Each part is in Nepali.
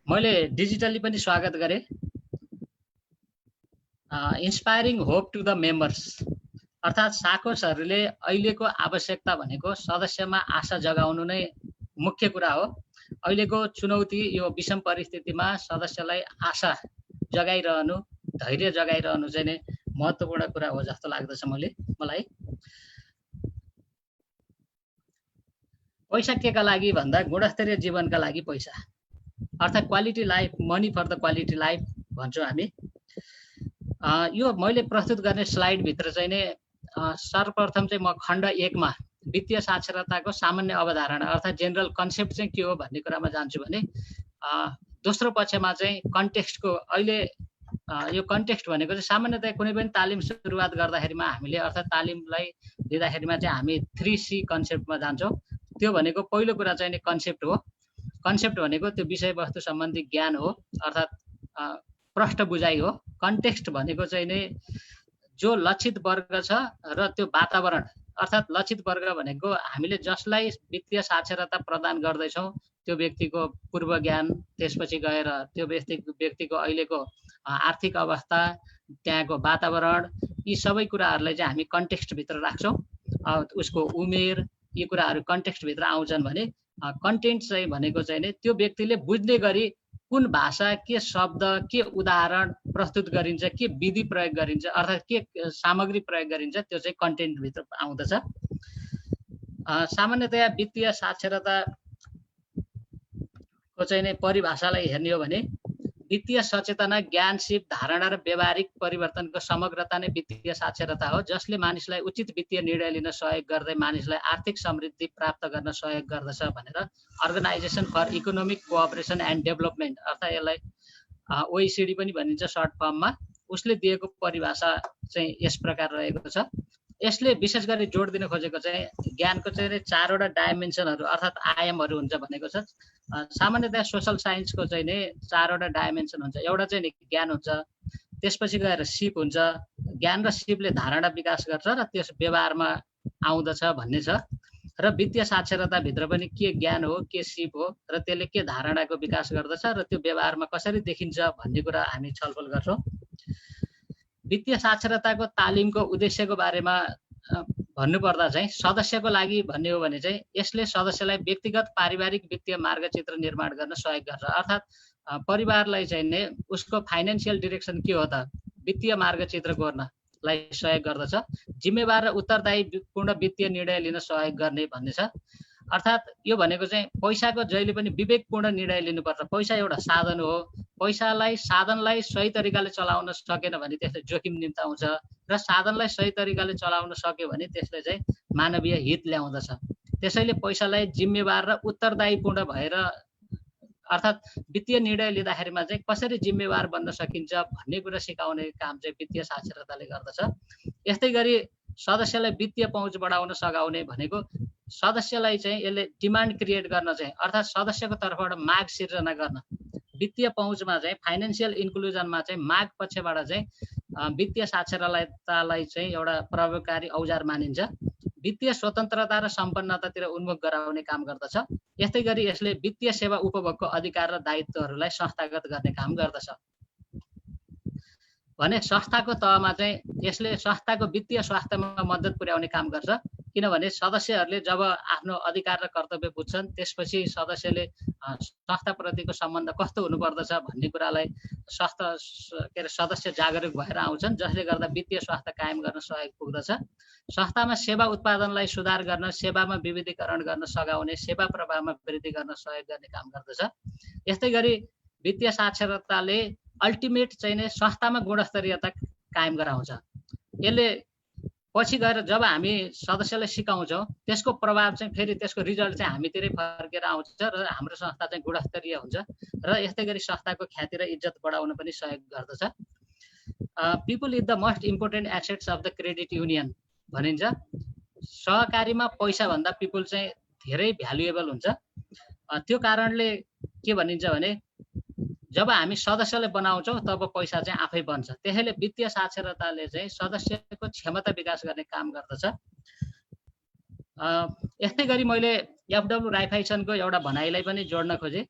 मैले डिजिटली पनि स्वागत गरेँ। Inspiring hope to the members अर्थात् साकोसहरूले अहिलेको आवश्यकता भनेको सदस्यमा आशा जगाउनु नै मुख्य कुरा हो। अहिलेको चुनौती यो विषम परिस्थितिमा सदस्यलाई आशा जगाइरहनु, धैर्य जगाइरहनु चाहिँ नै महत्त्वपूर्ण कुरा हो जस्तो लाग्दछ मलाई। पैसा केका लागि भन्दा गुणस्तरीय जीवनका लागि पैसा अर्थात् quality life, money for the quality life भन्छौँ हामी। यो मैले प्रस्तुत गर्ने स्लाइडभित्र चाहिँ नै सर्वप्रथम चाहिँ म खण्ड 1 मा वित्तीय साक्षरताको सामान्य अवधारणा अर्थात् जेनरल कन्सेप्ट चाहिँ के हो भन्ने कुरामा जान्छु भने दोस्रो पक्षमा चाहिँ कन्टेक्स्टको अहिले यो कन्टेक्स्ट भनेको चाहिँ सामान्यतया कुनै पनि तालिम सुरुवात गर्दाखेरिमा हामीले अर्थात् तालिमलाई दिँदाखेरिमा चाहिँ हामी 3C कन्सेप्टमा जान्छौँ। त्यो भनेको पहिलो कुरा चाहिँ नि कन्सेप्ट हो। कन्सेप्ट भनेको त्यो विषयवस्तु सम्बन्धी ज्ञान हो अर्थात् प्रष्ट बुझाइ हो। कन्टेक्स्ट भनेको चाहिँ नि जो लक्षित वर्ग छ र त्यो वातावरण अर्थात् लक्षित वर्ग भनेको हामीले जसलाई वित्तीय साक्षरता प्रदान गर्दैछौँ त्यो व्यक्तिको पूर्व ज्ञान, त्यसपछि गएर त्यो व्यक्तिको अहिलेको आर्थिक अवस्था, त्यहाँको वातावरण, यी सबै कुराहरूलाई चाहिँ हामी कन्टेक्स्टभित्र राख्छौँ। उसको उमेर, यी कुराहरू कन्टेक्स्टभित्र आउँछन् भने कन्टेन्ट चाहिँ भनेको चाहिँ नि त्यो व्यक्तिले बुझ्ने गरी कुन भाषा, के शब्द, के उदाहरण प्रस्तुत गरिन्छ, के विधि प्रयोग गरिन्छ अर्थात् के सामग्री प्रयोग गरिन्छ त्यो चाहिँ कन्टेन्टभित्र आउँदछ। सामान्यतया वित्तीय साक्षरताको चाहिँ नि परिभाषालाई हेर्ने हो भने वित्तीय सचेतना, ज्ञान, सिप, धारणा र व्यावहारिक परिवर्तनको समग्रता नै वित्तीय साक्षरता हो, जसले मानिसलाई उचित वित्तीय निर्णय लिन सहयोग गर्दै मानिसलाई आर्थिक समृद्धि प्राप्त गर्न सहयोग गर्दछ भनेर organisation for economic cooperation and development अर्थात् यसलाई OECD पनि भनिन्छ सर्ट फर्ममा, उसले दिएको परिभाषा चाहिँ यस प्रकार रहेको छ। यसले विशेष गरी जोड दिन खोजेको चाहिँ ज्ञानको चाहिँ 4वटा डाइमेन्सनहरू अर्थात् आयामहरू हुन्छ भनेको छ। सामान्यतया सोशल साइन्सको चाहिँ नि 4वटा डाइमेन्सन हुन्छ। एउटा चाहिँ ज्ञान हुन्छ, त्यसपछि गएर सिप हुन्छ, ज्ञान र सिपले धारणा विकास गर्छ र त्यस व्यवहारमा आउँदछ भन्ने छ। र वित्तीय साक्षरताभित्र पनि के ज्ञान हो, के सिप हो र त्यसले के धारणाको विकास गर्दछ र त्यो व्यवहारमा कसरी देखिन्छ भन्ने कुरा हामी छलफल गर्छौँ। वित्तीय साक्षरताको तालिमको उद्देश्यको बारेमा भन्नुपर्दा चाहिँ सदस्यको लागि भन्ने हो भने चाहिँ यसले सदस्यलाई व्यक्तिगत पारिवारिक वित्तीय मार्गचित्र निर्माण गर्न सहयोग गर्छ। अर्थात् परिवारलाई चाहिँ नि उसको फाइनेन्सियल डिरेक्सन के हो त वित्तीय मार्गचित्र कोर्नलाई सहयोग गर्दछ। जिम्मेवार र उत्तरदायीपूर्ण वित्तीय निर्णय लिन सहयोग गर्ने भन्ने छ। अर्थात् यो भनेको चाहिँ पैसाको जहिले पनि विवेकपूर्ण निर्णय लिनुपर्छ। पैसा एउटा साधन हो, साधनलाई सही तरिकाले चलाउन सकेन भने त्यसले जोखिम निम्ताउँछ र साधनलाई सही तरिकाले चलाउन सक्यो भने त्यसले चाहिँ मानवीय हित ल्याउँदछ। त्यसैले पैसालाई जिम्मेवार र उत्तरदायीपूर्ण भएर अर्थात् वित्तीय निर्णय लिँदाखेरिमा चाहिँ कसरी जिम्मेवार बन्न सकिन्छ भन्ने कुरा सिकाउने काम चाहिँ वित्तीय साक्षरताले गर्दछ। यस्तै गरी सदस्यलाई वित्तीय पहुँच बढाउन सघाउने भनेको सदस्यलाई चाहिँ यसले डिमान्ड क्रिएट गर्न चाहिँ अर्थात् सदस्यको तर्फबाट माग सिर्जना गर्न, वित्तीय पहुँचमा चाहिँ फाइनेन्सियल इन्क्लुजनमा चाहिँ माग पक्षबाट चाहिँ वित्तीय साक्षरतालाई चाहिँ एउटा प्रभावकारी औजार मानिन्छ। वित्तीय स्वतन्त्रता र सम्पन्नतातिर उन्मुख गराउने काम गर्दछ। यस्तै गरी यसले वित्तीय सेवा उपभोगको अधिकार र दायित्वहरूलाई संस्थागत गर्ने काम गर्दछ। भने संस्थाको तहमा चाहिँ यसले संस्थाको वित्तीय स्वास्थ्यमा मद्दत पुर्याउने काम गर्छ। किनभने सदस्यहरूले जब आफ्नो अधिकार र कर्तव्य बुझ्छन् त्यसपछि सदस्यले संस्थाप्रतिको सम्बन्ध कस्तो हुनुपर्दछ भन्ने कुरालाई सदस्य जागरुक भएर आउँछन्, जसले गर्दा वित्तीय स्वास्थ्य कायम गर्न सहयोग पुग्दछ। संस्थामा सेवा उत्पादनलाई सुधार गर्न, सेवामा विविधीकरण गर्न सघाउने, सेवा प्रवाहमा वृद्धि गर्न सहयोग गर्ने काम गर्दछ। यस्तै गरी वित्तीय साक्षरताले अल्टिमेट चाहिँ नै संस्थामा गुणस्तरीयता कायम गराउँछ। यसले पछि गएर जब हामी सदस्यलाई सिकाउँछौँ त्यसको प्रभाव चाहिँ फेरि त्यसको रिजल्ट चाहिँ हामीतिरै फर्केर आउँछ र हाम्रो संस्था चाहिँ गुणस्तरीय हुन्छ र यस्तै गरी संस्थाको ख्याति र इज्जत बढाउन पनि सहयोग गर्दछ। People is the most important assets of the credit union भनिन्छ। सहकारीमा पैसा भन्दा पिपल चाहिँ धेरै भ्यालुएबल हुन्छ। त्यो कारणले के भनिन्छ भने जब हामी सदस्यलाई बनाउँछौँ तब पैसा चाहिँ आफै बन्छ। त्यसैले वित्तीय साक्षरताले चाहिँ सदस्यको क्षमता विकास गर्ने काम गर्दछ। यस्तै गरी मैले एफडब्ल्यू राइफाइसनको एउटा भनाइलाई पनि जोड्न खोजेँ।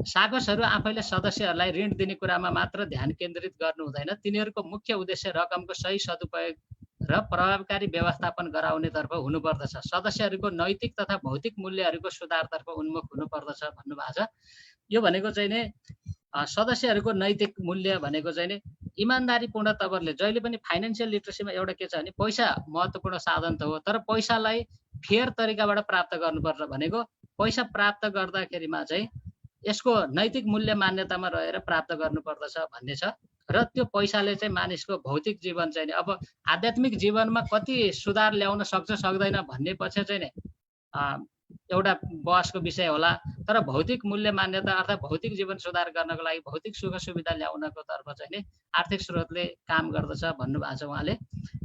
साकसहरू आफैले सदस्यहरूलाई ऋण दिने कुरामा मात्र ध्यान केन्द्रित गर्नु हुँदैन, तिनीहरूको मुख्य उद्देश्य रकमको सही सदुपयोग र प्रभावकारी व्यवस्थापन गराउनेतर्फ हुनुपर्दछ। सदस्यहरूको नैतिक तथा भौतिक मूल्यहरूको सुधारतर्फ उन्मुख हुनुपर्दछ भन्नुभएको छ। यो भनेको चाहिँ नि सदस्यहरूको नैतिक मूल्य भनेको चाहिँ नि इमान्दारीपूर्ण तवरले जहिले पनि फाइनेन्सियल लिटरेसीमा एउटा के छ भने पैसा महत्त्वपूर्ण साधन त हो, तर पैसालाई फेयर तरिकाबाट प्राप्त गर्नुपर्छ भनेको पैसा प्राप्त गर्दाखेरिमा चाहिँ यसको नैतिक मूल्य मान्यतामा रहेर प्राप्त गर्नुपर्दछ भन्ने छ। र त्यो पैसाले चाहिँ मानिसको भौतिक जीवन चाहिँ नि अब आध्यात्मिक जीवनमा कति सुधार ल्याउन सक्छ सक्दैन भन्ने पछि चाहिँ नि एउटा बहसको विषय होला, तर भौतिक मूल्य मान्यता अर्थात् भौतिक जीवन सुधार गर्नको लागि भौतिक सुख सुविधा ल्याउनको तर्फ चाहिँ नि आर्थिक स्रोतले काम गर्दछ भन्नुभएको छ उहाँले।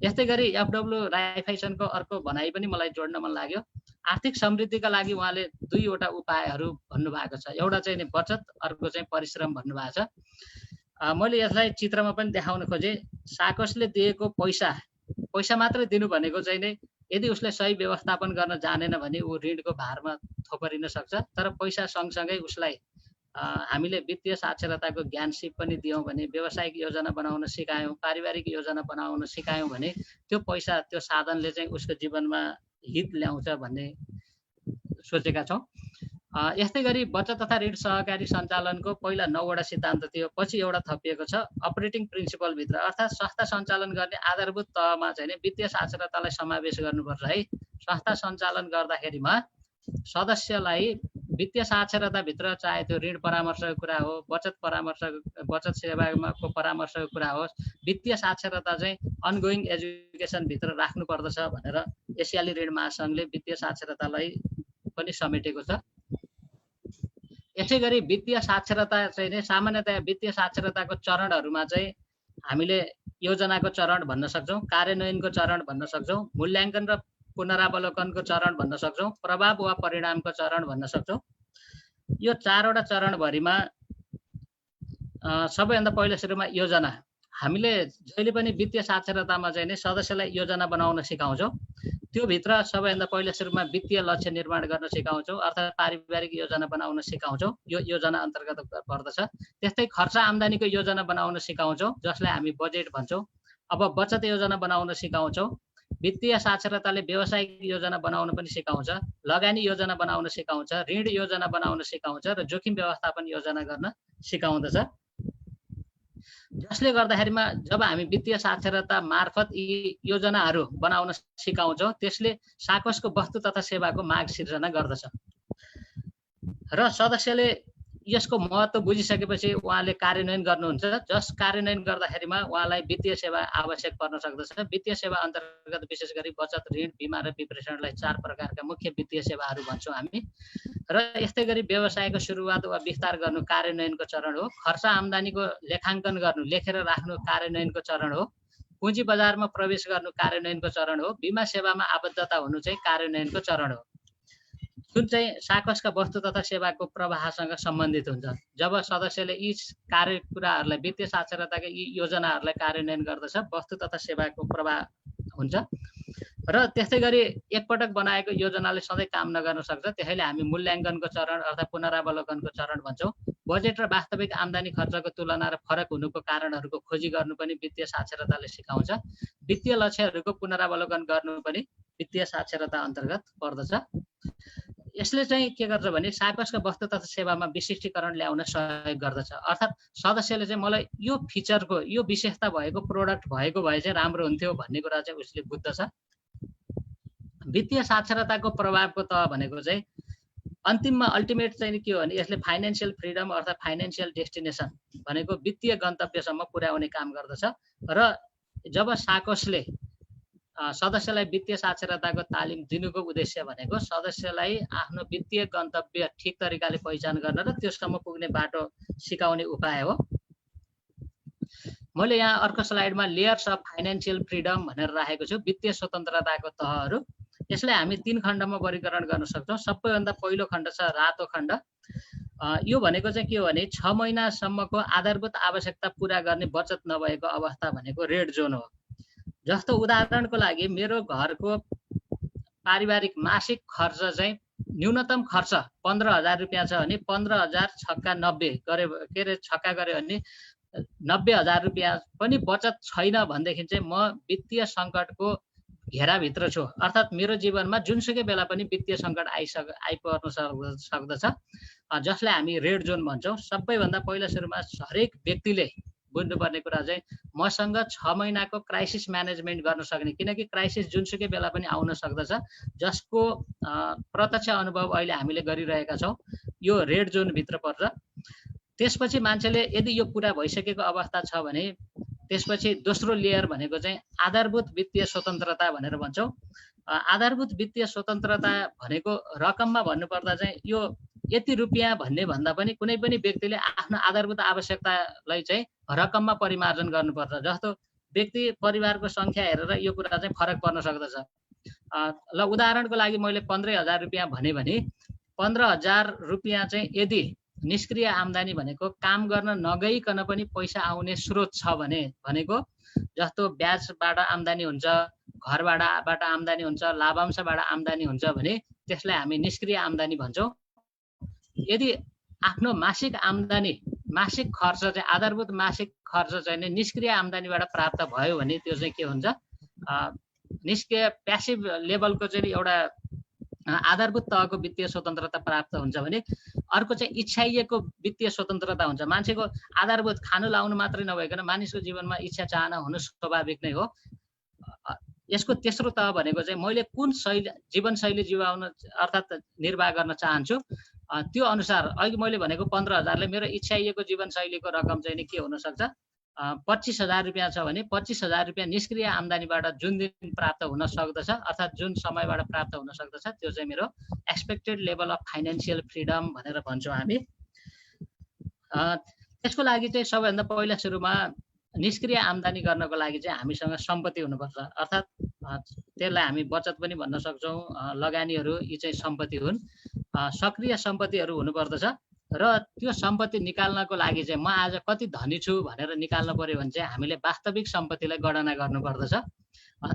यस्तै गरी एफडब्ल्यू राइफाइसनको अर्को भनाइ पनि मलाई जोड्न मन लाग्यो। आर्थिक समृद्धिका लागि उहाँले दुईवटा उपायहरू भन्नुभएको छ, एउटा चाहिँ नि बचत, अर्को चाहिँ परिश्रम भन्नुभएको छ। मैले यसलाई चित्रमा पनि देखाउन खोजेँ। साकसले दिएको पैसा मात्रै दिनु भनेको चाहिँ नि यदि उसले सही व्यवस्थापन गर्न जानेन भने ऊ ऋणको भारमा थोपरिन सक्छ। तर पैसा सँगसँगै उसलाई हामीले वित्तीय साक्षरताको ज्ञान सिप पनि दियौँ भने, व्यावसायिक योजना बनाउन सिकायौँ, पारिवारिक योजना बनाउन सिकायौँ भने त्यो पैसा त्यो साधनले चाहिँ उसको जीवनमा हित ल्याउँछ भन्ने सोचेका छौँ। यस्तै गरी बचत तथा ऋण सहकारी सञ्चालनको पहिला 9वटा सिद्धान्त थियो, पछि एउटा थपिएको छ अपरेटिङ प्रिन्सिपलभित्र, अर्थात् संस्था सञ्चालन गर्ने आधारभूत तहमा चाहिँ वित्तीय साक्षरतालाई समावेश गर्नुपर्छ है। संस्था सञ्चालन गर्दाखेरिमा सदस्यलाई वित्तीय साक्षरताभित्र चाहे त्यो ऋण परामर्शको कुरा हो, बचत सेवाको परामर्शको कुरा होस्, वित्तीय साक्षरता चाहिँ अनगोइङ एजुकेसनभित्र राख्नुपर्दछ भनेर एसियाली ऋण महासङ्घले वित्तीय साक्षरतालाई पनि समेटेको छ। यसै गरी वित्तीय साक्षरता चाहिँ नि सामान्यतया वित्तीय साक्षरताको चरणहरूमा चाहिँ हामीले योजनाको चरण भन्न सक्छौँ, कार्यान्वयनको चरण भन्न सक्छौँ, मूल्याङ्कन र पुनरावलोकनको चरण भन्न सक्छौँ, प्रभाव वा परिणामको चरण भन्न सक्छौँ। यो 4वटा चरणभरिमा सबैभन्दा पहिलो सुरुमा योजना। हामीले जहिले पनि वित्तीय साक्षरतामा चाहिँ नि सदस्यलाई योजना बनाउन सिकाउँछौँ। त्यो भित्र सबैभन्दा पहिलो सुरुमा वित्तीय लक्ष्य निर्माण गर्न सिकाउँछौँ, अर्थात् पारिवारिक योजना बनाउन सिकाउँछौँ, यो योजना अन्तर्गत पर्दछ। त्यस्तै खर्च आम्दानीको योजना बनाउन सिकाउँछौँ, जसलाई हामी बजेट भन्छौँ। अब बचत योजना बनाउन सिकाउँछौँ। वित्तीय साक्षरताले व्यावसायिक योजना बनाउन पनि सिकाउँछ, लगानी योजना बनाउन सिकाउँछ, ऋण योजना बनाउन सिकाउँछ र जोखिम व्यवस्थापन योजना गर्न सिकाउँदछ। जसले गर्दाखेरिमा जब हामी वित्तीय साक्षरता मार्फत यी योजनाहरू बनाउन सिकाउँछौँ, त्यसले साकसको वस्तु तथा सेवाको माग सिर्जना गर्दछ र सदस्यले यसको महत्त्व बुझिसकेपछि उहाँले कार्यान्वयन गर्नुहुन्छ, जस कार्यान्वयन गर्दाखेरिमा उहाँलाई वित्तीय सेवा आवश्यक पर्न सक्दछ। वित्तीय सेवा अन्तर्गत विशेष गरी बचत, ऋण, बिमा र विप्रेषणलाई 4 प्रकारका मुख्य वित्तीय सेवाहरू भन्छौँ हामी। र यस्तै गरी व्यवसायको सुरुवात वा विस्तार गर्नु कार्यान्वयनको चरण हो, खर्च आम्दानीको लेखाङ्कन गर्नु, लेखेर राख्नु कार्यान्वयनको चरण हो, पुँजी बजारमा प्रवेश गर्नु कार्यान्वयनको चरण हो, बिमा सेवामा आबद्धता हुनु चाहिँ कार्यान्वयनको चरण हो, जुन चाहिँ साकसका वस्तु तथा सेवाको प्रवाहसँग सम्बन्धित हुन्छ। जब सदस्यले यी कुराहरूलाई वित्तीय साक्षरताका यी योजनाहरूलाई कार्यान्वयन गर्दछ, वस्तु तथा सेवाको प्रवाह हुन्छ। र त्यस्तै गरी एकपटक बनाएको योजनाले सधैँ काम नगर्न सक्छ, त्यसैले हामी मूल्याङ्कनको चरण अर्थात् पुनरावलोकनको चरण भन्छौँ। बजेट र वास्तविक आम्दानी खर्चको तुलना र फरक हुनुको कारणहरूको खोजी गर्नु पनि वित्तीय साक्षरताले सिकाउँछ। वित्तीय लक्ष्यहरूको पुनरावलोकन गर्नु पनि वित्तीय साक्षरता अन्तर्गत पर्दछ। यसले चाहिँ के गर्छ भने साकसका वस्तु तथा सेवामा विशिष्टीकरण ल्याउन सहयोग गर्दछ, अर्थात् सदस्यले चाहिँ मलाई यो फिचरको यो विशेषता भएको प्रोडक्ट भएको भए चाहिँ राम्रो हुन्थ्यो भन्ने कुरा चाहिँ उसले बुझ्दछ। वित्तीय साक्षरताको प्रभावको तह भनेको चाहिँ अन्तिममा अल्टिमेट चाहिँ के हो भने यसले फाइनेन्सियल फ्रिडम अर्थात् फाइनेन्सियल डेस्टिनेसन भनेको वित्तीय गन्तव्यसम्म पुर्याउने काम गर्दछ। र जब साकसले सदस्यलाई वित्तीय साक्षरताको तालिम दिनुको उद्देश्य भनेको सदस्यलाई आफ्नो वित्तीय गन्तव्य ठिक तरिकाले पहिचान गर्न र त्यससम्म पुग्ने बाटो सिकाउने उपाय हो। मैले यहाँ अर्को स्लाइडमा लेयर्स अफ फाइनेन्सियल फ्रिडम भनेर राखेको छु, वित्तीय स्वतन्त्रताको तहहरू। यसलाई हामी 3 खण्डमा वर्गीकरण गर्न सक्छौँ। सबैभन्दा पहिलो खण्ड छ रातो खण्ड। यो भनेको चाहिँ के हो भने 6 महिनासम्मको आधारभूत आवश्यकता पुरा गर्ने बचत नभएको अवस्था भनेको रेड जोन हो। जस्तो उदाहरणको लागि मेरो घरको पारिवारिक मासिक खर्च चाहिँ न्यूनतम खर्च 15,000 रुपियाँ छ भने 15,000 छक्का 90 गरे के अरे छक्का गऱ्यो भने 90,000 रुपियाँ पनि बचत छैन भनेदेखि चाहिँ म वित्तीय सङ्कटको घेराभित्र छु। अर्थात् मेरो जीवनमा जुनसुकै बेला पनि वित्तीय सङ्कट आइपर्न सक्दछ, जसलाई हामी रेड जोन भन्छौँ। सबैभन्दा पहिला सुरुमा हरेक व्यक्तिले बुझ्नुपर्ने कुरा चाहिँ मसँग 6 महिनाको क्राइसिस म्यानेजमेन्ट गर्न सक्ने, किनकि क्राइसिस जुनसुकै बेला पनि आउन सक्दछ, जसको प्रत्यक्ष अनुभव अहिले हामीले गरिरहेका छौँ। यो रेड जोनभित्र पर्छ। त्यसपछि मान्छेले यदि यो पुरा भइसकेको अवस्था छ भने त्यसपछि दोस्रो लेयर भनेको चाहिँ आधारभूत वित्तीय स्वतन्त्रता भनेर भन्छौँ। आधारभूत वित्तीय स्वतन्त्रता भनेको रकममा भन्नुपर्दा चाहिँ यो यति रुपियाँ भन्ने भन्दा पनि कुनै पनि व्यक्तिले आफ्नो आधारभूत आवश्यकतालाई चाहिँ रकममा परिमार्जन गर्नुपर्छ। जस्तो व्यक्ति परिवारको सङ्ख्या हेरेर यो कुरा चाहिँ फरक पर्न सक्दछ। ल उदाहरणको लागि मैले 15,000 रुपियाँ भने 15,000 रुपियाँ चाहिँ यदि निष्क्रिय आम्दानी भनेको काम गर्न नगइकन पनि पैसा आउने स्रोत छ भने भनेको जस्तो ब्याजबाट आम्दानी हुन्छ, घरबाट आम्दानी हुन्छ, लाभांशबाट आम्दानी हुन्छ भने त्यसलाई हामी निष्क्रिय आम्दानी भन्छौँ। यदि आफ्नो मासिक आम्दानी, मासिक खर्च चाहिँ आधारभूत मासिक खर्च चाहिँ निष्क्रिय आम्दानीबाट प्राप्त भयो भने त्यो चाहिँ के हुन्छ, निष्क्रिय प्यासिभ लेभलको चाहिँ एउटा आधारभूत तहको वित्तीय स्वतन्त्रता प्राप्त हुन्छ भने अर्को चाहिँ इच्छाइएको वित्तीय स्वतन्त्रता हुन्छ। मान्छेको आधारभूत खानु लाउनु मात्रै नभइकन मानिसको जीवनमा इच्छा चाहना हुनु स्वाभाविक नै हो। यसको तेस्रो तह भनेको चाहिँ मैले कुन जीवनशैली जीवाउन अर्थात् निर्वाह गर्न चाहन्छु, त्यो अनुसार अहिले मैले भनेको 15,000ले मेरो इच्छाइएको जीवनशैलीको रकम चाहिँ के हुनसक्छ, 25,000 रुपियाँ छ भने 25,000 रुपियाँ निष्क्रिय आम्दानीबाट जुन दिन प्राप्त हुन सक्दछ, अर्थात् जुन समयबाट प्राप्त हुन सक्दछ, त्यो चाहिँ मेरो expected level of financial freedom भनेर भन्छौँ हामी। त्यसको लागि चाहिँ सबैभन्दा पहिला सुरुमा निष्क्रिय आम्दानी गर्नको लागि चाहिँ हामीसँग सम्पत्ति हुनुपर्छ। अर्थात् त्यसलाई हामी बचत पनि भन्न सक्छौँ, लगानीहरू यी चाहिँ सम्पत्ति हुन्। सक्रिय सम्पत्तिहरू हुनुपर्दछ र त्यो सम्पत्ति निकाल्नको लागि चाहिँ म आज कति धनी छु भनेर निकाल्नु पर्यो भने चाहिँ हामीले वास्तविक सम्पत्तिलाई गणना गर्नुपर्दछ।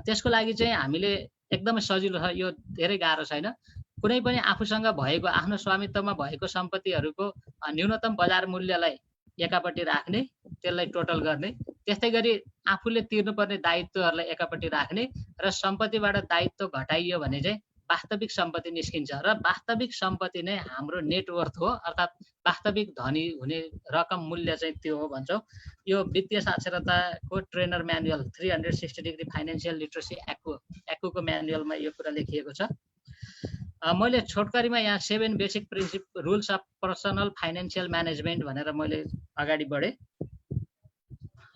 त्यसको लागि चाहिँ हामीले एकदमै सजिलो छ, यो धेरै गाह्रो छैन। कुनै पनि आफूसँग भएको आफ्नो स्वामित्वमा भएको सम्पत्तिहरूको न्यूनतम बजार मूल्यलाई एकापट्टि राख्ने, त्यसलाई टोटल गर्ने, त्यस्तै गरी आफूले तिर्नुपर्ने दायित्वहरूलाई एकापट्टि राख्ने र सम्पत्तिबाट दायित्व घटाइयो भने चाहिँ वास्तविक सम्पत्ति निस्किन्छ र वास्तविक सम्पत्ति नै हाम्रो नेटवर्थ हो। अर्थात् वास्तविक धनी हुने रकम मूल्य चाहिँ त्यो हो भन्छौँ। यो वित्तीय साक्षरताको trainer manual 360 degree financial literacy एक्टको म्यानुअलमा यो कुरा लेखिएको छ। मैले छोटकरीमा यहाँ 7 basic principle rules of personal financial management भनेर मैले अगाडि बढेँ।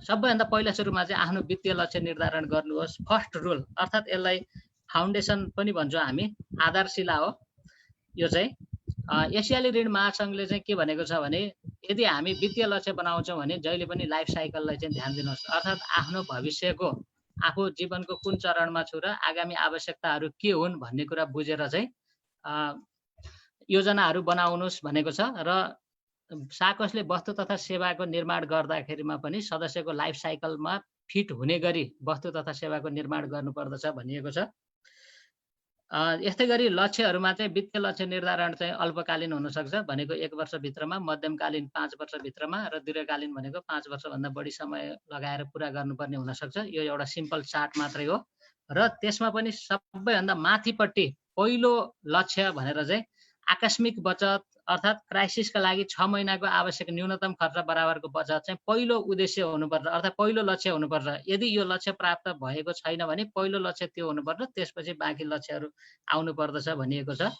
सबैभन्दा पहिला सुरुमा चाहिँ आफ्नो वित्तीय लक्ष्य निर्धारण गर्नुहोस्। फर्स्ट रुल, अर्थात् यसलाई फाउन्डेसन पनि भन्छौँ हामी, आधारशिला हो। यो चाहिँ एसियाली ऋण महासङ्घले चाहिँ के भनेको छ भने यदि हामी वित्तीय लक्ष्य बनाउँछौँ भने जहिले पनि लाइफ साइकललाई चाहिँ ध्यान दिनुहोस्। अर्थात् आफ्नो भविष्यको, आफू जीवनको कुन चरणमा छु र आगामी आवश्यकताहरू के हुन् भन्ने कुरा बुझेर चाहिँ योजनाहरू बनाउनुहोस् भनेको छ। र साकसले वस्तु तथा सेवाको निर्माण गर्दाखेरिमा पनि सदस्यको लाइफ साइकलमा फिट हुने गरी वस्तु तथा सेवाको निर्माण गर्नुपर्दछ भनिएको छ। यस्तै गरी लक्ष्यहरूमा चाहिँ वित्तीय लक्ष्य निर्धारण चाहिँ अल्पकालीन हुनसक्छ, भनेको 1 वर्षभित्रमा, मध्यमकालीन 5 वर्षभित्रमा र दीर्घकालीन भनेको 5 वर्षभन्दा बढी समय लगाएर पुरा गर्नुपर्ने हुनसक्छ। यो एउटा सिम्पल चार्ट मात्रै हो। र त्यसमा पनि सबैभन्दा माथिपट्टि पहिलो लक्ष्य भनेर चाहिँ आकस्मिक बचत, अर्थात् क्राइसिसका लागि 6 महिनाको आवश्यक न्यूनतम खर्च बराबरको बचत चाहिँ पहिलो उद्देश्य हुनुपर्छ, अर्थात् पहिलो लक्ष्य हुनुपर्छ। यदि यो लक्ष्य प्राप्त भएको छैन भने पहिलो लक्ष्य त्यो हुनुपर्छ, त्यसपछि बाँकी लक्ष्यहरू आउनु पर्दछ भनिएको छ।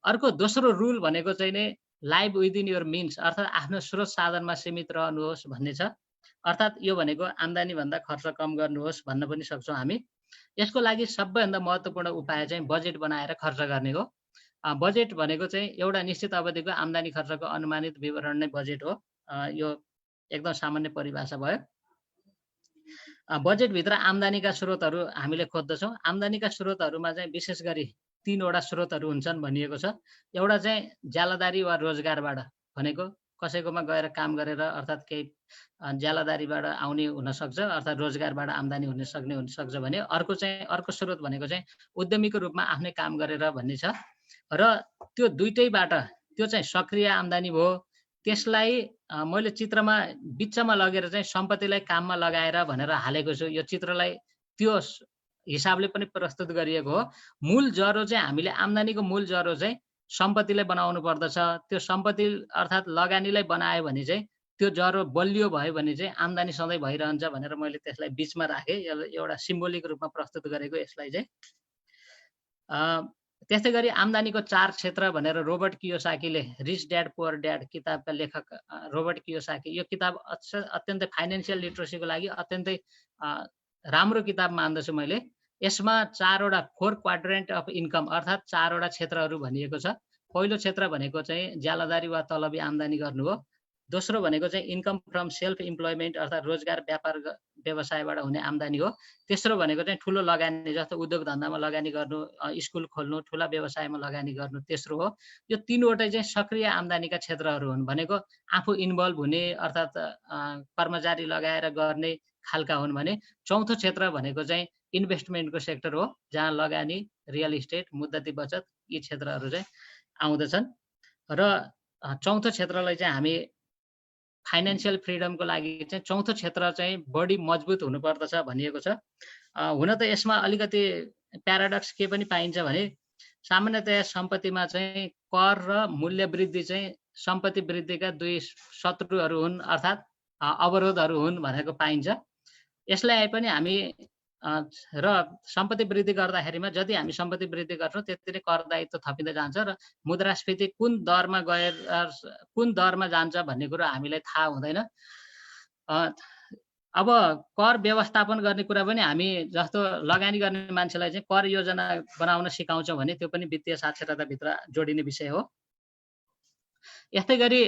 अर्को दोस्रो रुल भनेको चाहिँ नै लाइभ विदिन योर मिन्स, अर्थात् आफ्नो स्रोत साधनमा सीमित रहनुहोस् भन्ने छ। अर्थात् यो भनेको आम्दानीभन्दा खर्च कम गर्नुहोस् भन्न पनि सक्छौँ हामी। यसको लागि सबैभन्दा महत्त्वपूर्ण उपाय चाहिँ बजेट बनाएर खर्च गर्ने हो। बजेट भनेको चाहिँ एउटा निश्चित अवधिको आम्दानी खर्चको अनुमानित विवरण नै बजेट हो। यो एकदम सामान्य परिभाषा भयो। बजेटभित्र आम्दानीका स्रोतहरू हामीले खोज्दछौँ। आम्दानीका स्रोतहरूमा चाहिँ विशेष गरी 3 वटा स्रोतहरू हुन्छन् भनिएको छ। एउटा चाहिँ ज्यालादारी वा रोजगारबाट, भनेको कसैकोमा गएर काम गरेर अर्थात् केही ज्यालादारीबाट आउने हुनसक्छ, अर्थात् रोजगारबाट आम्दानी हुन सक्छ भने। अर्को स्रोत भनेको चाहिँ उद्यमीको रूपमा आफ्नै काम गरेर भन्ने छ। र त्यो दुईटैबाट त्यो चाहिँ सक्रिय आम्दानी भयो। त्यसलाई मैले चित्रमा बिचमा लगेर चाहिँ सम्पत्तिलाई काममा लगाएर भनेर हालेको छु। यो चित्रलाई त्यो हिसाबले पनि प्रस्तुत गरिएको हो। मूल जरो चाहिँ हामीले आम्दानीको मूल जरो चाहिँ सम्पत्तिलाई बनाउनु पर्दछ। त्यो सम्पत्ति अर्थात् लगानीलाई बनायो भने चाहिँ त्यो जरो बलियो भयो भने चाहिँ आम्दानी सधैँ भइरहन्छ भनेर मैले त्यसलाई बिचमा राखेँ। एउटा सिम्बोलिक रूपमा प्रस्तुत गरेको यसलाई चाहिँ। त्यस्तै गरी आम्दानीको 4 क्षेत्र भनेर रोबर्ट कियोसाकीले रिच ड्याड पुअर ड्याड किताबका लेखक रोबर्ट कियोसाकी, यो किताब अत्यन्तै फाइनेन्सियल लिटरेसीको लागि अत्यन्तै राम्रो किताब मान्दछु मैले। यसमा 4वटा 4 क्वाड्रेन्ट अफ इन्कम अर्थात् 4वटा क्षेत्रहरू भनिएको छ। पहिलो क्षेत्र भनेको चाहिँ ज्यालादारी वा तलबी आम्दानी गर्नु हो। दोस्रो भनेको चाहिँ इन्कम फ्रम सेल्फ इम्प्लोइमेन्ट अर्थात् रोजगार व्यापार व्यवसायबाट हुने आम्दानी हो। तेस्रो भनेको चाहिँ ठुलो लगानी जस्तो उद्योग धन्दामा लगानी गर्नु, स्कुल खोल्नु, ठुला व्यवसायमा लगानी गर्नु तेस्रो हो। यो तीनवटै चाहिँ सक्रिय आम्दानीका क्षेत्रहरू हुन्। भनेको आफू इन्भल्भ हुने अर्थात् कर्मचारी लगाएर गर्ने खालका हुन् भने चौथो क्षेत्र भनेको चाहिँ इन्भेस्टमेन्टको सेक्टर हो, जहाँ लगानी, रियल इस्टेट, मुद्दती बचत यी क्षेत्रहरू चाहिँ आउँदछन्। र चौथो क्षेत्रलाई चाहिँ हामी फाइनेन्सियल फ्रिडमको लागि चाहिँ चौथो क्षेत्र चाहिँ बढी मजबुत हुनुपर्दछ भनिएको छ। हुन त यसमा अलिकति प्याराडक्स के पनि पाइन्छ भने सामान्यतया सम्पत्तिमा चाहिँ कर र मूल्य वृद्धि चाहिँ सम्पत्ति वृद्धिका दुई शत्रुहरू हुन् अर्थात् अवरोधहरू हुन् भनेको पाइन्छ। यसलाई पनि हामी र सम्पत्ति वृद्धि गर्दाखेरिमा जति हामी सम्पत्ति वृद्धि गर्छौँ त्यति नै कर दायित्व थपिँदै जान्छ र मुद्रास्फीति कुन दरमा गएर कुन दरमा जान्छ भन्ने कुरो हामीलाई थाहा हुँदैन। अब कर व्यवस्थापन गर्ने कुरा पनि हामी जस्तो लगानी गर्ने मान्छेलाई चाहिँ कर योजना बनाउन सिकाउँछौँ भने त्यो पनि वित्तीय साक्षरताभित्र जोडिने विषय हो। यस्तै गरी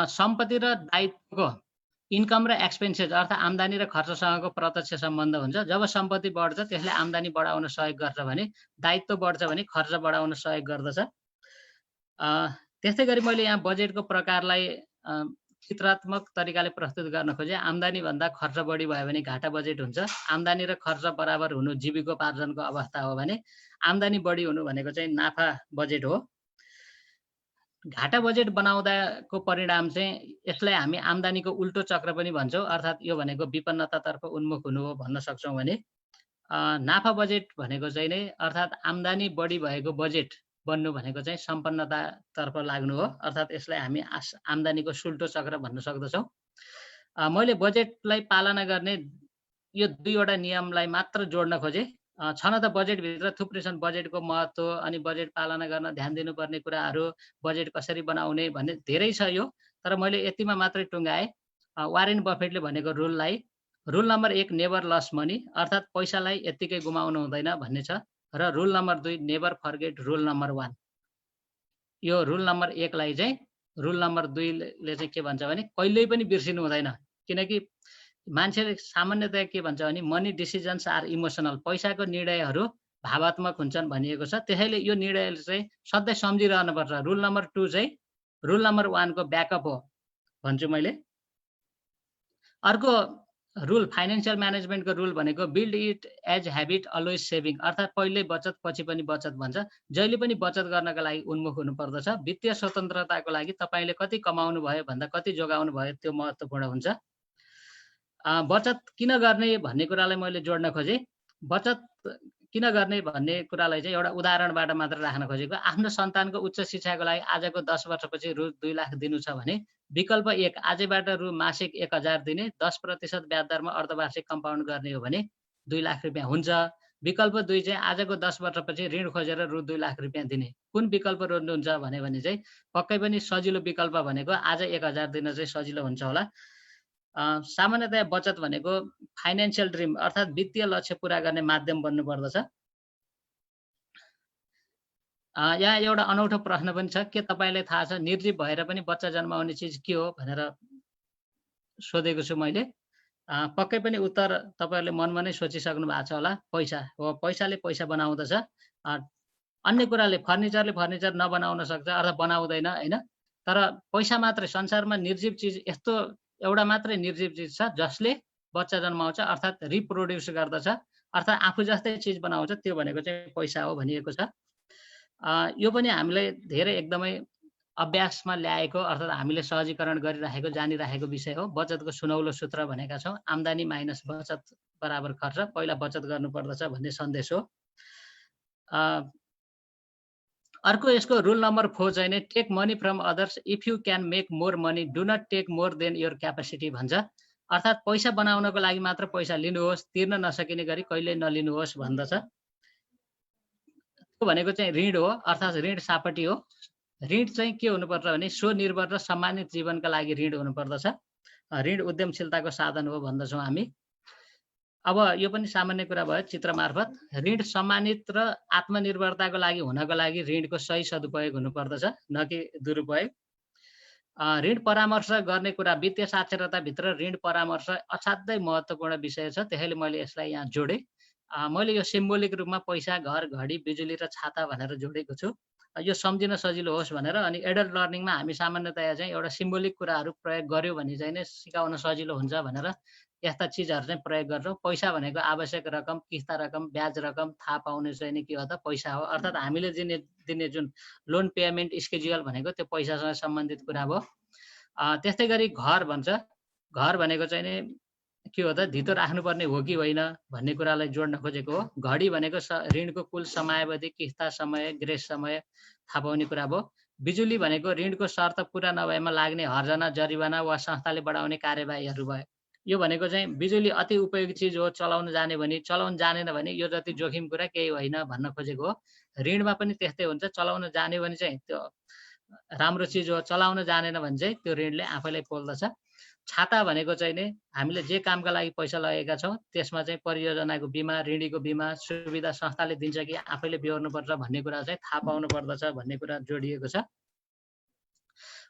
सम्पत्ति र दायित्वको इन्कम र एक्सपेन्सेस अर्थात् आम्दानी र खर्चसँगको प्रत्यक्ष सम्बन्ध हुन्छ। जब सम्पत्ति बढ्छ त्यसले आम्दानी बढाउन सहयोग गर्छ भने दायित्व बढ्छ भने खर्च बढाउन सहयोग गर्दछ। त्यस्तै गरी मैले यहाँ बजेटको प्रकारलाई चित्रात्मक तरिकाले प्रस्तुत गर्न खोजेँ। आम्दानी भन्दा खर्च बढी भयो भने घाटा बजेट हुन्छ। आम्दानी र खर्च बराबर हुनु जीविकोपार्जनको अवस्था हो भने आम्दानी बढी हुनु भनेको चाहिँ नाफा बजेट हो। घाटा बजेट बनाउँदाको परिणाम चाहिँ यसलाई हामी आम्दानीको उल्टो चक्र पनि भन्छौँ, अर्थात् यो भनेको विपन्नतातर्फ उन्मुख हुनु हो भन्न सक्छौँ भने नाफा बजेट भनेको चाहिँ नै अर्थात् आम्दानी बढी भएको बजेट बन्नु भनेको चाहिँ सम्पन्नतातर्फ लाग्नु हो, अर्थात् यसलाई हामी आम्दानीको सुल्टो चक्र भन्न सक्दछौँ। मैले बजेटलाई पालना गर्ने यो दुईवटा नियमलाई मात्र जोड्न खोजेँ। छन त बजेटभित्र थुप्रै छन्, बजेटको महत्त्व अनि बजेट पालना गर्न ध्यान दिनुपर्ने कुराहरू, बजेट कसरी बनाउने भन्ने धेरै छ यो, तर मैले यतिमा मात्रै टुङ्गाएँ। वारेन बफेटले भनेको rule number 1 never lose money अर्थात् पैसालाई यत्तिकै गुमाउनु हुँदैन भन्ने छ, र rule number 2 never forget rule number 1। यो रुल नम्बर 1 लाई चाहिँ रुल नम्बर 2 ले चाहिँ के भन्छ भने कहिल्यै पनि बिर्सिनु हुँदैन, किनकि मान्छेले सामान्यतया के भन्छ भने मनी डिसिजन्स आर इमोसनल, पैसाको निर्णयहरू भावात्मक हुन्छन् भनिएको छ। त्यसैले यो निर्णय चाहिँ सधैँ सम्झिरहनुपर्छ। रुल नम्बर 2 चाहिँ रुल नम्बर 1 को ब्याकअप हो भन्छु मैले। अर्को रुल फाइनेन्सियल म्यानेजमेन्टको रुल भनेको build it as habit always saving अर्थात् पहिल्यै बचत पछि पनि बचत भन्छ। जहिले पनि बचत गर्नका लागि उन्मुख हुनुपर्दछ। वित्तीय स्वतन्त्रताको लागि तपाईँले कति कमाउनु भयो भन्दा कति जोगाउनु भयो त्यो महत्त्वपूर्ण हुन्छ। बचत किन गर्ने भन्ने कुरालाई मैले जोड्न खोजेँ। बचत किन गर्ने भन्ने कुरालाई चाहिँ एउटा उदाहरणबाट मात्र राख्न खोजेको। आफ्नो सन्तानको उच्च शिक्षाको लागि आजको 10 वर्षपछि रु 2 लाख दिनु छ भने विकल्प 1 आजैबाट रु मासिक 1000 दिने 10% ब्याज दरमा अर्धवार्षिक कम्पाउन्ड गर्ने हो भने 2 लाख रुपियाँ हुन्छ। विकल्प 2 चाहिँ आजको 10 वर्षपछि ऋण खोजेर रु 2 लाख रुपियाँ दिने। कुन विकल्प रोज्नुहुन्छ भने चाहिँ पक्कै पनि सजिलो विकल्प भनेको आज 1000 दिन चाहिँ सजिलो हुन्छ होला। सामान्यतया बचत भनेको फाइनेन्सियल ड्रिम अर्थात् वित्तीय लक्ष्य पूरा गर्ने माध्यम बन्नु पर्दछ। यहाँ एउटा अनौठो प्रश्न पनि छ, के तपाईँलाई थाहा छ निर्जीव भएर पनि बच्चा जन्माउने चिज के हो भनेर सोधेको छु मैले। पक्कै पनि उत्तर तपाईँहरूले मनमा नै सोचिसक्नु भएको छ होला, पैसा हो। पैसाले पैसा बनाउँदछ। अन्य कुराले फर्निचरले फर्निचर नबनाउन सक्छ अर्थात् बनाउँदैन हैन, तर पैसा मात्रै संसारमा निर्जीव चिज यस्तो एउटा मात्रै निर्जीव चिज छ जसले बच्चा जन्माउँछ अर्थात् रिप्रोड्युस गर्दछ, अर्थात् आफू जस्तै चिज बनाउँछ, त्यो भनेको चाहिँ पैसा हो भनिएको छ। यो पनि हामीले धेरै एकदमै अभ्यासमा ल्याएको अर्थात् हामीले सहजीकरण गरिराखेको जानिराखेको विषय हो। बचतको सुनौलो सूत्र भनेका छौँ आम्दानी माइनस बचत बराबर खर्च। पहिला बचत गर्नुपर्दछ भन्ने सन्देश हो। अर्को यसको रुल नम्बर 4 चाहिँ नि take money from others if you can make more money do not take more than your capacity भन्छ। अर्थात् पैसा बनाउनको लागि मात्र पैसा लिनुहोस्, तिर्न नसकिने गरी कहिल्यै नलिनुहोस् भन्दछ। त्यो भनेको चाहिँ ऋण हो, अर्थात् ऋण सापटी हो। ऋण चाहिँ के हुनुपर्छ भने स्वनिर्भर र सम्मानित जीवनका लागि ऋण हुनुपर्दछ। ऋण उद्यमशीलताको साधन हो भन्दछौँ हामी। अब यो पनि सामान्य कुरा भयो चित्र मार्फत। ऋण सम्मानित र आत्मनिर्भरताको लागि हुनको लागि ऋणको सही सदुपयोग हुनुपर्दछ, न कि दुरुपयोग। ऋण परामर्श गर्ने कुरा वित्तीय साक्षरताभित्र ऋण परामर्श असाध्यै महत्त्वपूर्ण विषय छ, त्यसैले मैले यसलाई यहाँ जोडेँ। मैले यो सिम्बोलिक रूपमा पैसा, घर, घडी, बिजुली र छाता भनेर जोडेको छु, यो सम्झिन सजिलो होस् भनेर। अनि एडल्ट लर्निङमा हामी सामान्यतया चाहिँ एउटा सिम्बोलिक कुराहरू प्रयोग गर्यो भने चाहिँ नै सिकाउन सजिलो हुन्छ भनेर यस्ता चिजहरू चाहिँ प्रयोग गर्छौँ। पैसा भनेको आवश्यक रकम, किस्ता रकम, ब्याज रकम थाहा पाउने चाहिँ नि के हो त पैसा हो। अर्थात् हामीले दिने जुन लोन पेमेन्ट स्केड्युल भनेको त्यो पैसासँग सम्बन्धित कुरा भयो। त्यस्तै गरी घर भन्छ। घर भनेको चाहिँ नि के हो त धितो राख्नुपर्ने हो कि होइन भन्ने कुरालाई जोड्न खोजेको हो। घडी भनेको ऋणको कुल समयावधि, किस्ता समय, ग्रेस समय थाहा पाउने कुरा भयो। बिजुली भनेको ऋणको शर्त पुरा नभएमा लाग्ने हर्जना, जरिवाना वा संस्थाले बढाउने कार्यवाहीहरू भयो। यो भनेको चाहिँ बिजुली अति उपयोगी चिज हो, चलाउन जाने भने, चलाउन जानेन भने यो जति जोखिम कुरा केही होइन भन्न खोजेको हो। ऋणमा पनि त्यस्तै हुन्छ, चलाउन जाने भने चाहिँ त्यो राम्रो चिज हो, चलाउन जानेन भने चाहिँ त्यो ऋणले आफैलाई पोल्दछ। छाता भनेको चाहिँ नि हामीले जे कामका लागि पैसा लगेका छौँ त्यसमा चाहिँ परियोजनाको बिमा, ऋणीको बिमा, सुविधा संस्थाले दिन्छ कि आफैले बिहोर्नुपर्छ भन्ने कुरा चाहिँ थाहा पाउनु पर्दछ भन्ने कुरा जोडिएको छ।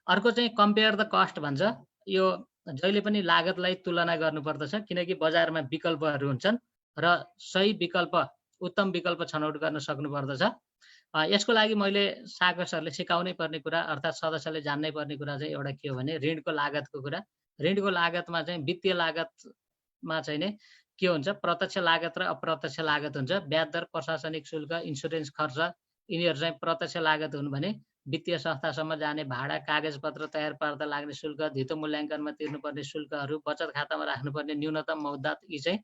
अर्को चाहिँ कम्पेयर द कस्ट भन्छ। यो जहिले पनि लागतलाई तुलना गर्नुपर्दछ, किनकि बजारमा विकल्पहरू हुन्छन् र सही विकल्प, उत्तम विकल्प छनौट गर्न सक्नुपर्दछ। यसको लागि मैले सागर सरले सिकाउनै पर्ने कुरा अर्थात् सदस्यले जान्नै पर्ने कुरा चाहिँ एउटा के हो भने ऋणको लागतको कुरा। ऋणको लागतमा चाहिँ वित्तीय लागतमा चाहिँ नि के हुन्छ, प्रत्यक्ष लागत र अप्रत्यक्ष लागत हुन्छ। ब्याज दर, प्रशासनिक शुल्क, इन्सुरेन्स खर्च यिनीहरू चाहिँ प्रत्यक्ष लागत हुन् भने वित्तीय संस्थासम्म जाने भाडा, कागजपत्र तयार पार्दा लाग्ने शुल्क, धितो मूल्याङ्कनमा तिर्नुपर्ने शुल्कहरू, बचत खातामा राख्नुपर्ने न्यूनतम मौद्दात यी चाहिँ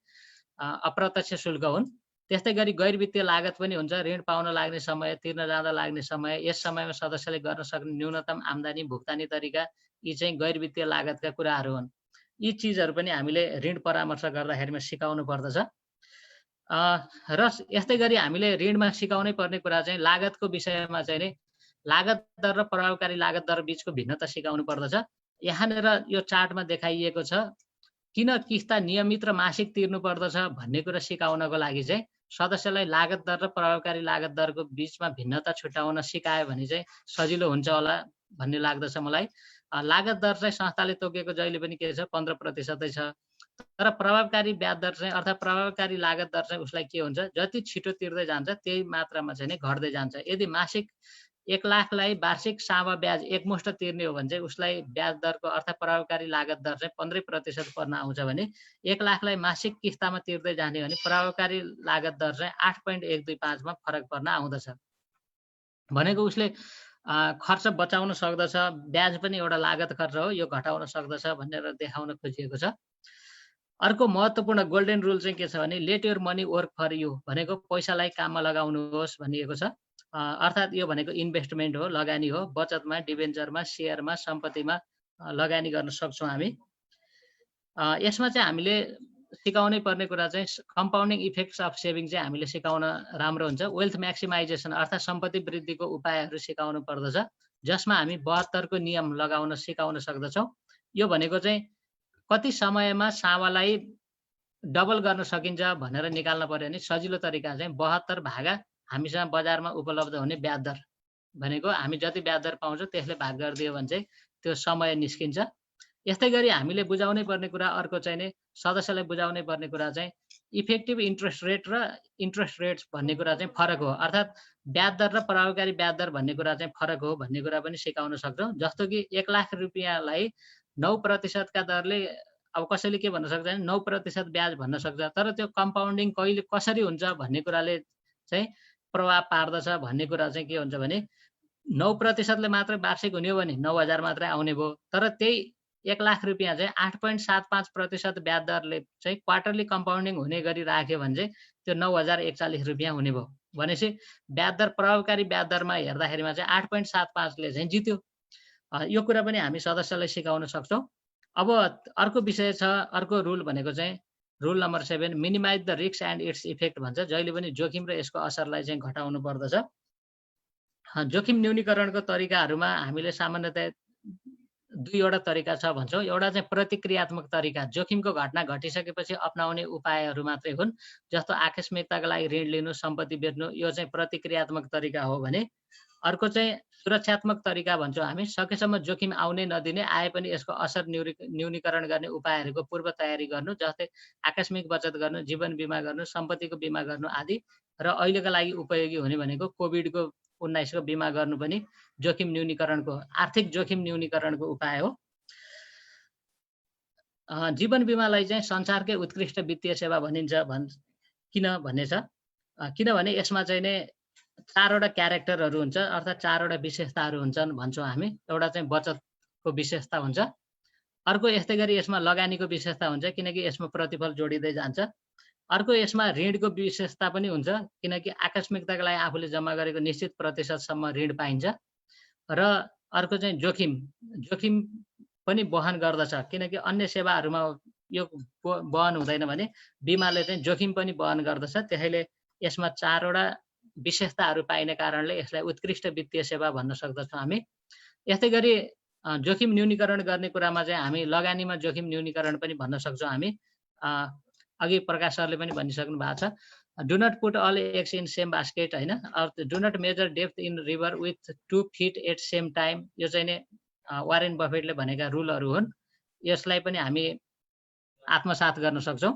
अप्रत्यक्ष शुल्क हुन्। त्यस्तै गरी गैर वित्तीय लागत पनि हुन्छ। ऋण पाउन लाग्ने समय, तिर्न जाँदा लाग्ने समय, यस समयमा सदस्यले गर्न सक्ने न्यूनतम आम्दानी, भुक्तानी तरिका यी चाहिँ गैर वित्तीय लागतका कुराहरू हुन्। यी चिजहरू पनि हामीले ऋण परामर्श गर्दाखेरिमा सिकाउनु पर्दछ। र यस्तै गरी हामीले ऋणमा सिकाउनै पर्ने कुरा चाहिँ लागतको विषयमा चाहिँ नि लागत दर र प्रभावकारी लागत दर बीचको भिन्नता सिकाउनु पर्दछ। यहाँनिर यो चार्टमा देखाइएको छ किन किस्ता नियमित र मासिक तिर्नु पर्दछ भन्ने कुरा सिकाउनको लागि चाहिँ सदस्यलाई लागत दर र प्रभावकारी लागत दरको बीचमा भिन्नता छुट्याउन सिकायो भने चाहिँ सजिलो हुन्छ होला भन्ने लाग्दछ मलाई। लागत दर चाहिँ संस्थाले तोकेको जहिले पनि के छ 15% छ, तर प्रभावकारी ब्याज दर चाहिँ अर्थात् प्रभावकारी लागत दर चाहिँ उसलाई के हुन्छ, जति छिटो तिर्दै जान्छ त्यही मात्रामा चाहिँ घट्दै जान्छ। यदि मासिक 1 लाखलाई वार्षिक सावा ब्याज एकमुष्ट तिर्ने हो भने चाहिँ उसलाई ब्याज दरको अर्थात् प्रभावकारी लागत दर चाहिँ 15% पर्न आउँछ भने 1 लाखलाई मासिक किस्तामा तिर्दै जाने भने प्रभावकारी लागत दर चाहिँ 8.125 मा फरक पर्न आउँदछ। भनेको उसले खर्च बचाउन सक्दछ, ब्याज पनि एउटा लागत खर्च हो, यो घटाउन सक्दछ भनेर देखाउन खोजिएको छ। अर्को महत्त्वपूर्ण गोल्डन रुल चाहिँ के छ भने let your money work for you भनेको पैसालाई काममा लगाउनुहोस् भनिएको छ। अर्थात् यो भनेको इन्भेस्टमेन्ट हो, लगानी हो। बचतमा, डिबेन्चरमा, सेयरमा, सम्पत्तिमा लगानी गर्न सक्छौँ हामी। यसमा चाहिँ हामीले सिकाउनै पर्ने कुरा चाहिँ कम्पाउन्डिङ इफेक्ट्स अफ सेभिङ चाहिँ हामीले सिकाउन राम्रो हुन्छ। वेल्थ म्याक्सिमाइजेसन अर्थात् सम्पत्ति वृद्धिको उपायहरू सिकाउनु पर्दछ, जसमा हामी 72 को नियम लगाउन सिकाउन सक्दछौँ। यो भनेको चाहिँ कति समयमा सावालाई डबल गर्न सकिन्छ भनेर निकाल्न पर्यो भने सजिलो तरिका चाहिँ 72 भागा हामीसँग बजारमा उपलब्ध हुने ब्याज दर भनेको हामी जति ब्याज दर पाउँछौँ त्यसले भाग गरिदियो भने चाहिँ त्यो समय निस्किन्छ। यस्तै गरी हामीले बुझाउनै पर्ने कुरा अर्को चाहिँ नि सदस्यलाई बुझाउनै पर्ने कुरा चाहिँ इफेक्टिभ इन्ट्रेस्ट रेट र इन्ट्रेस्ट रेट्स भन्ने कुरा चाहिँ फरक हो। अर्थात् ब्याज दर र प्रभावकारी ब्याज दर भन्ने कुरा चाहिँ फरक हो भन्ने कुरा पनि सिकाउन सक्छौँ। जस्तो कि 1 लाख रुपियाँलाई 9% का दरले अब कसैले के भन्न सक्छ भने 9% ब्याज भन्न सक्छ, तर त्यो कम्पाउन्डिङ कहिले कसरी हुन्छ भन्ने कुराले चाहिँ प्रभाव पार्दछ भन्ने कुरा चाहिँ के हुन्छ भने 9% मात्रै वार्षिक हुने हो भने 9,000 मात्रै आउने भयो। तर त्यही 1 लाख रुपियाँ चाहिँ 8.75% ब्याज दरले चाहिँ क्वार्टरली कम्पाउन्डिङ हुने गरी राख्यो भने चाहिँ त्यो 9,041 रुपियाँ हुने भयो। भनेपछि ब्याज दर प्रभावकारी ब्याज दरमा हेर्दाखेरिमा चाहिँ 8.75 ले चाहिँ जित्यो। यो कुरा पनि हामी सदस्यलाई सिकाउन सक्छौँ। अब अर्को विषय छ, अर्को रुल भनेको चाहिँ rule number 7 minimise the risk and its effect भन्छ। जहिले पनि जोखिम र यसको असरलाई चाहिँ घटाउनु पर्दछ। जोखिम न्यूनीकरणको तरिकाहरूमा हामीले सामान्यतया 2 वटा तरिका छ भन्छौँ। एउटा चाहिँ प्रतिक्रियात्मक तरिका, जोखिमको घटना घटिसकेपछि अपनाउने उपायहरू मात्रै हुन्, जस्तो आकस्मिकताका लागि ऋण लिनु, सम्पत्ति बेच्नु, यो चाहिँ प्रतिक्रियात्मक तरिका हो भने अर्को चाहिँ सुरक्षात्मक तरिका भन्छौँ हामी। सकेसम्म जोखिम आउनै नदिने, आए पनि यसको असर न्यूनीकरण गर्ने उपायहरूको पूर्व तयारी गर्नु, जस्तै आकस्मिक बचत गर्नु, जीवन बिमा गर्नु, सम्पत्तिको बिमा गर्नु आदि। र अहिलेका लागि उपयोगी हुने भनेको कोभिड-19 को बिमा गर्नु पनि जोखिम न्यूनीकरणको, आर्थिक जोखिम न्यूनीकरणको उपाय हो। जीवन बिमालाई चाहिँ संसारकै उत्कृष्ट वित्तीय सेवा भनिन्छ किन भन्ने छ। किनभने यसमा चाहिँ नै 4 वटा क्यारेक्टरहरू हुन्छ, अर्थात् 4 वटा विशेषताहरू हुन्छन् भन्छौँ हामी। एउटा चाहिँ बचतको विशेषता हुन्छ, अर्को यस्तै गरी यसमा लगानीको विशेषता हुन्छ किनकि यसमा प्रतिफल जोडिँदै जान्छ। अर्को यसमा ऋणको विशेषता पनि हुन्छ किनकि आकस्मिकताका लागि आफूले जम्मा गरेको निश्चित प्रतिशतसम्म ऋण पाइन्छ। र अर्को चाहिँ जोखिम पनि वहन गर्दछ किनकि अन्य सेवाहरूमा यो वहन हुँदैन भने बिमाले चाहिँ जोखिम पनि वहन गर्दछ। त्यसैले यसमा 4 वटा विशेषताहरू पाइने कारणले यसलाई उत्कृष्ट वित्तीय सेवा भन्न सक्दछौँ हामी। यस्तै गरी जोखिम न्यूनीकरण गर्ने कुरामा चाहिँ हामी लगानीमा जोखिम न्यूनीकरण पनि भन्न सक्छौँ हामी। अघि प्रकाश सरले पनि भनिसक्नु भएको छ, do not put all eggs in same basket हैन, do not measure depth in river with 2 feet at same time. यो चाहिँ नै वारेन बफेटले भनेका रुलहरू हुन्। यसलाई पनि हामी आत्मसात गर्न सक्छौँ।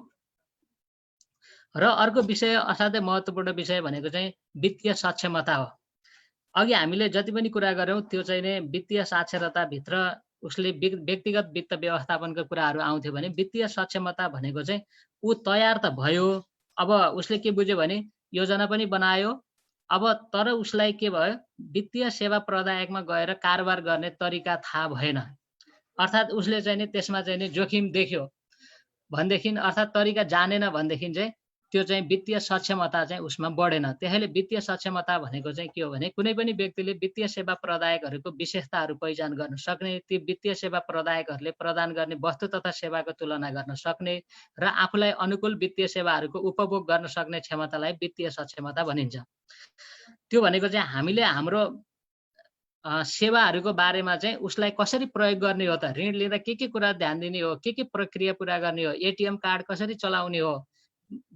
र अर्को विषय, असाध्यै महत्त्वपूर्ण विषय भनेको चाहिँ वित्तीय सक्षमता हो। अघि हामीले जति पनि कुरा गर्यौँ त्यो चाहिँ नै वित्तीय साक्षरताभित्र उसले व्यक्तिगत वित्त व्यवस्थापनको कुराहरू आउँथ्यो भने वित्तीय सक्षमता भनेको चाहिँ ऊ तयार त भयो, अब उसले के बुझ्यो भने योजना पनि बनायो, अब तर उसलाई के भयो, वित्तीय सेवा प्रदायकमा गएर कारोबार गर्ने तरिका थाहा भएन, अर्थात् उसले चाहिँ नि त्यसमा चाहिँ नि जोखिम देख्यो भनेदेखि, अर्थात् तरिका जानेन भनेदेखि चाहिँ त्यो चाहिँ वित्तीय सक्षमता चाहिँ उसमा बढेन। त्यसैले वित्तीय सक्षमता भनेको चाहिँ के हो भने कुनै पनि व्यक्तिले वित्तीय सेवा प्रदायकहरूको विशेषताहरू पहिचान गर्न सक्ने, ती वित्तीय सेवा प्रदायकहरूले प्रदान गर्ने वस्तु तथा सेवाको तुलना गर्न सक्ने र आफूलाई अनुकूल वित्तीय सेवाहरूको उपभोग गर्न सक्ने क्षमतालाई वित्तीय सक्षमता भनिन्छ। त्यो भनेको चाहिँ हामीले हाम्रो सेवाहरूको बारेमा चाहिँ उसलाई कसरी प्रयोग गर्ने हो त, ऋण लिँदा के कुरा ध्यान दिने हो, के प्रक्रिया पुरा गर्ने हो, एटिएम कार्ड कसरी चलाउने हो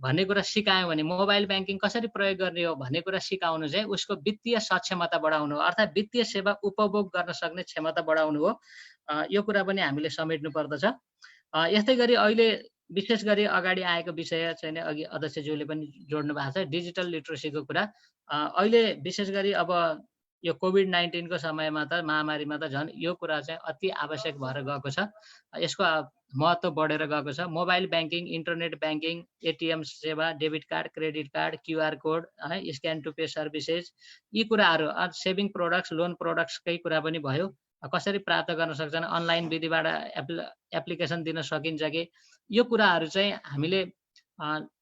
भन्ने कुरा सिकायौँ भने, मोबाइल ब्याङ्किङ कसरी प्रयोग गर्ने हो भन्ने कुरा सिकाउनु चाहिँ उसको वित्तीय सक्षमता बढाउनु हो, अर्थात् वित्तीय सेवा उपभोग गर्न सक्ने क्षमता बढाउनु हो। यो कुरा पनि हामीले समेट्नु पर्दछ। यस्तै गरी अहिले विशेष गरी अगाडि आएको विषय चाहिँ अघि अध्यक्षज्यूले पनि जोड्नु भएको छ, डिजिटल लिटरेसीको कुरा। अहिले विशेष गरी अब यो कोभिड-19 को समयमा त, महामारीमा त झन् यो कुरा चाहिँ अति आवश्यक भएर गएको छ, यसको महत्त्व बढेर गएको छ। Mobile banking, internet banking, ATM सेवा, debit card, credit card, QR code, scan to pay services, यी कुराहरू, सेभिङ प्रोडक्ट्स, लोन प्रोडक्ट्सकै कुरा पनि भयो, कसरी प्राप्त गर्न सक्छन्, अनलाइन विधिबाट एप्लिकेसन दिन सकिन्छ कि, यो कुराहरू चाहिँ हामीले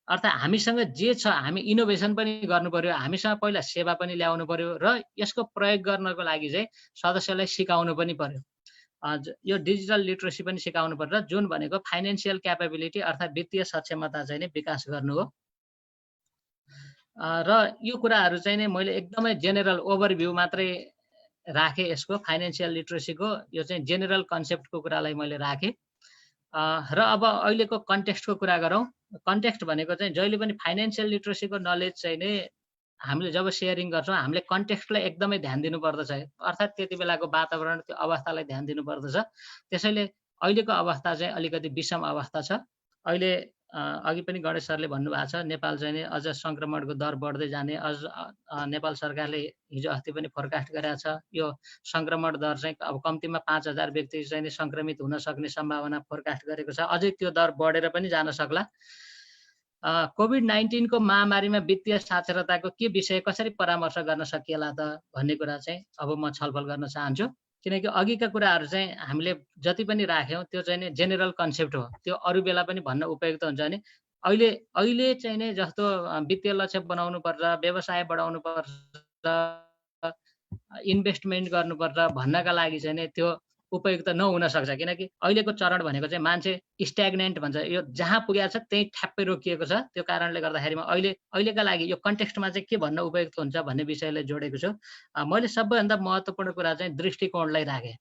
अर्थात् हामीसँग जे छ हामी इनोभेसन पनि गर्नु पर्यो, हामीसँग पहिला सेवा पनि ल्याउनु पर्यो र यसको प्रयोग गर्नको लागि चाहिँ सदस्यलाई सिकाउनु पनि पर्यो। यो डिजिटल लिटरेसी पनि सिकाउनु पर्छ, जुन भनेको फाइनेन्सियल क्यापेबिलिटी अर्थात् वित्तीय सक्षमता चाहिँ नै विकास गर्नु हो। र यो कुराहरू चाहिँ नै मैले एकदमै जेनरल ओभरभ्यू मात्रै राखेँ यसको, फाइनेन्सियल लिटरेसीको यो चाहिँ जेनरल कन्सेप्टको कुरालाई मैले राखेँ। र अब अहिलेको कन्टेक्स्टको कुरा गरौँ। कन्टेक्स्ट भनेको चाहिँ जहिले पनि फाइनेन्सियल लिटरेसीको नलेज चाहिँ नै हामीले जब सेयरिङ गर्छौँ हामीले कन्टेक्स्टलाई एकदमै ध्यान दिनुपर्दछ, अर्थात् त्यति बेलाको वातावरण, त्यो अवस्थालाई ध्यान दिनुपर्दछ। त्यसैले अहिलेको अवस्था चाहिँ अलिकति विषम अवस्था छ। अहिले अघि पनि गणेश सरले भन्नुभएको छ, नेपाल चाहिँ नि अझ सङ्क्रमणको दर बढ्दै जाने, अझ नेपाल सरकारले हिजो अस्ति पनि फोरकास्ट गरेको छ, यो सङ्क्रमण दर चाहिँ अब कम्तीमा 5,000 व्यक्ति चाहिँ नि सङ्क्रमित हुन सक्ने सम्भावना फोरकास्ट गरेको छ, अझै त्यो दर बढेर पनि जान सक्ला। कोभिड-19 को महामारीमा वित्तीय साक्षरताको के विषय कसरी परामर्श गर्न सकिएला त भन्ने कुरा चाहिँ अब म छलफल गर्न चाहन्छु। किनकि अघिका कुराहरू चाहिँ हामीले जति पनि राख्यौँ त्यो चाहिँ नि जेनेरल कन्सेप्ट हो। त्यो अरू बेला पनि भन्न उपयुक्त हुन्छ नि अहिले अहिले चाहिँ नि जस्तो वित्तीय लक्ष्य बनाउनुपर्छ, व्यवसाय बढाउनुपर्छ, इन्भेस्टमेन्ट गर्नुपर्छ भन्नका लागि चाहिँ नि त्यो उपयुक्त नहुन सक्छ। किनकि अहिलेको चरण भनेको चाहिँ मान्छे स्ट्याग्नेन्ट भन्छ, यो जहाँ पुगेको छ त्यही ठ्याप्पै रोकिएको छ। त्यो कारणले गर्दाखेरिमा अहिलेका लागि यो कन्टेक्स्टमा चाहिँ के भन्न उपयुक्त हुन्छ भन्ने विषयलाई जोडेको छु। मैले सबैभन्दा महत्त्वपूर्ण कुरा चाहिँ दृष्टिकोणलाई राखेँ।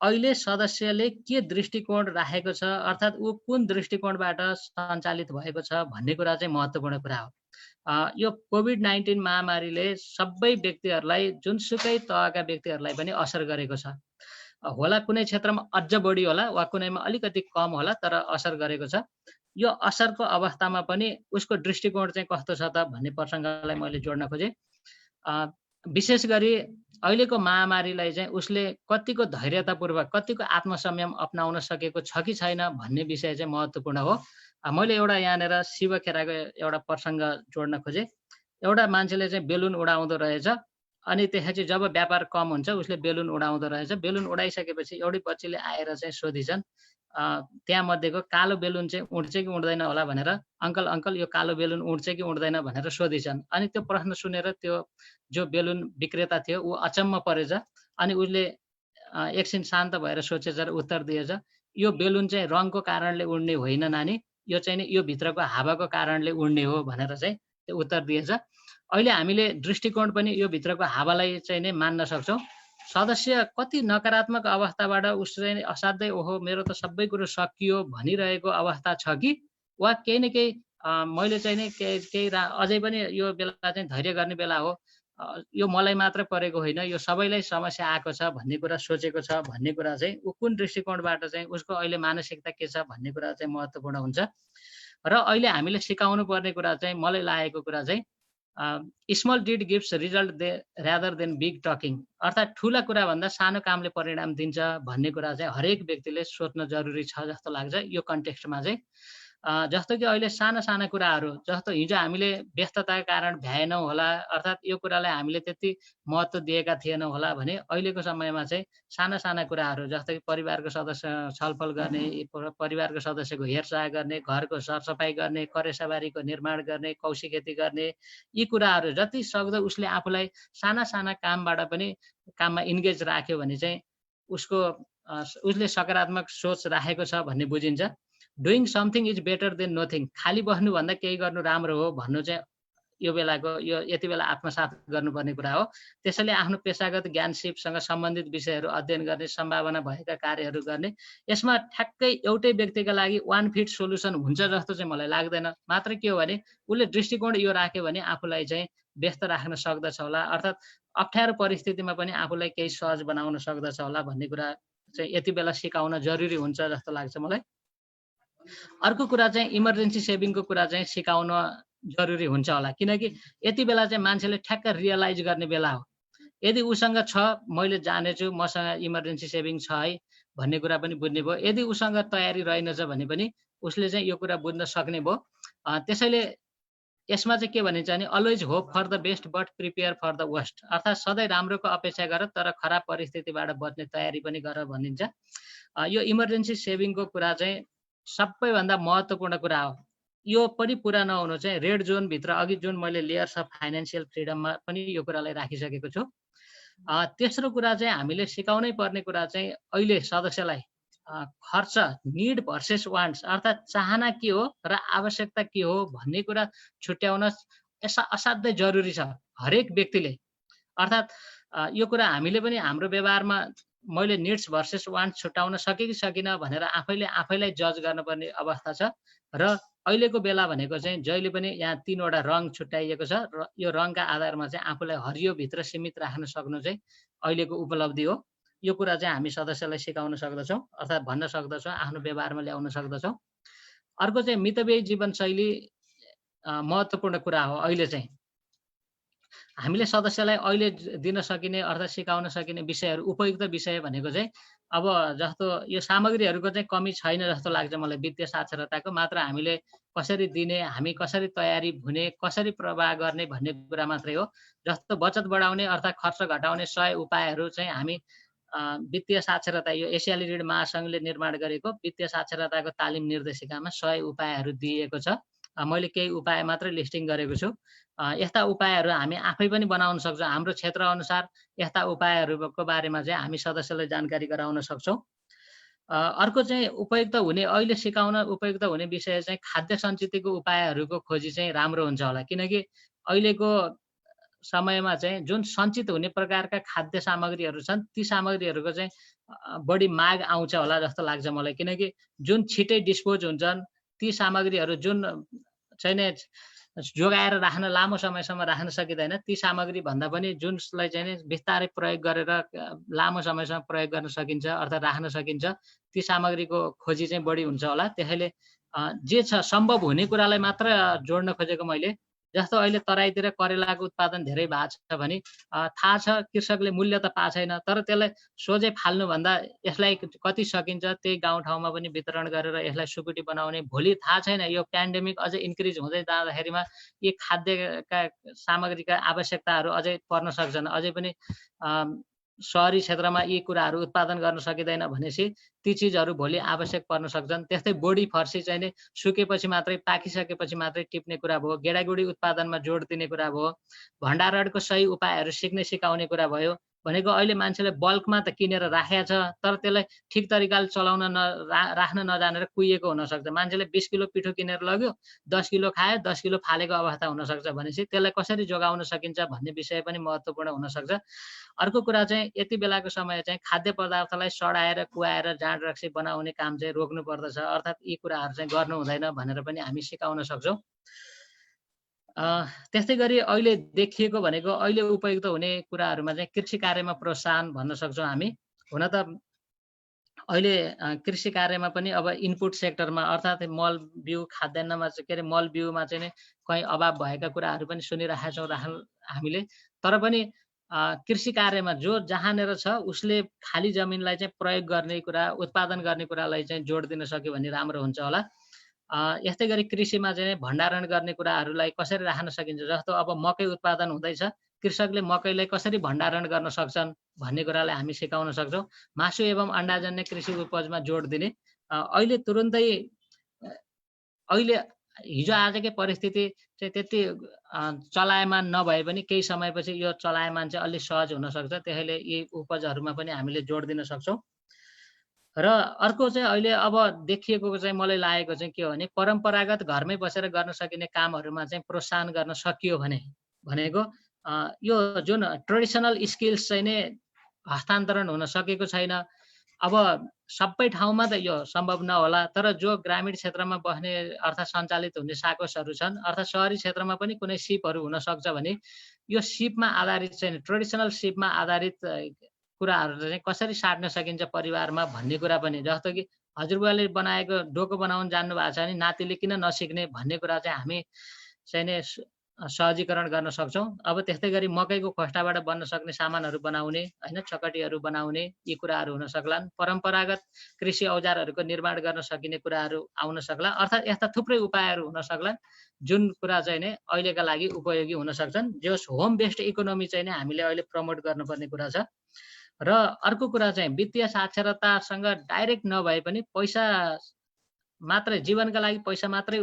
अहिले सदस्यले के दृष्टिकोण राखेको छ, अर्थात् ऊ कुन दृष्टिकोणबाट सञ्चालित भएको छ भन्ने कुरा चाहिँ महत्त्वपूर्ण कुरा हो। यो कोभिड-19 महामारीले सबै व्यक्तिहरूलाई, जुनसुकै तहका व्यक्तिहरूलाई पनि असर गरेको छ। होला कुनै क्षेत्रमा अझ बढी होला वा कुनैमा अलिकति कम होला, तर असर गरेको छ। यो असरको अवस्थामा पनि उसको दृष्टिकोण चाहिँ कस्तो छ त भन्ने प्रसङ्गलाई मैले जोड्न खोजेँ। विशेष गरी अहिलेको महामारीलाई चाहिँ उसले कतिको धैर्यतापूर्वक, कतिको आत्मसंयम अपनाउन सकेको छ कि छैन भन्ने विषय चाहिँ महत्त्वपूर्ण हो। मैले एउटा यहाँनिर शिव खेराको एउटा प्रसङ्ग जोड्न खोजेँ। एउटा मान्छेले चाहिँ बेलुन उडाउँदो रहेछ, अनि त्यसपछि जब व्यापार कम हुन्छ उसले बेलुन उडाउँदो रहेछ। बेलुन उडाइसकेपछि एउटै बच्चीले आएर चाहिँ सोधिछन्, त्यहाँ मध्येको कालो बेलुन चाहिँ उड्छ कि उड्दैन होला भनेर, अङ्कल अङ्कल यो कालो बेलुन उड्छ कि उड्दैन भनेर सोधिछन्। अनि त्यो प्रश्न सुनेर त्यो जो बेलुन विक्रेता थियो ऊ अचम्म परेछ। अनि उसले एकछिन शान्त भएर सोचेछ र उत्तर दिएछ, यो बेलुन चाहिँ रङको कारणले उड्ने होइन नानी, यो चाहिँ नि यो भित्रको हावाको कारणले उड्ने हो भनेर चाहिँ त्यो उत्तर दिएछ। अहिले हामीले दृष्टिकोण पनि यो भित्रको हावालाई चाहिँ नै मान्न सक्छौँ। सदस्य कति नकारात्मक अवस्थाबाट उस चाहिँ असाध्यै ओहो मेरो त सबै कुरो सकियो भनिरहेको अवस्था छ कि, वा केही न केही मैले चाहिँ नि केही अझै पनि यो बेला चाहिँ धैर्य गर्ने बेला हो, यो मलाई मात्र परेको होइन, यो सबैलाई समस्या आएको छ भन्ने कुरा सोचेको छ भन्ने कुरा चाहिँ ऊ कुन दृष्टिकोणबाट चाहिँ उसको अहिले मानसिकता के छ भन्ने कुरा चाहिँ महत्त्वपूर्ण हुन्छ। र अहिले हामीले सिकाउनु पर्ने कुरा चाहिँ मलाई लागेको कुरा चाहिँ small did gives result rather than big talking, अर्थात् ठुला कुरा भन्दा सानो कामले परिणाम दिन्छ भन्ने कुरा चाहिँ हरेक व्यक्तिले सोच्न जरुरी छ जस्तो लाग्छ यो कन्टेक्स्टमा चाहिँ। जस्तो कि अहिले साना साना कुराहरू, जस्तो हिजो हामीले व्यस्तताका कारण भ्याएनौँ होला, अर्थात् यो कुरालाई हामीले त्यति महत्त्व दिएका थिएनौँ होला भने अहिलेको समयमा चाहिँ साना साना कुराहरू जस्तो कि परिवारको सदस्य छलफल गर्ने, परिवारको सदस्यको हेरचाह गर्ने, घरको सरसफाइ गर्ने, करेसाबारीको निर्माण गर्ने, कौशी खेती गर्ने, यी कुराहरू जति सक्दो उसले आफूलाई साना साना कामबाट पनि काममा इन्गेज राख्यो भने चाहिँ उसले सकारात्मक सोच राखेको छ भन्ने बुझिन्छ। Doing something is better than nothing, खाली बस्नुभन्दा केही गर्नु राम्रो हो भन्नु चाहिँ यो बेलाको यो यति बेला आत्मसात गर्नुपर्ने कुरा हो। त्यसैले आफ्नो पेसागत ज्ञान सिपसँग सम्बन्धित विषयहरू अध्ययन गर्ने, सम्भावना भएका कार्यहरू गर्ने, यसमा ठ्याक्कै एउटै व्यक्तिका लागि वान फिट सोल्युसन हुन्छ जस्तो चाहिँ मलाई लाग्दैन। मात्र के हो भने उसले दृष्टिकोण यो राख्यो भने आफूलाई चाहिँ व्यस्त राख्न सक्दछ होला, अर्थात् अप्ठ्यारो परिस्थितिमा पनि आफूलाई केही सहज बनाउन सक्दछ होला भन्ने कुरा चाहिँ यति बेला सिकाउन जरुरी हुन्छ जस्तो लाग्छ मलाई। अर्को कुरा चाहिँ इमर्जेन्सी सेभिङको कुरा चाहिँ सिकाउन जरुरी हुन्छ होला, किनकि यति बेला चाहिँ मान्छेले ठ्याक्क रियलाइज गर्ने बेला हो। यदि उसँग छ मैले जानेछु मसँग इमर्जेन्सी सेभिङ छ है भन्ने कुरा पनि बुझ्ने भयो, यदि उसँग तयारी रहेनछ भने पनि उसले चाहिँ यो कुरा बुझ्न सक्ने भयो। त्यसैले यसमा चाहिँ के भनिन्छ भने always hope for the best but prepare for the worst, अर्थात् सधैँ राम्रोको अपेक्षा गर तर खराब परिस्थितिबाट बच्ने तयारी पनि गर भनिन्छ। यो इमर्जेन्सी सेभिङको कुरा चाहिँ सबैभन्दा महत्त्वपूर्ण कुरा हो। यो पनि पुरा नहुनु चाहिँ रेड जोनभित्र अघि जुन मैले लेयर्स अफ फाइनेन्सियल फ्रिडममा पनि यो कुरालाई राखिसकेको छु। तेस्रो कुरा चाहिँ हामीले सिकाउनै पर्ने कुरा चाहिँ अहिले सदस्यलाई खर्च, निड भर्सेस वान्ट्स, अर्थात् चाहना के हो र आवश्यकता के हो भन्ने कुरा छुट्याउन असाध्यै जरुरी छ हरेक व्यक्तिले। अर्थात् यो कुरा हामीले पनि हाम्रो व्यवहारमा मैले निड्स भर्सेस वान्ट्स छुट्याउन सके कि सकिनँ भनेर आफैलाई जज गर्नुपर्ने अवस्था छ। र अहिलेको बेला भनेको चाहिँ जहिले पनि यहाँ 3वटा रङ छुट्याइएको छ र यो रङका आधारमा चाहिँ आफूलाई हरियोभित्र सीमित राख्न सक्नु चाहिँ अहिलेको उपलब्धि हो। यो कुरा चाहिँ हामी सदस्यलाई सिकाउन सक्दछौँ, अर्थात् भन्न सक्दछौँ, आफ्नो व्यवहारमा ल्याउन सक्दछौँ। अर्को चाहिँ मितव्ययी जीवनशैली महत्त्वपूर्ण कुरा हो। अहिले चाहिँ हामीले सदस्यलाई अहिले दिन सकिने अर्थात् सिकाउन सकिने विषयहरू उपयुक्त विषय भनेको चाहिँ अब जस्तो यो सामग्रीहरूको चाहिँ कमी छैन जस्तो लाग्छ मलाई वित्तीय साक्षरताको, मात्र हामीले कसरी दिने, हामी कसरी तयारी हुने, कसरी प्रवाह गर्ने भन्ने कुरा मात्रै हो। जस्तो बचत बढाउने अर्थात् खर्च घटाउने 100 उपायहरू चाहिँ हामी वित्तीय साक्षरता यो एसियाली ऋण महासङ्घले निर्माण गरेको वित्तीय साक्षरताको तालिम निर्देशिकामा 100 उपायहरू दिएको छ। मैले केही उपाय मात्रै लिस्टिङ गरेको छु। यस्ता उपायहरू हामी आफै पनि बनाउन सक्छौँ। हाम्रो क्षेत्रअनुसार यस्ता उपायहरूको बारेमा चाहिँ हामी सदस्यलाई जानकारी गराउन सक्छौँ। अर्को चाहिँ उपयुक्त हुने, अहिले सिकाउन उपयुक्त हुने विषय चाहिँ खाद्य सञ्चितको उपायहरूको खोजी चाहिँ राम्रो हुन्छ होला। किनकि अहिलेको समयमा चाहिँ जुन सञ्चित हुने प्रकारका खाद्य सामग्रीहरू छन्, ती सामग्रीहरूको चाहिँ बढी माग आउँछ होला जस्तो लाग्छ मलाई। किनकि जुन छिटै डिस्पोज हुन्छन्, ती सामग्रीहरू जुन चाहिँ नि जोगाएर राख्न लामो समयसम्म राख्न सकिँदैन, ती सामग्री भन्दा पनि जुनलाई चाहिँ नि बिस्तारै प्रयोग गरेर लामो समयसम्म प्रयोग गर्न सकिन्छ अर्थात् राख्न सकिन्छ, ती सामग्रीको खोजी चाहिँ बढी हुन्छ होला। त्यसैले जे छ सम्भव हुने कुरालाई मात्र जोड्न खोजेको मैले। जस्तो अहिले तराईतिर करेलाको उत्पादन धेरै भएको छ भने थाहा छ कृषकले मूल्य त पाएको छैन, तर त्यसलाई सोझै फाल्नुभन्दा यसलाई कति सकिन्छ त्यही गाउँठाउँमा पनि वितरण गरेर यसलाई सुकुटी बनाउने, भोलि थाहा छैन यो पेन्डेमिक अझै इन्क्रिज हुँदै जाँदाखेरिमा यी खाद्यका सामग्रीका आवश्यकताहरू अझै पर्न सक्छन्। अझै पनि सहरी क्षेत्रमा यी कुराहरू उत्पादन गर्न सकिँदैन भनेपछि ती चिजहरू भोलि आवश्यक पर्न सक्छन्। त्यस्तै बोडी फर्सी चाहिँ नि सुकेपछि मात्रै, पाकिसकेपछि मात्रै टिप्ने कुरा भयो, गेडागुडी उत्पादनमा जोड दिने कुरा भयो, भण्डारणको सही उपायहरू सिक्ने सिकाउने कुरा भयो। भनेको अहिले मान्छेले बल्कमा त किनेर राखेको छ, तर त्यसलाई ठिक तरिकाले चलाउन राख्न नजानेर कुहिएको हुनसक्छ। मान्छेले 20 किलो पिठो किनेर लग्यो, 10 किलो खायो, 10 किलो फालेको अवस्था हुनसक्छ। भनेपछि त्यसलाई कसरी जोगाउन सकिन्छ भन्ने विषय पनि महत्त्वपूर्ण हुनसक्छ। अर्को कुरा चाहिँ यति बेलाको समय चाहिँ खाद्य पदार्थलाई सडाएर, कुहाएर, जाँड रक्सी बनाउने काम चाहिँ रोक्नु पर्दछ, अर्थात् यी कुराहरू चाहिँ गर्नु हुँदैन भनेर पनि हामी सिकाउन सक्छौँ। त्यस्तै गरी अहिले देखिएको भनेको अहिले उपयुक्त हुने कुराहरूमा चाहिँ कृषि कार्यमा प्रोत्साहन भन्न सक्छौँ हामी। हुन त अहिले कृषि कार्यमा पनि अब इनपुट सेक्टरमा अर्थात् मल बिउ खाद्यान्नमा चाहिँ के अरे मल बिउमा चाहिँ नि कहीँ अभाव भएका कुराहरू पनि सुनिरहेका छौँ हामीले। तर पनि कृषि कार्यमा जो जहाँनिर छ उसले खाली जमिनलाई चाहिँ प्रयोग गर्ने कुरा, उत्पादन गर्ने कुरालाई चाहिँ जोड दिन सक्यो भने राम्रो हुन्छ होला। यस्तै गरी कृषिमा चाहिँ भण्डारण गर्ने कुराहरूलाई कसरी राख्न सकिन्छ, जस्तो अब मकै उत्पादन हुँदैछ, कृषकले मकैलाई कसरी भण्डारण गर्न सक्छन् भन्ने कुरालाई हामी सिकाउन सक्छौँ। मासु एवं अण्डाजन्य कृषि उपजमा जोड दिने, अहिले तुरुन्तै अहिले हिजो आजकै परिस्थिति चाहिँ त्यति चलायमान नभए पनि केही समयपछि यो चलायमान चाहिँ अलि सहज हुनसक्छ। त्यसैले यी उपजहरूमा पनि हामीले जोड दिन सक्छौँ। र अर्को चाहिँ अहिले अब देखिएको चाहिँ मलाई लागेको चाहिँ के हो भने परम्परागत घरमै बसेर गर्न सकिने कामहरूमा चाहिँ प्रोत्साहन गर्न सकियो भने भनेको यो जुन ट्रेडिसनल स्किल्स चाहिँ नै हस्तान्तरण हुन सकेको छैन। अब सबै ठाउँमा त यो सम्भव नहोला, तर जो ग्रामीण क्षेत्रमा बस्ने अर्थात् सञ्चालित हुने साकोसहरू छन्, अर्थात् सहरी क्षेत्रमा पनि कुनै सिपहरू हुन सक्छ भने यो सिपमा आधारित चाहिँ ट्रेडिसनल सिपमा आधारित कुराहरू चाहिँ कसरी साट्न सकिन्छ परिवारमा भन्ने कुरा पनि, जस्तो कि हजुरबुवाले बनाएको डोको बनाउन जान्नु भएको छ भने नातिले किन नसिक्ने भन्ने कुरा चाहिँ हामी चाहिँ नै सहजीकरण गर्न सक्छौँ। अब त्यस्तै गरी मकैको खोस्टाबाट बन्न सक्ने सामानहरू बनाउने, होइन, चकटीहरू बनाउने, यी कुराहरू हुन सक्लान्। परम्परागत कृषि औजारहरूको निर्माण गर्न सकिने कुराहरू आउन सक्ला। अर्थात् यस्ता थुप्रै उपायहरू हुन सक्लान् जुन कुरा चाहिँ नै अहिलेका लागि उपयोगी हुन सक्छन्। जस होम बेस्ड इकोनोमी चाहिँ नै हामीले अहिले प्रमोट गर्नुपर्ने कुरा छ। र अर्को कुरा चाहिँ वित्तीय साक्षरतासँग डाइरेक्ट नभए पनि पैसा मात्रै, जीवनका लागि पैसा मात्रै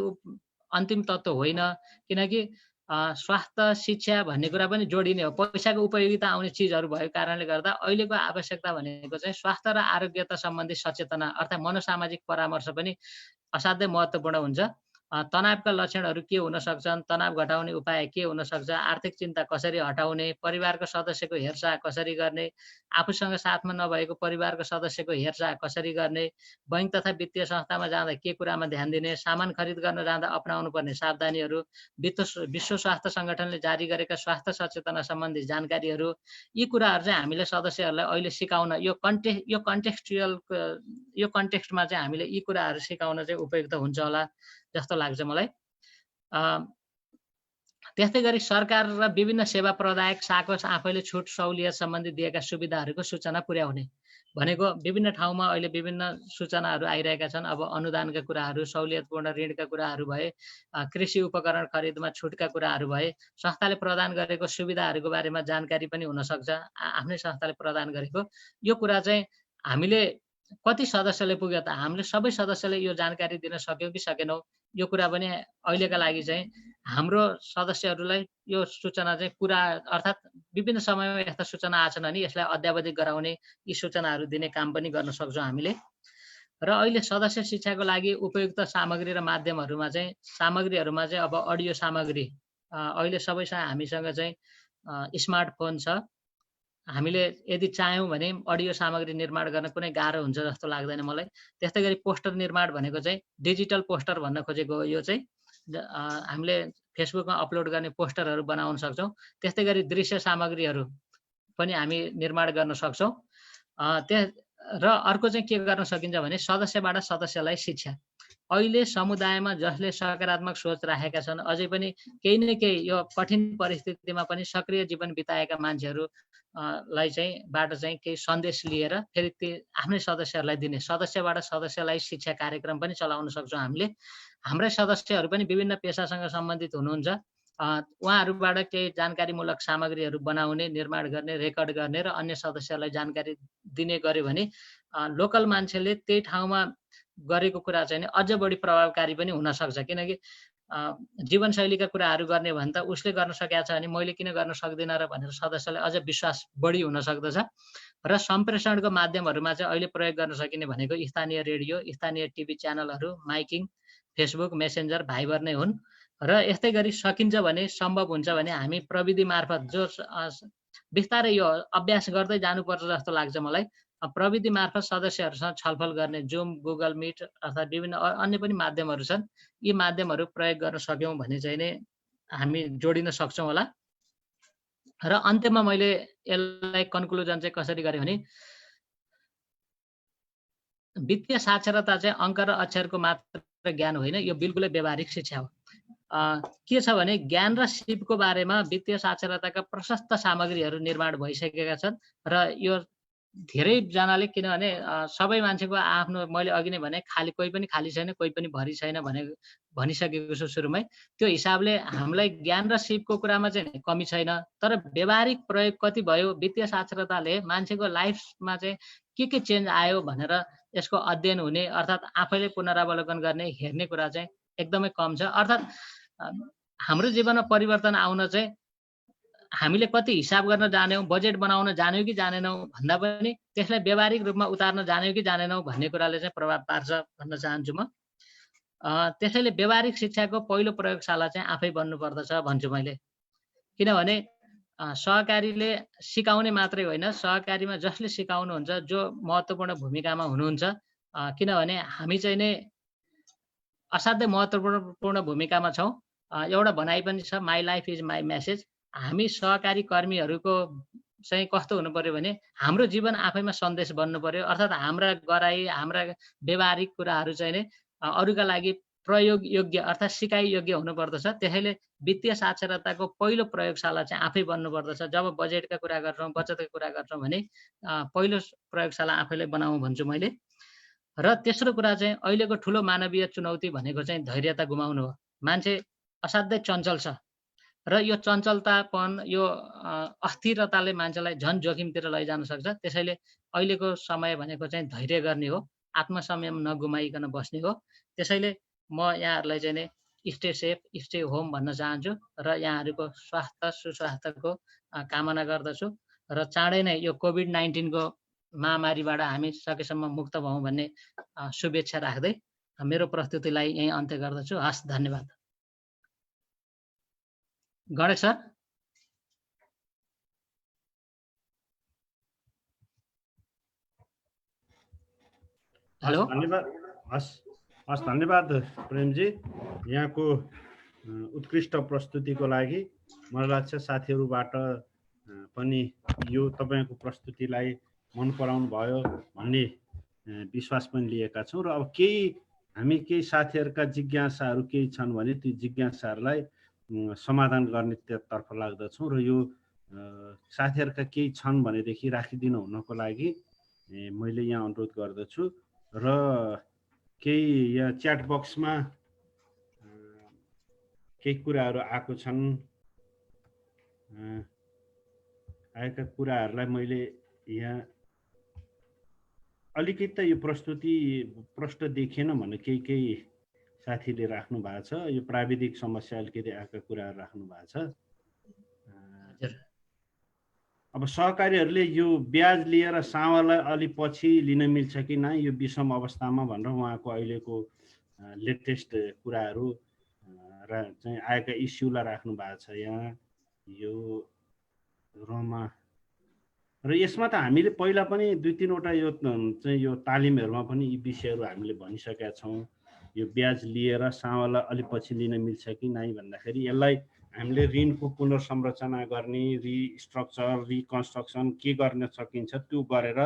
अन्तिम तत्त्व होइन। किनकि स्वास्थ्य, शिक्षा भन्ने कुरा पनि जोडिने हो। पैसाको उपयोगिता आउने चिजहरू भएको कारणले गर्दा अहिलेको आवश्यकता भनेको चाहिँ स्वास्थ्य र आरोग्यता सम्बन्धी सचेतना अर्थात् मनोसामाजिक परामर्श पनि असाध्यै महत्त्वपूर्ण हुन्छ। तनावका लक्षणहरू के हुन सक्छन्, तनाव घटाउने उपाय के हुन सक्छ, आर्थिक चिन्ता कसरी हटाउने, परिवारको सदस्यको हेरचाह कसरी गर्ने, आफूसँग साथमा नभएको परिवारको सदस्यको हेरचाह कसरी गर्ने, बैंक तथा वित्तीय संस्थामा जाँदा के कुरामा ध्यान दिने, सामान खरिद गर्न जाँदा अपनाउनु पर्ने सावधानीहरू, विश्व स्वास्थ्य सङ्गठनले जारी गरेका स्वास्थ्य सचेतना सम्बन्धी जानकारीहरू, यी कुराहरू चाहिँ हामीले सदस्यहरूलाई अहिले सिकाउन यो कन्टेक्स्टमा चाहिँ हामीले यी कुराहरू सिकाउन चाहिँ उपयुक्त हुन्छ होला जस्तो लाग्छ मलाई। त्यस्तै गरी सरकार र विभिन्न सेवा प्रदायक शाखा आफैले छुट सहुलियत सम्बन्धी दिएका सुविधाहरूको सूचना पुर्याउने भनेको विभिन्न ठाउँमा अहिले विभिन्न सूचनाहरू आइरहेका छन्। अब अनुदानका कुराहरू, सहुलियतपूर्ण ऋणका कुराहरू भए, कृषि उपकरण खरिदमा छुटका कुराहरू भए, संस्थाले प्रदान गरेको सुविधाहरूको बारेमा जानकारी पनि हुनसक्छ, आफ्नै संस्थाले प्रदान गरेको। यो कुरा चाहिँ हामीले कति सदस्यले पुग्यो त? हामीले सबै सदस्यले यो जानकारी दिन सक्यौँ कि सकेनौँ? यो कुरा पनि अहिलेका लागि चाहिँ हाम्रो सदस्यहरूलाई यो सूचना चाहिँ पुरा, अर्थात् विभिन्न समयमा यस्ता सूचना आछन् भने यसलाई अद्यावधिक गराउने, यी सूचनाहरू दिने काम पनि गर्न सक्छौँ हामीले। र अहिले सदस्य शिक्षाको लागि उपयुक्त सामग्री र माध्यमहरूमा चाहिँ सामग्रीहरूमा चाहिँ अब अडियो सामग्री अहिले सबैसँग हामीसँग चाहिँ स्मार्टफोन छ। हामीले यदि चाह्यौँ भने अडियो सामग्री निर्माण गर्न कुनै गाह्रो हुन्छ जस्तो लाग्दैन मलाई। त्यस्तै गरी पोस्टर निर्माण भनेको चाहिँ डिजिटल पोस्टर भन्न खोजेको हो। यो चाहिँ हामीले फेसबुकमा अपलोड गर्ने पोस्टरहरू बनाउन सक्छौँ। त्यस्तै गरी दृश्य सामग्रीहरू पनि हामी निर्माण गर्न सक्छौँ। र अर्को चाहिँ के गर्न सकिन्छ भने सदस्यबाट सदस्यलाई शिक्षा। अहिले समुदायमा जसले सकारात्मक सोच राखेका छन्, अझै पनि केही न केही यो कठिन परिस्थितिमा पनि सक्रिय जीवन बिताएका मान्छेहरू लाई चाहिँ बाट चाहिँ केही सन्देश लिएर फेरि त्यो आफ्नै सदस्यहरूलाई दिने, सदस्यबाट सदस्यलाई शिक्षा कार्यक्रम पनि चलाउन सक्छौँ हामीले। हाम्रै सदस्यहरू पनि विभिन्न पेसासँग सम्बन्धित हुनुहुन्छ। उहाँहरूबाट केही जानकारीमूलक सामग्रीहरू बनाउने, निर्माण गर्ने, रेकर्ड गर्ने र अन्य सदस्यहरूलाई जानकारी दिने गर्यो भने लोकल मान्छेले त्यही ठाउँमा गरेको कुरा चाहिँ अझ बढी प्रभावकारी पनि हुनसक्छ। किनकि जीवनशैलीका कुराहरू गर्ने भने त उसले गर्न सकेका छ भने मैले किन गर्न सक्दिनँ र भनेर सदस्यलाई अझ विश्वास बढी हुन सक्दछ। र सम्प्रेषणको माध्यमहरूमा चाहिँ अहिले प्रयोग गर्न सकिने भनेको स्थानीय रेडियो, स्थानीय टिभी च्यानलहरू, माइकिङ, फेसबुक, मेसेन्जर, भाइबर नै हुन्। र यस्तै गरी सकिन्छ भने, सम्भव हुन्छ भने हामी प्रविधि मार्फत जो बिस्तारै यो अभ्यास गर्दै जानुपर्छ जस्तो लाग्छ मलाई। प्रविधि मार्फत सदस्यहरूसँग छलफल गर्ने जुम, गुगल मिट अर्थात् विभिन्न अन्य पनि माध्यमहरू छन्। यी माध्यमहरू प्रयोग गर्न सक्यौँ भने चाहिँ नै हामी जोडिन सक्छौँ होला। र अन्त्यमा मैले यसलाई कन्क्लुजन चाहिँ कसरी गरेँ भने वित्तीय साक्षरता चाहिँ अङ्क र अक्षरको मात्र ज्ञान होइन, यो बिल्कुलै व्यावहारिक शिक्षा हो। के छ भने ज्ञान र सिपको बारेमा वित्तीय साक्षरताका प्रशस्त सामग्रीहरू निर्माण भइसकेका छन् र यो धेरैजनाले, किनभने सबै मान्छेको आफ्नो, मैले अघि नै भने खाली कोही पनि खाली छैन, कोही पनि भरि छैन भनिसकेको छु सुरुमै। त्यो हिसाबले हामीलाई ज्ञान र सिपको कुरामा चाहिँ कमी छैन, तर व्यावहारिक प्रयोग कति भयो, वित्तीय साक्षरताले मान्छेको लाइफमा चाहिँ के चेन्ज आयो भनेर यसको अध्ययन हुने, अर्थात् आफैले पुनरावलोकन गर्ने, हेर्ने कुरा चाहिँ एकदमै कम छ। अर्थात् हाम्रो जीवनमा परिवर्तन आउन चाहिँ हामीले कति हिसाब गर्न जान्यौँ, बजेट बनाउन जान्यौँ कि जानेनौँ भन्दा पनि त्यसलाई व्यावहारिक रूपमा उतार्न जान्यौँ कि जानेनौँ भन्ने कुराले चाहिँ प्रभाव पार्छ भन्न चाहन्छु म। त्यसैले व्यावहारिक शिक्षाको पहिलो प्रयोगशाला चाहिँ आफै बन्नु पर्दछ भन्छु मैले। किनभने सहकारीले सिकाउने मात्रै होइन, सहकारीमा जसले सिकाउनुहुन्छ, जो महत्त्वपूर्ण भूमिकामा हुनुहुन्छ, किनभने हामी चाहिँ नै असाध्यै महत्त्वपूर्ण भूमिकामा छौँ। एउटा भनाइ पनि छ, my life is my message. हामी सहकारी कर्मीहरूको चाहिँ कस्तो हुनु पर्यो भने हाम्रो जीवन आफैमा सन्देश बन्नु पर्यो। अर्थात् हाम्रा गराई, हाम्रा व्यावहारिक कुराहरू चाहिँ नै अरूका लागि प्रयोग योग्य अर्थात् सिकाइ योग्य हुनुपर्दछ। त्यसैले वित्तीय साक्षरताको पहिलो प्रयोगशाला चाहिँ आफै बन्नुपर्दछ। जब बजेटका कुरा गर्छौँ, बचतका कुरा गर्छौँ भने पहिलो प्रयोगशाला आफैले बनाऊँ भन्छु मैले। र तेस्रो कुरा चाहिँ अहिलेको ठुलो मानवीय चुनौती भनेको चाहिँ धैर्यता गुमाउनु हो। मान्छे असाध्यै चञ्चल छ र यो चञ्चलतापन, यो अस्थिरताले मान्छेलाई झन् जोखिमतिर लैजान सक्छ। त्यसैले अहिलेको समय भनेको चाहिँ धैर्य गर्ने हो, आत्मसंयम नगुमाइकन बस्ने हो। त्यसैले म यहाँहरूलाई चाहिँ नै स्टे सेफ, स्टे होम भन्न चाहन्छु र यहाँहरूको स्वास्थ्य सुस्वास्थ्यको कामना गर्दछु र चाँडै नै यो कोभिड-19 को महामारीबाट हामी सकेसम्म मुक्त भयौँ भन्ने शुभेच्छा राख्दै मेरो प्रस्तुतिलाई यहीँ अन्त्य गर्दछु। हस्, धन्यवाद। गणेश सर। हेलो। धन्यवाद। हस्, धन्यवाद प्रेमजी, यहाँको उत्कृष्ट प्रस्तुतिको लागि। मलाई लाग्छ साथीहरूबाट पनि यो तपाईँको प्रस्तुतिलाई मन पराउनु भयो भन्ने विश्वास पनि लिएका छौँ। र अब केही साथीहरूका जिज्ञासाहरू केही छन् भने त्यो जिज्ञासाहरूलाई समाधान गर्ने तर्फ लाग्दछौँ र यो साथीहरूका केही छन् भनेदेखि राखिदिनु हुनको लागि मैले यहाँ अनुरोध गर्दछु र केही यहाँ च्याट बक्समा केही कुराहरू आएको छन्। आएका कुराहरूलाई मैले यहाँ अलिकति यो प्रश्न देखिएन भने केही साथीले राख्नु भएको छ। यो प्राविधिक समस्या अलिकति आएका कुराहरू राख्नु भएको छ। अब सहकारीहरूले यो ब्याज लिएर सावालाई अलि पछि लिन मिल्छ कि नै यो विषम अवस्थामा भनेर उहाँको अहिलेको लेटेस्ट कुराहरू चाहिँ आएका इस्युलाई राख्नु भएको छ यहाँ यो रमा। र यसमा त हामीले पहिला पनि 2-3 वटा यो चाहिँ यो तालिमहरूमा पनि यी विषयहरू हामीले भनिसकेका छौँ। यो ब्याज लिएर सावालाई अलि पछि लिन मिल्छ कि नै भन्दाखेरि यसलाई हामीले ऋणको पुनर्संरचना गर्ने, रिस्ट्रक्चर, रिकन्स्ट्रक्सन के गर्न सकिन्छ त्यो गरेर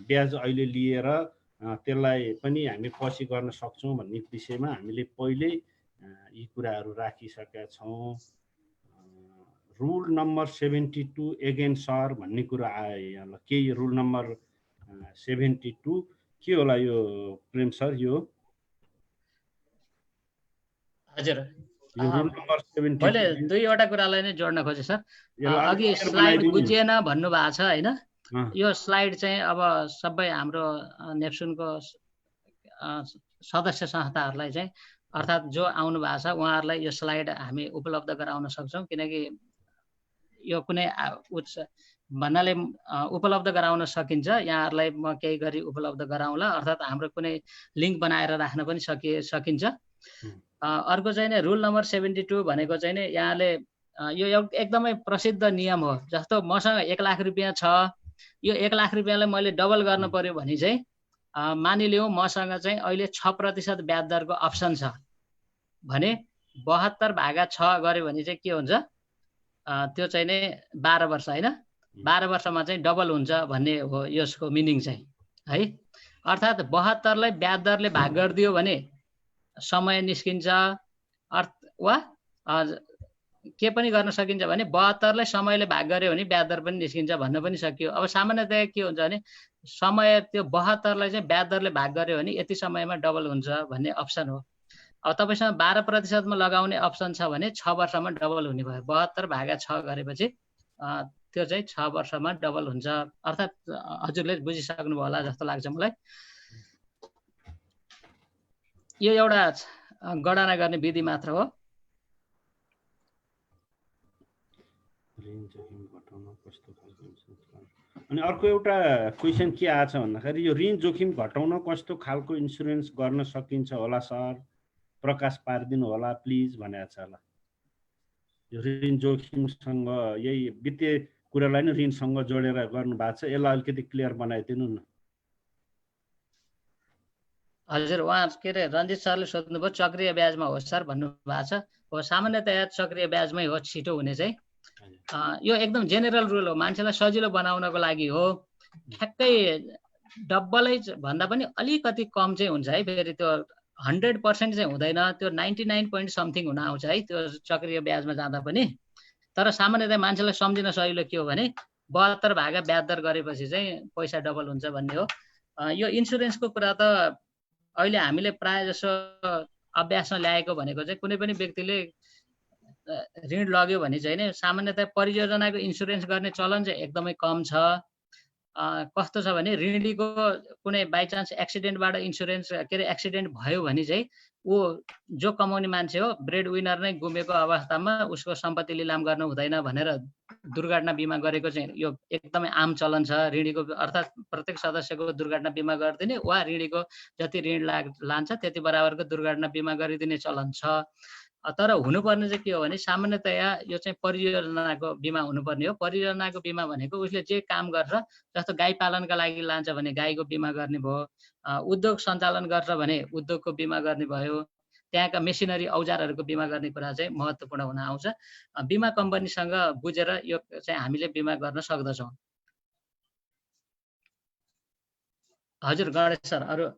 ब्याज अहिले लिएर त्यसलाई पनि हामी पछि गर्न सक्छौँ भन्ने विषयमा हामीले पहिल्यै यी कुराहरू राखिसकेका छौँ। रुल नम्बर 72 एगेन सर भन्ने कुरा आयो यहाँ। के रुल नम्बर 72 के होला यो प्रेम सर? यो हजुर रुल नम्बर 72 मैले 2वटा कुरालाई नै जोड्न खोजेँ सर। अघि स्लाइड बुझिएन भन्नुभएको छ हैन? यो स्लाइड चाहिँ अब सबै हाम्रो नेप्सुनको सदस्य संस्थाहरूलाई चाहिँ अर्थात् जो आउनु भएको छ उहाँहरूलाई यो स्लाइड हामी उपलब्ध गराउन सक्छौँ। किनकि यो कुनै भन्नाले उपलब्ध गराउन सकिन्छ। यहाँहरूलाई म केही गरी उपलब्ध गराउँला, अर्थात् हाम्रो कुनै लिङ्क बनाएर राख्न पनि सकिन्छ। अर्को चाहिँ नि रुल नम्बर 72 भनेको चाहिँ नि यहाँले यो एकदमै प्रसिद्ध नियम हो। जस्तो मसँग 1 लाख रुपियाँ छ, यो 1 लाख रुपियाँलाई मैले डबल गर्न पर्यो भने चाहिँ मानिलिउँ मसँग चाहिँ अहिले 6% ब्याज दरको अप्सन छ भने 72/6 गऱ्यो भने चाहिँ के हुन्छ? त्यो चाहिँ नि 12 वर्ष हैन, 12 वर्षमा चाहिँ डबल हुन्छ भन्ने हो यसको मिनिङ चाहिँ है। अर्थात् 72लाई ब्याज दरले भाग गरिदियो भने समय निस्किन्छ, वा के पनि गर्न सकिन्छ भने 72लाई समयले भाग गर्यो भने ब्याज दर पनि निस्किन्छ भन्न पनि सकियो। अब सामान्यतया के हुन्छ भने समय त्यो 72लाई चाहिँ ब्याज दरले भाग गर्यो भने यति समयमा डबल हुन्छ भन्ने अप्सन हो। अब तपाईसँग 12%मा लगाउने अप्सन छ भने 6 वर्षमा डबल हुने भयो। 72/6 गरेपछि त्यो चाहिँ 6 वर्षमा डबल हुन्छ। अर्थात् हजुरले बुझिसक्नु भयो होला जस्तो लाग्छ मलाई। यो एउटा गणना गर्ने विधि मात्र हो। अनि अर्को एउटा क्वेसन के आछ भन्दाखेरि यो ऋण जोखिम घटाउन कस्तो खालको इन्सुरेन्स गर्न सकिन्छ होला सर? प्रकाश पारिदिनु होला प्लिज भनेको छ होला। यो ऋण जोखिमसँग यही वित्तीय कुरालाई नै ऋणसँग जोडेर गर्नु भएको छ, यसलाई अलिकति क्लियर बनाइदिनु न। हजुर उहाँ के अरे रञ्जित सरले सोध्नुभयो चक्रिय ब्याजमा हो सर भन्नुभएको छ। हो सामान्यतया चक्रिय ब्याजमै हो छिटो हुने चाहिँ। यो एकदम जेनरल रुल हो, मान्छेलाई सजिलो बनाउनको लागि हो। ठ्याक्कै डबलै भन्दा पनि अलिकति कम चाहिँ हुन्छ है। फेरि त्यो 100% चाहिँ हुँदैन, त्यो 99 point समथिङ हुन आउँछ है त्यो चक्रिय ब्याजमा जाँदा पनि। तर सामान्यतया मान्छेलाई सम्झिन सजिलो के हो भने 72 ब्याज दर गरेपछि चाहिँ पैसा डबल हुन्छ भन्ने हो। यो इन्सुरेन्सको कुरा त अहिले हामीले प्राय जसो अभ्यासमा ल्याएको भनेको चाहिँ कुनै पनि व्यक्तिले ऋण लग्यो भने चाहिँ नि सामान्यतया परियोजनाको इन्सुरेन्स गर्ने चलन चाहिँ एकदमै कम छ। कस्तो छ भने ऋणीको कुनै बाइचान्स एक्सिडेन्टबाट इन्सुरेन्स के अरे एक्सिडेन्ट भयो भने चाहिँ ऊ जो कमाउने मान्छे हो ब्रेड विनर नै गुमेको अवस्थामा उसको सम्पत्ति लिलाम गर्नु हुँदैन भनेर दुर्घटना बिमा गरेको चाहिँ यो एकदमै आम चलन छ। ऋणीको अर्थात् प्रत्येक सदस्यको दुर्घटना बिमा गरिदिने वा ऋणीको जति ऋण लान्छ त्यति बराबरको दुर्घटना बिमा गरिदिने चलन छ। तर हुनुपर्ने चाहिँ के हो भने सामान्यतया यो चाहिँ परियोजनाको बिमा हुनुपर्ने हो। परियोजनाको बिमा भनेको उसले जे काम गर्छ, जस्तो गाई पालनका लागि लान्छ भने गाईको बिमा गर्ने भयो, उद्योग सञ्चालन गर्छ भने उद्योगको बिमा गर्ने भयो, त्यहाँका मेसिनरी औजारहरूको बिमा गर्ने कुरा चाहिँ महत्त्वपूर्ण हुन आउँछ। बिमा कम्पनीसँग बुझेर यो चाहिँ हामीले बिमा गर्न सक्दछौँ। हजुर गणेश सर अरू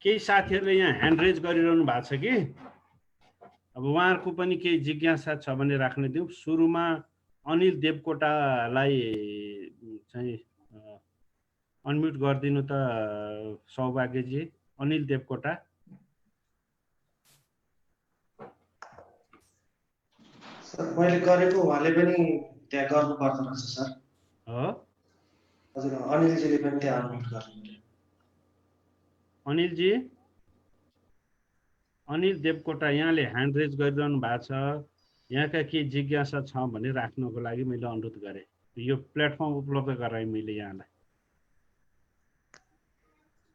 केही साथीहरूले यहाँ ह्यान्ड रेज गरिरहनु भएको छ कि, अब उहाँहरूको पनि केही जिज्ञासा छ भने राख्न दिउँ। सुरुमा अनिल देवकोटालाई चाहिँ अनम्युट गरिदिनु त सौभाग्यजी। अनिल देवकोटा। सर मैले गरेको उहाँले पनि त्यहाँ गर्नु पर्दो रहेछ सर। हो हजुर अनिलजीले पनि त्यहाँ अनम्युट गर्नु। अनिलजी, अनिल देवकोटा यहाँले ह्यान्ड रेज गरिरहनु भएको छ। यहाँका के जिज्ञासा छ भने राख्नको लागि मैले अनुरोध गरेँ। यो प्लेटफर्म उपलब्ध गराएँ मैले यहाँलाई।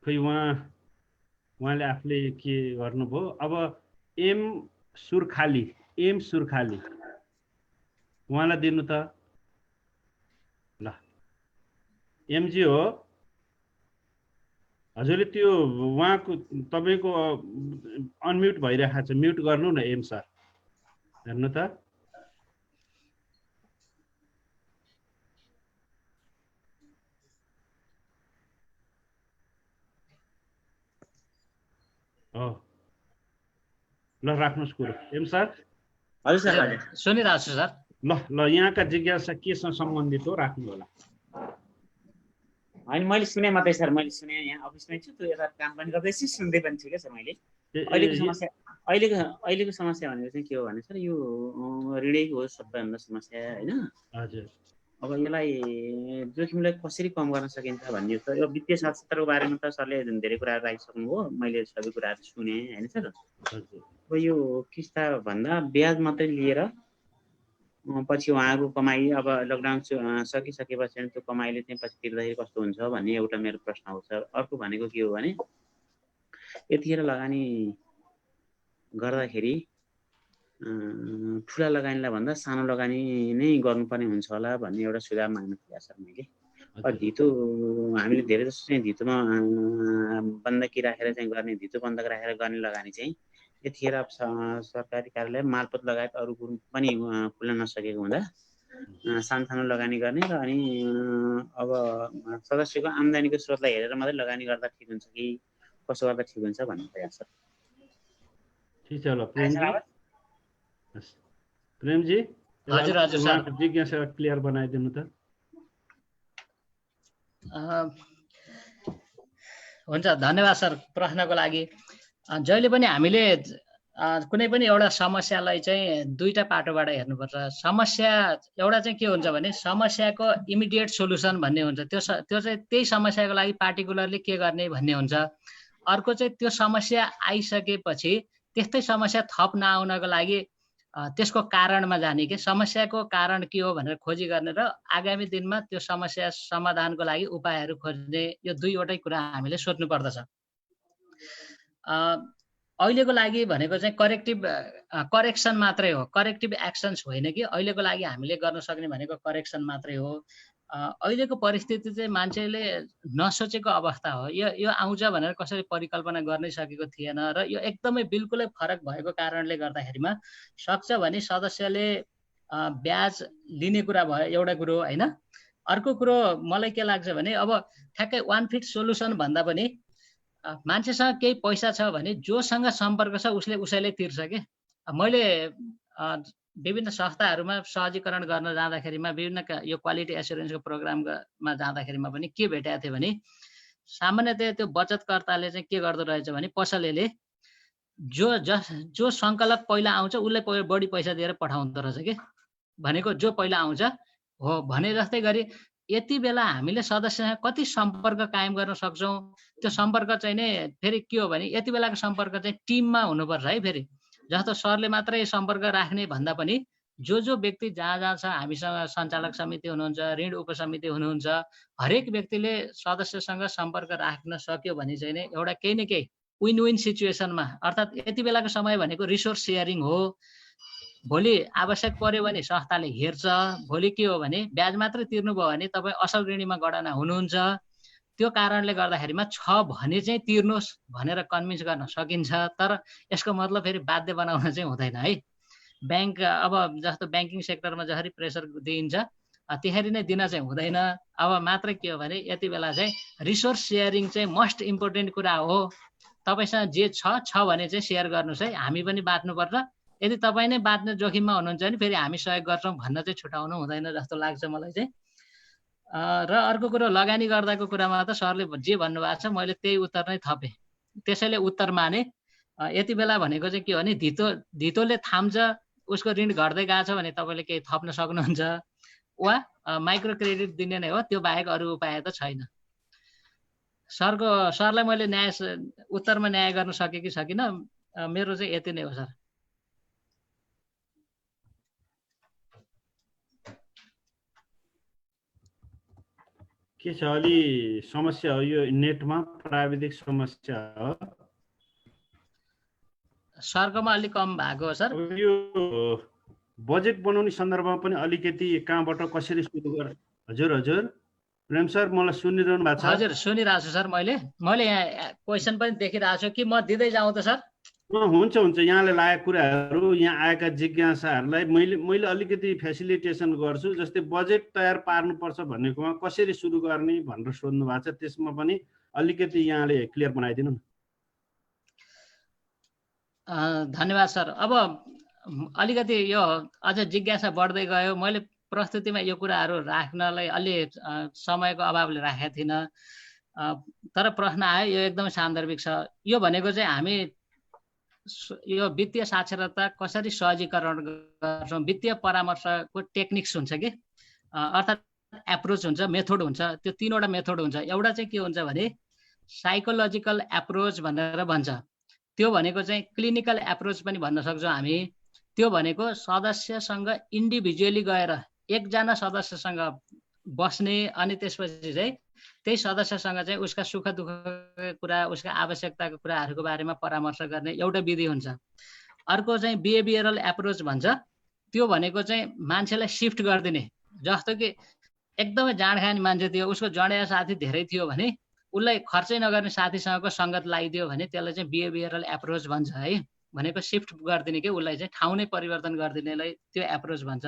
खोइ उहाँले आफूले के गर्नुभयो। अब एम सुर्खाली उहाँलाई दिनु त। ल एमजी हो हजुरले त्यो उहाँको तपाईँको अनम्युट भइरहेको छ, म्युट गर्नु न एम सर। हेर्नु त। हो ल राख्नुहोस् कुरो एम सर। हजुर सर सुनिरहेको छु सर। ल यहाँका जिज्ञासा केसँग सम्बन्धित हो राख्नु होला। होइन मैले सुने मात्रै सर, मैले सुने यहाँ अफिसमै छु, त्यो यता काम पनि गर्दैछु, सुन्दै पनि छु क्या सर। मैले अहिलेको समस्या भनेको चाहिँ के हो भने सर, यो ऋणैको हो सबभन्दा समस्या होइन। हजुर अब यसलाई जोखिमलाई कसरी कम गर्न सकिन्छ भन्ने त यो वित्तीय साक्षरताको बारेमा त सरले धेरै कुराहरू राखिसक्नुभयो, मैले सबै कुराहरू सुने होइन सर। अब यो किस्ता भन्दा ब्याज मात्रै लिएर पछि उहाँको कमाइ अब लकडाउन सकिसकेपछि त्यो कमाइले चाहिँ पछि तिर्दाखेरि कस्तो हुन्छ भन्ने एउटा मेरो प्रश्न हो सर। अर्को भनेको के हो भने यतिखेर लगानी गर्दाखेरि ठुला लगानीलाई भन्दा सानो लगानी नै गर्नुपर्ने हुन्छ होला भन्ने एउटा सुझाव माग्नु थियो सर मैले। धितो हामीले धेरै जस्तो चाहिँ धितोमा बन्दकी राखेर चाहिँ गर्ने, धितो बन्धक राखेर गर्ने लगानी चाहिँ यतिखेर सरकारी कार्यालय मालपोत लगायत अरू पनि खुल्न नसकेको हुँदा सानसानो लगानी गर्ने र अनि अब सदस्यको आम्दानीको स्रोतलाई हेरेर मात्रै लगानी गर्दा ठिक हुन्छ कि कसो गर्दा ठिक हुन्छ भन्ने प्रयास सर। ठिक छ। ल प्रेमजी हजुर हजुर सर, जिज्ञासा क्लियर बनाइदिनु त। हुन्छ धन्यवाद सर प्रश्नको लागि। जहिले पनि हामीले कुनै पनि एउटा समस्यालाई चाहिँ दुईटा पाटोबाट हेर्नुपर्छ। समस्या एउटा चाहिँ के हुन्छ भने समस्याको इमिडिएट सोल्युसन भन्ने हुन्छ, त्यो चाहिँ त्यही समस्याको लागि पार्टिकुलरली के गर्ने भन्ने हुन्छ। अर्को चाहिँ त्यो समस्या आइसकेपछि त्यस्तै समस्या थप नआउनको लागि त्यसको कारणमा जाने कि समस्याको कारण के हो भनेर खोजी गर्ने र आगामी दिनमा त्यो समस्या समाधानको लागि उपायहरू खोज्ने, यो दुईवटै कुरा हामीले सोच्नु पर्दछ। अहिलेको लागि भनेको चाहिँ करेक्सन मात्रै हो, करेक्टिभ एक्सन्स होइन कि अहिलेको लागि हामीले गर्न सक्ने भनेको करेक्सन मात्रै हो। अहिलेको परिस्थिति चाहिँ मान्छेले नसोचेको अवस्था हो। यो आउँछ भनेर कसैले परिकल्पना गर्नै सकेको थिएन र यो एकदमै बिल्कुलै फरक भएको कारणले गर्दाखेरिमा सक्छ भने सदस्यले ब्याज लिने कुरा भयो एउटा कुरो होइन। अर्को कुरो मलाई के लाग्छ भने अब ठ्याक्कै वान फिट सोल्युसन भन्दा पनि मान्छेसँग केही पैसा छ भने जोसँग सम्पर्क छ उसैले तिर्छ कि। मैले विभिन्न संस्थाहरूमा सहजीकरण गर्न जाँदाखेरिमा विभिन्न यो क्वालिटी एस्युरेन्सको प्रोग्राममा जाँदाखेरिमा पनि के भेटेको थियो भने सामान्यतया त्यो बचतकर्ताले चाहिँ के गर्दो रहेछ भने पसलेले जो सङ्कलक पहिला आउँछ उसले बढी पैसा दिएर पठाउँदो रहेछ कि। भनेको जो पहिला आउँछ हो भने जस्तै गरी यति बेला हामीले सदस्यसँग कति सम्पर्क कायम गर्न सक्छौँ, त्यो सम्पर्क चाहिँ नै फेरि के हो भने यति बेलाको सम्पर्क चाहिँ टिममा हुनुपर्छ है। फेरि जस्तो सरले मात्रै सम्पर्क राख्ने भन्दा पनि जो व्यक्ति जहाँ छ, हामीसँग सञ्चालक समिति हुनुहुन्छ, ऋण उपसमिति हुनुहुन्छ, हरेक व्यक्तिले सदस्यसँग सम्पर्क राख्न सक्यो भने चाहिँ नै एउटा केही न केही विन विन सिचुएसनमा, अर्थात् यति बेलाको समय भनेको रिसोर्स सेयरिङ हो। भोलि आवश्यक पर्यो भने संस्थाले हेर्छ, भोलि के हो भने ब्याज मात्रै तिर्नुभयो भने तपाईँ असल ऋणीमा गणना हुनुहुन्छ। त्यो कारणले गर्दाखेरिमा छ भने चाहिँ तिर्नुहोस् भनेर कन्भिन्स गर्न सकिन्छ। तर यसको मतलब फेरि बाध्य बनाउन चाहिँ हुँदैन है। ब्याङ्क अब जस्तो ब्याङ्किङ सेक्टरमा जसरी प्रेसर दिइन्छ त्यसरी नै दिन चाहिँ हुँदैन। अब मात्रै के हो भने यति बेला चाहिँ रिसोर्स सेयरिङ चाहिँ मस्ट इम्पोर्टेन्ट कुरा हो। तपाईँसँग जे छ भने चाहिँ सेयर गर्नुहोस् है, हामी पनि बाँच्नुपर्छ। यदि तपाईँ नै बाँच्ने जोखिममा हुनुहुन्छ भने फेरि हामी सहयोग गर्छौँ भन्न चाहिँ छुटाउनु हुँदैन जस्तो लाग्छ मलाई चाहिँ। र अर्को कुरो लगानी गर्दाको कुरामा त सरले जे भन्नुभएको छ मैले त्यही उत्तर नै थपेँ। त्यसैले उत्तर माने। यति बेला भनेको चाहिँ के हो भने धितोले थाम्छ, उसको ऋण घट्दै गएको छ भने तपाईँले केही थप्न सक्नुहुन्छ वा माइक्रो क्रेडिट दिने नै हो, त्यो बाहेक अरू उपाय त छैन। सरलाई मैले उत्तरमा न्याय गर्न सकेँ कि सकिनँ, मेरो चाहिँ यति नै हो सर। के छ अलि समस्या हो, यो नेटमा प्राविधिक समस्या हो। सरकोमा अलिक कम भएको हो सर। यो बजेट बनाउने सन्दर्भमा पनि अलिकति कहाँबाट कसरी सुरु गर। हजुर प्रेम सर मलाई सुनिरहनु भएको छ? हजुर सुनिरहेको छु सर। मैले यहाँ क्वेसन पनि देखिरहेको छु कि म दिँदै जाउँ त सर? हुन्छ। यहाँले लागेको कुराहरू, यहाँ आएका जिज्ञासाहरूलाई मैले अलिकति फेसिलिटेसन गर्छु। जस्तै बजेट तयार पार्नुपर्छ भन्नेकोमा कसरी सुरु गर्ने भनेर सोध्नु भएको छ, त्यसमा पनि अलिकति यहाँले क्लियर बनाइदिनु न। धन्यवाद सर। अब अलिकति यो अझ जिज्ञासा बढ्दै गयो। मैले प्रस्तुतिमा यो कुराहरू राख्नलाई अलि समयको अभावले राखेको थिइनँ, तर प्रश्न आयो, यो एकदमै सान्दर्भिक छ। यो भनेको चाहिँ हामी यो वित्तीय साक्षरता कसरी सहजीकरण गर्छौँ, वित्तीय परामर्शको टेक्निक्स हुन्छ कि, अर्थात् एप्रोच हुन्छ, मेथड हुन्छ। त्यो 3वटा मेथड हुन्छ। एउटा चाहिँ के हुन्छ भने साइकोलोजिकल एप्रोच भनेर भन्छ। त्यो भनेको चाहिँ क्लिनिकल एप्रोच पनि भन्न सक्छौँ हामी। त्यो भनेको सदस्यसँग इन्डिभिजुअली गएर एकजना सदस्यसँग बस्ने अनि त्यसपछि चाहिँ त्यही सदस्यसँग चाहिँ उसका सुख दुःखको कुरा, उसका आवश्यकताको कुराहरूको बारेमा परामर्श गर्ने एउटा विधि हुन्छ। अर्को चाहिँ बिहेभियरल एप्रोच भन्छ। त्यो भनेको चाहिँ मान्छेलाई सिफ्ट गरिदिने, जस्तो कि एकदमै जाँड खाने मान्छे थियो, उसको जडिया साथी धेरै थियो भने उसलाई खर्चै नगर्ने साथीसँगको सङ्गत लगाइदियो भने त्यसलाई चाहिँ बिहेभियरल एप्रोच भन्छ है। भनेको सिफ्ट गरिदिने कि उसलाई चाहिँ ठाउँ नै परिवर्तन गरिदिनेलाई त्यो एप्रोच भन्छ।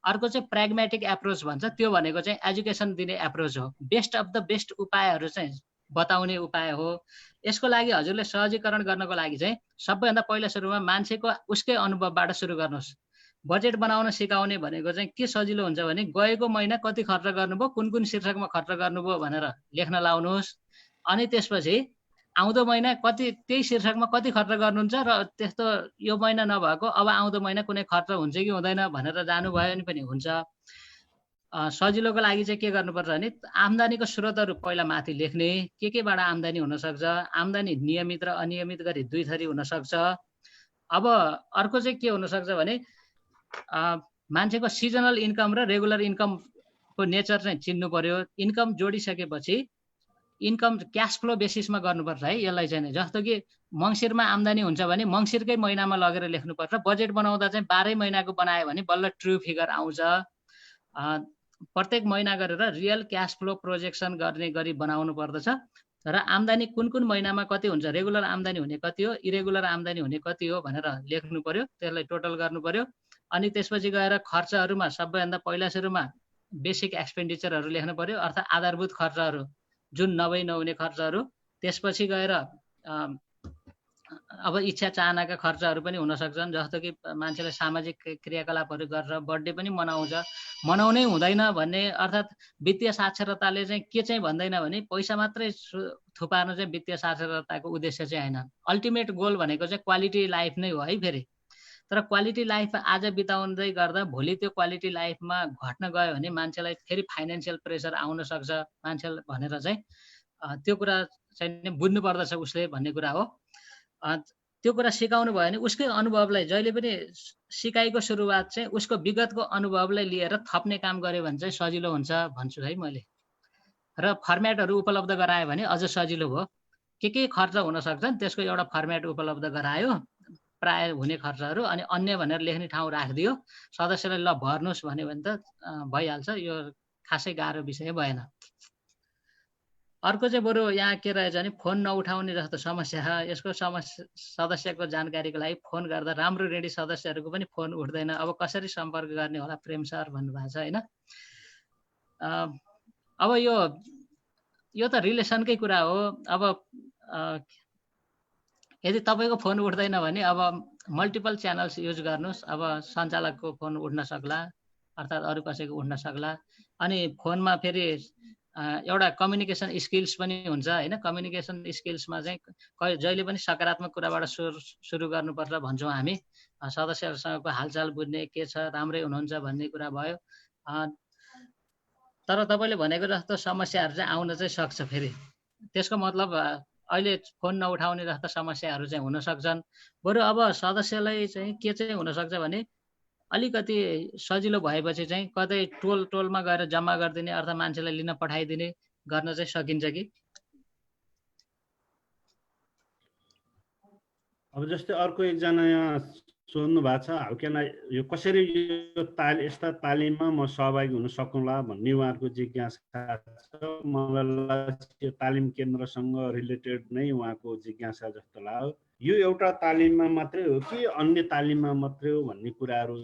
अर्को चाहिँ प्र्याग्मेटिक एप्रोच भन्छ। त्यो भनेको चाहिँ एजुकेसन दिने एप्रोच हो। बेस्ट अफ द बेस्ट उपायहरू चाहिँ बताउने उपाय हो। यसको लागि हजुरले सहजीकरण गर्नको लागि चाहिँ सबैभन्दा पहिला सुरुमा मान्छेको उसकै अनुभवबाट सुरु गर्नुहोस्। बजेट बनाउन सिकाउने भनेको चाहिँ के सजिलो हुन्छ भने गएको महिना कति खर्च गर्नुभयो, कुन शीर्षकमा खर्च गर्नुभयो भनेर लेख्न लाउनुहोस्। अनि त्यसपछि आउँदो महिना कति, त्यही शीर्षकमा कति खर्च गर्नुहुन्छ र त्यस्तो यो महिना नभएको अब आउँदो महिना कुनै खर्च हुन्छ कि हुँदैन भनेर जानुभयो भने पनि हुन्छ। सजिलोको लागि चाहिँ के गर्नुपर्छ भने आम्दानीको स्रोतहरू पहिला माथि लेख्ने, केबाट आम्दानी हुनसक्छ। आम्दानी नियमित र अनियमित गरी 2 थरी हुनसक्छ। अब अर्को चाहिँ के हुनसक्छ भने मान्छेको सिजनल इन्कम र रेगुलर इन्कमको नेचर चाहिँ चिन्नु पर्यो। इन्कम जोडिसकेपछि इन्कम क्यास फ्लो बेसिसमा गर्नुपर्छ है यसलाई चाहिँ। जस्तो कि मङ्सिरमा आम्दानी हुन्छ भने मङ्सिरकै महिनामा लगेर लेख्नुपर्छ। बजेट बनाउँदा चाहिँ 12 महिनाको बनायो भने बल्ल ट्रु फिगर आउँछ। प्रत्येक महिना गरेर रियल क्यास फ्लो प्रोजेक्सन गर्ने गरी बनाउनु पर्दछ। र आम्दानी कुन महिनामा कति हुन्छ, रेगुलर आम्दानी हुने कति हो, इरेगुलर आम्दानी हुने कति हो भनेर लेख्नु पर्यो। त्यसलाई टोटल गर्नु पर्यो। अनि त्यसपछि गएर खर्चहरूमा सबैभन्दा पहिला सुरुमा बेसिक एक्सपेन्डिचरहरू लेख्नु पर्यो, अर्थात् आधारभूत खर्चहरू जुन नहुने खर्चहरू। त्यसपछि गएर अब इच्छा चाहनाका खर्चहरू पनि हुन सक्छन्, जस्तो कि मान्छेले सामाजिक क्रियाकलापहरू गरेर बर्थडे पनि मनाउनै हुँदैन भन्ने। अर्थात् वित्तीय साक्षरताले चाहिँ के चाहिँ भन्दैन भने पैसा मात्रै थुपार्नु चाहिँ वित्तीय साक्षरताको उद्देश्य चाहिँ होइन। अल्टिमेट गोल भनेको चाहिँ क्वालिटी लाइफ नै हो है फेरि। तर क्वालिटी लाइफ आज बिताउँदै गर्दा भोलि त्यो क्वालिटी लाइफमा घट्न गयो भने मान्छेलाई फेरि फाइनेन्सियल प्रेसर आउन सक्छ मान्छेलाई भनेर चाहिँ त्यो कुरा चाहिँ बुझ्नु पर्दछ उसले भन्ने कुरा हो। त्यो कुरा सिकाउनु भयो भने उसकै अनुभवलाई, जहिले पनि सिकाइको सुरुवात चाहिँ उसको विगतको अनुभवलाई लिएर थप्ने काम गर्यो भने चाहिँ सजिलो हुन्छ भन्छु है मैले। र फर्मेटहरू उपलब्ध गरायो भने अझ सजिलो भयो। के खर्च हुन सक्छन् त्यसको एउटा फर्मेट उपलब्ध गरायो, प्राय हुने खर्चहरू, अनि अन्य भनेर लेख्ने ठाउँ राखिदियो। सदस्यलाई ल भर्नुहोस् भन्यो भने त भइहाल्छ। यो खासै गाह्रो विषय भएन। अर्को चाहिँ बरु यहाँ के रहेछ भने फोन नउठाउने जस्तो समस्या छ। यसको सदस्यको जानकारीको लागि फोन गर्दा राम्रो ऋणी सदस्यहरूको पनि फोन उठ्दैन। अब कसरी सम्पर्क गर्ने होला प्रेम सर भन्नुभएको छ होइन। अब यो त रिलेसनकै कुरा हो। अब यदि तपाईँको फोन उठ्दैन भने अब मल्टिपल च्यानल्स युज गर्नुहोस्। अब सञ्चालकको फोन उठ्न सक्ला, अर्थात् अरू कसैको उठ्न सक्ला। अनि फोनमा फेरि एउटा कम्युनिकेसन स्किल्स पनि हुन्छ होइन। कम्युनिकेसन स्किल्समा चाहिँ जहिले पनि सकारात्मक कुराबाट सुरु गर्नुपर्छ भन्छौँ हामी। सदस्यहरूसँगको हालचाल बुझ्ने, के छ, राम्रै हुनुहुन्छ भन्ने कुरा भयो। तर तपाईँले भनेको जस्तो समस्याहरू चाहिँ आउन चाहिँ सक्छ। फेरि त्यसको मतलब अहिले फोन नउठाउने जस्ता समस्याहरू चाहिँ हुन सक्छन्। बरु अब सदस्यलाई चाहिँ के चाहिँ हुनसक्छ भने अलिकति सजिलो भएपछि चाहिँ कतै टोलमा गएर जम्मा गरिदिने अर्थात् मान्छेलाई लिन पठाइदिने गर्न चाहिँ सकिन्छ कि। अब जस्तै अर्को एकजना यहाँ सोध्नु भएको छ, हाउ क्यान आई, यो कसरी यो यस्ता तालिममा म सहभागी हुन सकौँला भन्ने उहाँहरूको जिज्ञासा छ। मलाई यो तालिम केन्द्रसँग रिलेटेड नै उहाँको जिज्ञासा जस्तो लाग्यो। यो एउटा तालिममा मात्रै हो कि अन्य तालिममा मात्रै हो भन्ने कुराहरू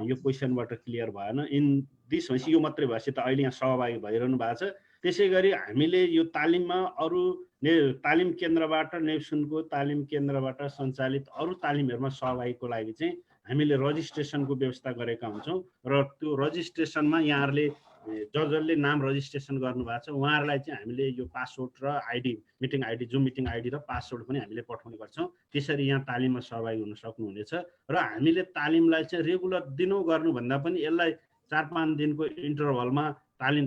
यो क्वेसनबाट क्लियर भएन। इन दिस भनेपछि यो मात्रै भएपछि त अहिले यहाँ सहभागी भइरहनु भएको छ। त्यसै गरी हामीले यो तालिममा अरू तालिम केन्द्रबाट, नेप्सुनको तालिम केन्द्रबाट सञ्चालित अरू तालिमहरूमा सहभागीको लागि चाहिँ हामीले रजिस्ट्रेसनको व्यवस्था गरेका हुन्छौँ। र त्यो रजिस्ट्रेसनमा यहाँहरूले जसले नाम रजिस्ट्रेसन गर्नुभएको छ उहाँहरूलाई चाहिँ हामीले यो पासवर्ड र ID, meeting ID, zoom meeting ID र पासवर्ड पनि हामीले पठाउने गर्छौँ। त्यसरी यहाँ तालिममा सहभागी हुन सक्नुहुनेछ। र हामीले तालिमलाई चाहिँ रेगुलर दिनौँ गर्नुभन्दा पनि यसलाई 4-5 दिनको इन्टरभलमा तालिम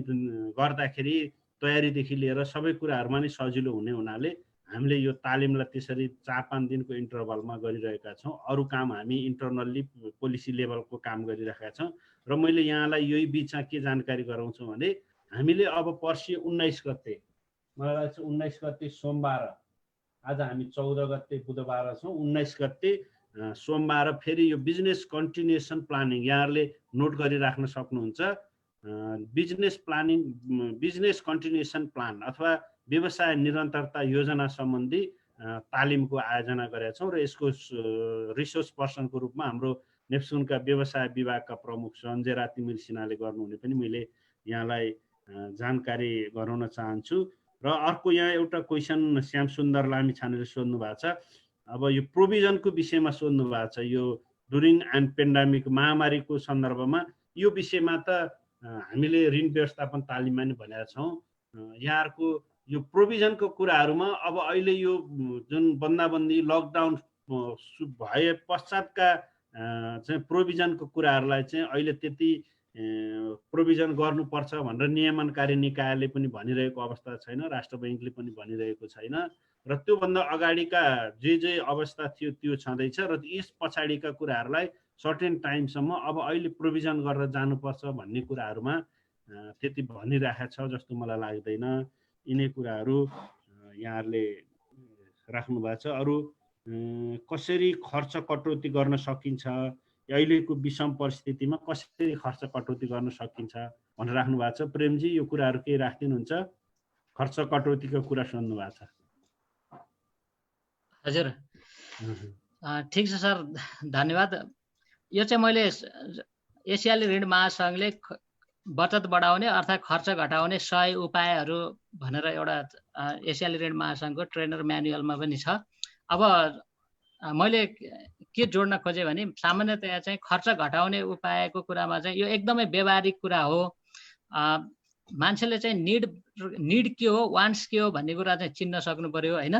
गर्दाखेरि तयारीदेखि लिएर सबै कुराहरूमा नै सजिलो हुने हुनाले हामीले यो तालिमलाई त्यसरी 4-5 दिनको इन्टरभलमा गरिरहेका छौँ। अरू काम हामी इन्टरनल्ली पोलिसी लेभलको काम गरिरहेका छौँ। र मैले यहाँलाई यही बिचमा के जानकारी गराउँछु भने हामीले अब पर्सि 19 गते, मलाई लाग्छ 19 गते सोमबार, आज हामी 14 गते बुधबार छौँ, 19 गते सोमबार फेरि यो बिजनेस कन्टिन्युएसन प्लानिङ यहाँहरूले नोट गरिराख्न सक्नुहुन्छ। Business planning, business continuation plan अथवा व्यवसाय निरन्तरता योजना सम्बन्धी तालिमको आयोजना गरेका छौँ। र यसको रिसोर्स पर्सनको रूपमा हाम्रो नेप्सुनका व्यवसाय विभागका प्रमुख सञ्जय तिमिल सिन्हाले गर्नुहुने पनि मैले यहाँलाई जानकारी गराउन चाहन्छु। र अर्को यहाँ एउटा क्वेसन श्याम सुन्दर लामिछानेले सोध्नु भएको छ। अब यो प्रोभिजनको विषयमा सोध्नु भएको छ। यो ड्युरिङ एन्ड पेन्डेमिक महामारीको सन्दर्भमा यो विषयमा त हामीले ऋण व्यवस्थापन तालिममा नि भनेका छौँ। यहाँहरूको यो प्रोभिजनको कुराहरूमा अब अहिले यो जुन बन्दाबन्दी लकडाउन भए पश्चातका चाहिँ प्रोभिजनको कुराहरूलाई चाहिँ अहिले त्यति प्रोभिजन गर्नुपर्छ भनेर नियमनकारी निकायले पनि भनिरहेको अवस्था छैन, राष्ट्र बैङ्कले पनि भनिरहेको छैन। र त्योभन्दा अगाडिका जे अवस्था थियो त्यो छँदैछ। र यस पछाडिका कुराहरूलाई सर्टेन टाइमसम्म अब अहिले प्रोभिजन गरेर जानुपर्छ भन्ने कुराहरूमा त्यति भनिरहेको छ जस्तो मलाई लाग्दैन। यिनै कुराहरू यहाँहरूले राख्नु भएको छ। अरू कसरी खर्च कटौती गर्न सकिन्छ, अहिलेको विषम परिस्थितिमा कसरी खर्च कटौती गर्न सकिन्छ भनेर राख्नु भएको छ। प्रेमजी यो कुराहरू केही राखिदिनुहुन्छ? खर्च कटौतीको कुरा सोध्नु भएको छ। हजुर, ठिक छ सर, धन्यवाद। यो चाहिँ मैले एसियाली ऋण महासङ्घले बचत बढाउने अर्थात् खर्च घटाउने 100 उपायहरू भनेर एउटा एसियाली ऋण महासङ्घको ट्रेनर म्यानुअलमा पनि छ। अब मैले के जोड्न खोजेँ भने सामान्यतया चाहिँ खर्च घटाउने उपायको कुरामा चाहिँ यो एकदमै व्यवहारिक कुरा हो। मान्छेले चाहिँ निड के हो, वान्ट्स के हो भन्ने कुरा चाहिँ चिन्न सक्नु पर्यो होइन।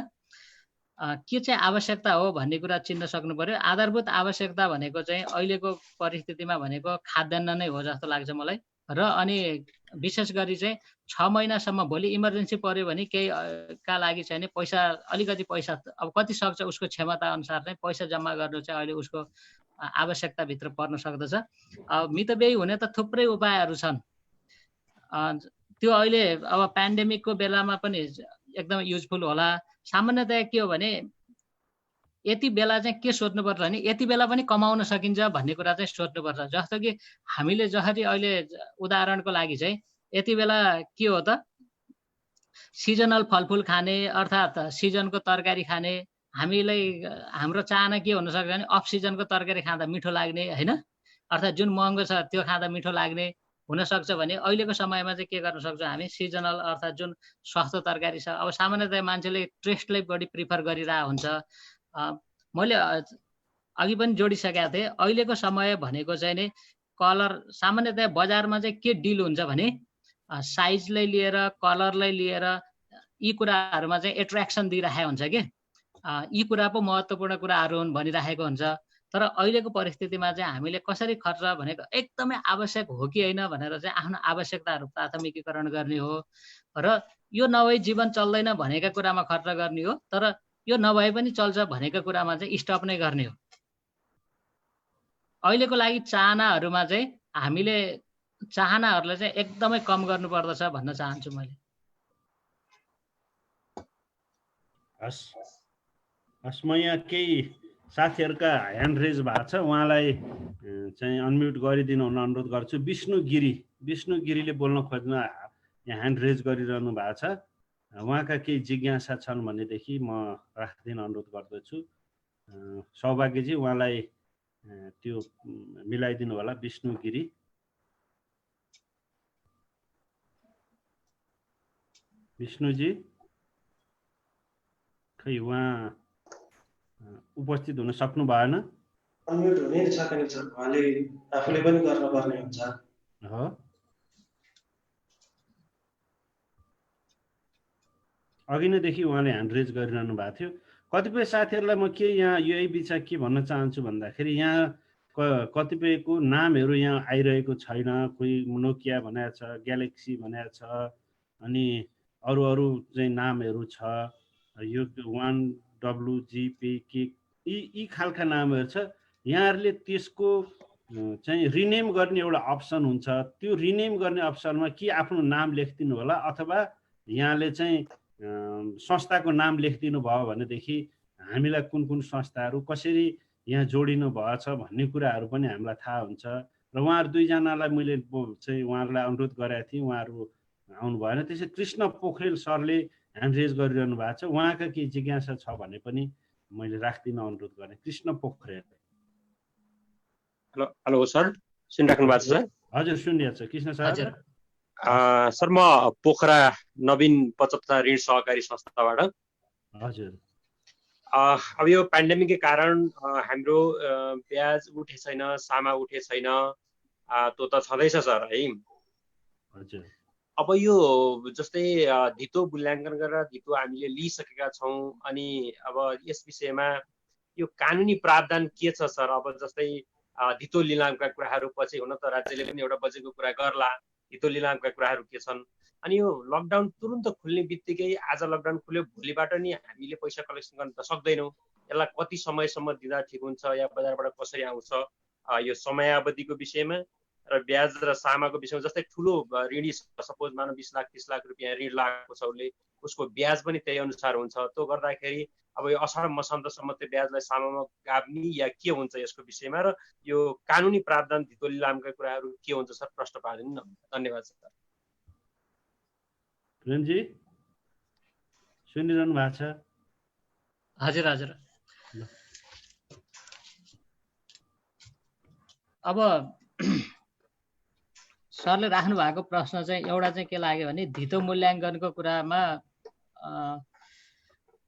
के चाहिँ आवश्यकता हो भन्ने कुरा चिन्न सक्नु पर्यो। आधारभूत आवश्यकता भनेको चाहिँ अहिलेको परिस्थितिमा भनेको खाद्यान्न नै हो जस्तो लाग्छ मलाई। र अनि विशेष गरी चाहिँ 6 महिनासम्म भोलि इमर्जेन्सी पर्यो भने केही का लागि चाहिँ पैसा, अलिकति पैसा, अब कति सक्छ उसको क्षमता अनुसार चाहिँ पैसा जम्मा गर्नु चाहिँ अहिले उसको आवश्यकताभित्र पर्न सक्दछ। मितव्ययी हुने त थुप्रै उपायहरू छन्। त्यो अहिले अब पेन्डेमिकको बेलामा पनि एकदम युजफुल होला। सामान्यतया के हो भने यति बेला चाहिँ के सोध्नुपर्छ भने यति बेला पनि कमाउन सकिन्छ भन्ने कुरा चाहिँ सोध्नुपर्छ। जस्तो कि हामीले जसरी अहिले उदाहरणको लागि चाहिँ यति बेला के हो त, सिजनल फलफुल खाने अर्थात् सिजनको तरकारी खाने। हामीलाई हाम्रो चाहना के हुनसक्छ भने अफ सिजनको तरकारी खाँदा मिठो लाग्ने होइन, अर्थात् जुन महँगो छ त्यो खाँदा मिठो लाग्ने हुनसक्छ भने अहिलेको समयमा चाहिँ के गर्न सक्छौँ हामी, सिजनल अर्थात् जुन सस्तो तरकारी छ। अब सामान्यतया मान्छेले टेस्टलाई बढी प्रिफर गरिरहेको हुन्छ। मैले अघि पनि जोडिसकेका थिएँ, अहिलेको समय भनेको चाहिँ नि कलर सामान्यतया बजारमा चाहिँ के डिल हुन्छ भने साइजलाई लिएर कलरलाई लिएर यी कुराहरूमा चाहिँ एट्र्याक्सन दिइरहेको हुन्छ कि यी कुरा पो महत्त्वपूर्ण कुराहरू हुन् भनिरहेको हुन्छ। तर अहिलेको परिस्थितिमा चाहिँ हामीले कसरी खर्च भनेको एकदमै आवश्यक हो कि होइन भनेर चाहिँ आफ्नो आवश्यकताहरू प्राथमिकीकरण गर्ने हो र यो नभई जीवन चल्दैन भनेका कुरामा खर्च गर्ने हो, तर यो नभए पनि चल्छ भनेको कुरामा चाहिँ स्टप नै गर्ने हो। अहिलेको लागि चाहनाहरूमा चाहिँ हामीले चाहनाहरूलाई चाहिँ एकदमै कम गर्नुपर्दछ भन्न चाहन्छु मैले। हस् म यहाँ केही साथीहरूका ह्यान्ड रेज भएको छ, उहाँलाई चाहिँ अनम्युट गरिदिनु हुन अनुरोध गर्छु। विष्णु गिरीले बोल्न खोज्नु यहाँ ह्यान्ड रेज गरिरहनु भएको छ। उहाँका केही जिज्ञासा छन् भनेदेखि म राख्दिन अनुरोध गर्दछु। सौभाग्यजी उहाँलाई त्यो मिलाइदिनु होला। विष्णु गिरी विष्णुजी खै उहाँ उपस्थित हुन सक्नु भएन। अनम्युट हुनै सकेन सर, उहाँले आफूले पनि गर्नुपर्ने हुन्छ हो। अघि नैदेखि उहाँले ह्यान्ड रेज गरिरहनु भएको थियो। कतिपय साथीहरूलाई म के यहाँ यही बिचमा के भन्न चाहन्छु भन्दाखेरि यहाँ कतिपयको नामहरू यहाँ आइरहेको छैन। कोही नोकिया भनेको छ, ग्यालेक्सी भनेको छ, अनि अरू चाहिँ नामहरू छ, यो 1WGP के यी खालका नामहरू छ। यहाँहरूले त्यसको चाहिँ रिनेम गर्ने एउटा अप्सन हुन्छ। त्यो रिनेम गर्ने अप्सनमा कि आफ्नो नाम लेखिदिनु होला अथवा यहाँले चाहिँ संस्थाको नाम लेखिदिनु भयो भनेदेखि हामीलाई कुन कुन संस्थाहरू कसरी यहाँ जोडिनु भएछ भन्ने कुराहरू पनि हामीलाई थाहा हुन्छ। र उहाँहरू दुईजनालाई मैले चाहिँ उहाँहरूलाई अनुरोध गरेको थिएँ, उहाँहरू आउनु भएन। त्यसै कृष्ण पोखरेल सरले ह्यान्ड रेज गरिरहनु भएको छ, उहाँका केही जिज्ञासा छ भने पनि मैले राख्दिन अनुरोध गरेँ। कृष्ण पोखरेल। हेलो सर, सुनिराख्नु भएको छ सर? हजुर सुनिरहेको छ कृष्ण सर। सर म पोखरा नवीन 75 ऋण सहकारी संस्थाबाट। हजुर। अब यो पेन्डेमिककै कारण हाम्रो ब्याज उठे छैन, सामा उठे छैन, त्यो त छँदैछ सर है। हजुर। अब यो जस्तै धितो मूल्याङ्कन गरेर धितो हामीले लिइसकेका छौँ, अनि अब यस विषयमा यो कानुनी प्रावधान के छ सर? अब जस्तै धितो लिलामका कुराहरू पछि हुन त राज्यले पनि एउटा बजेटको कुरा गर्ला, धितो लिलामका कुराहरू के छन्? अनि यो लकडाउन तुरुन्त खुल्ने बित्तिकै आज लकडाउन खुल्यो भोलिबाट नि हामीले पैसा कलेक्सन गर्न त सक्दैनौँ। यसलाई कति समयसम्म दिँदा ठिक हुन्छ या बजारबाट कसरी आउँछ? यो समयावधिको विषयमा र ब्याज र सामाको विषयमा। जस्तै ठुलो ऋणी सपोज मानव 20 लाख 30 लाख रुपियाँ ऋण लागेको छ उसले, उसको ब्याज पनि त्यही अनुसार हुन्छ। त्यो गर्दाखेरि अब यो असार मसान्तसम्म त्यो ब्याजलाई सामामा गाब्ने या के हुन्छ यसको विषयमा, र यो कानुनी प्रावधान धितो लिलामका कुराहरू के हुन्छ सर? प्रश्न पारिदिनु न। धन्यवाद सर। प्रेमजी सुनिरहनु भएको छ? हजुर हजुर। अब सरले राख्नु भएको प्रश्न चाहिँ एउटा चाहिँ के लाग्यो भने धितो मूल्याङ्कनको कुरामा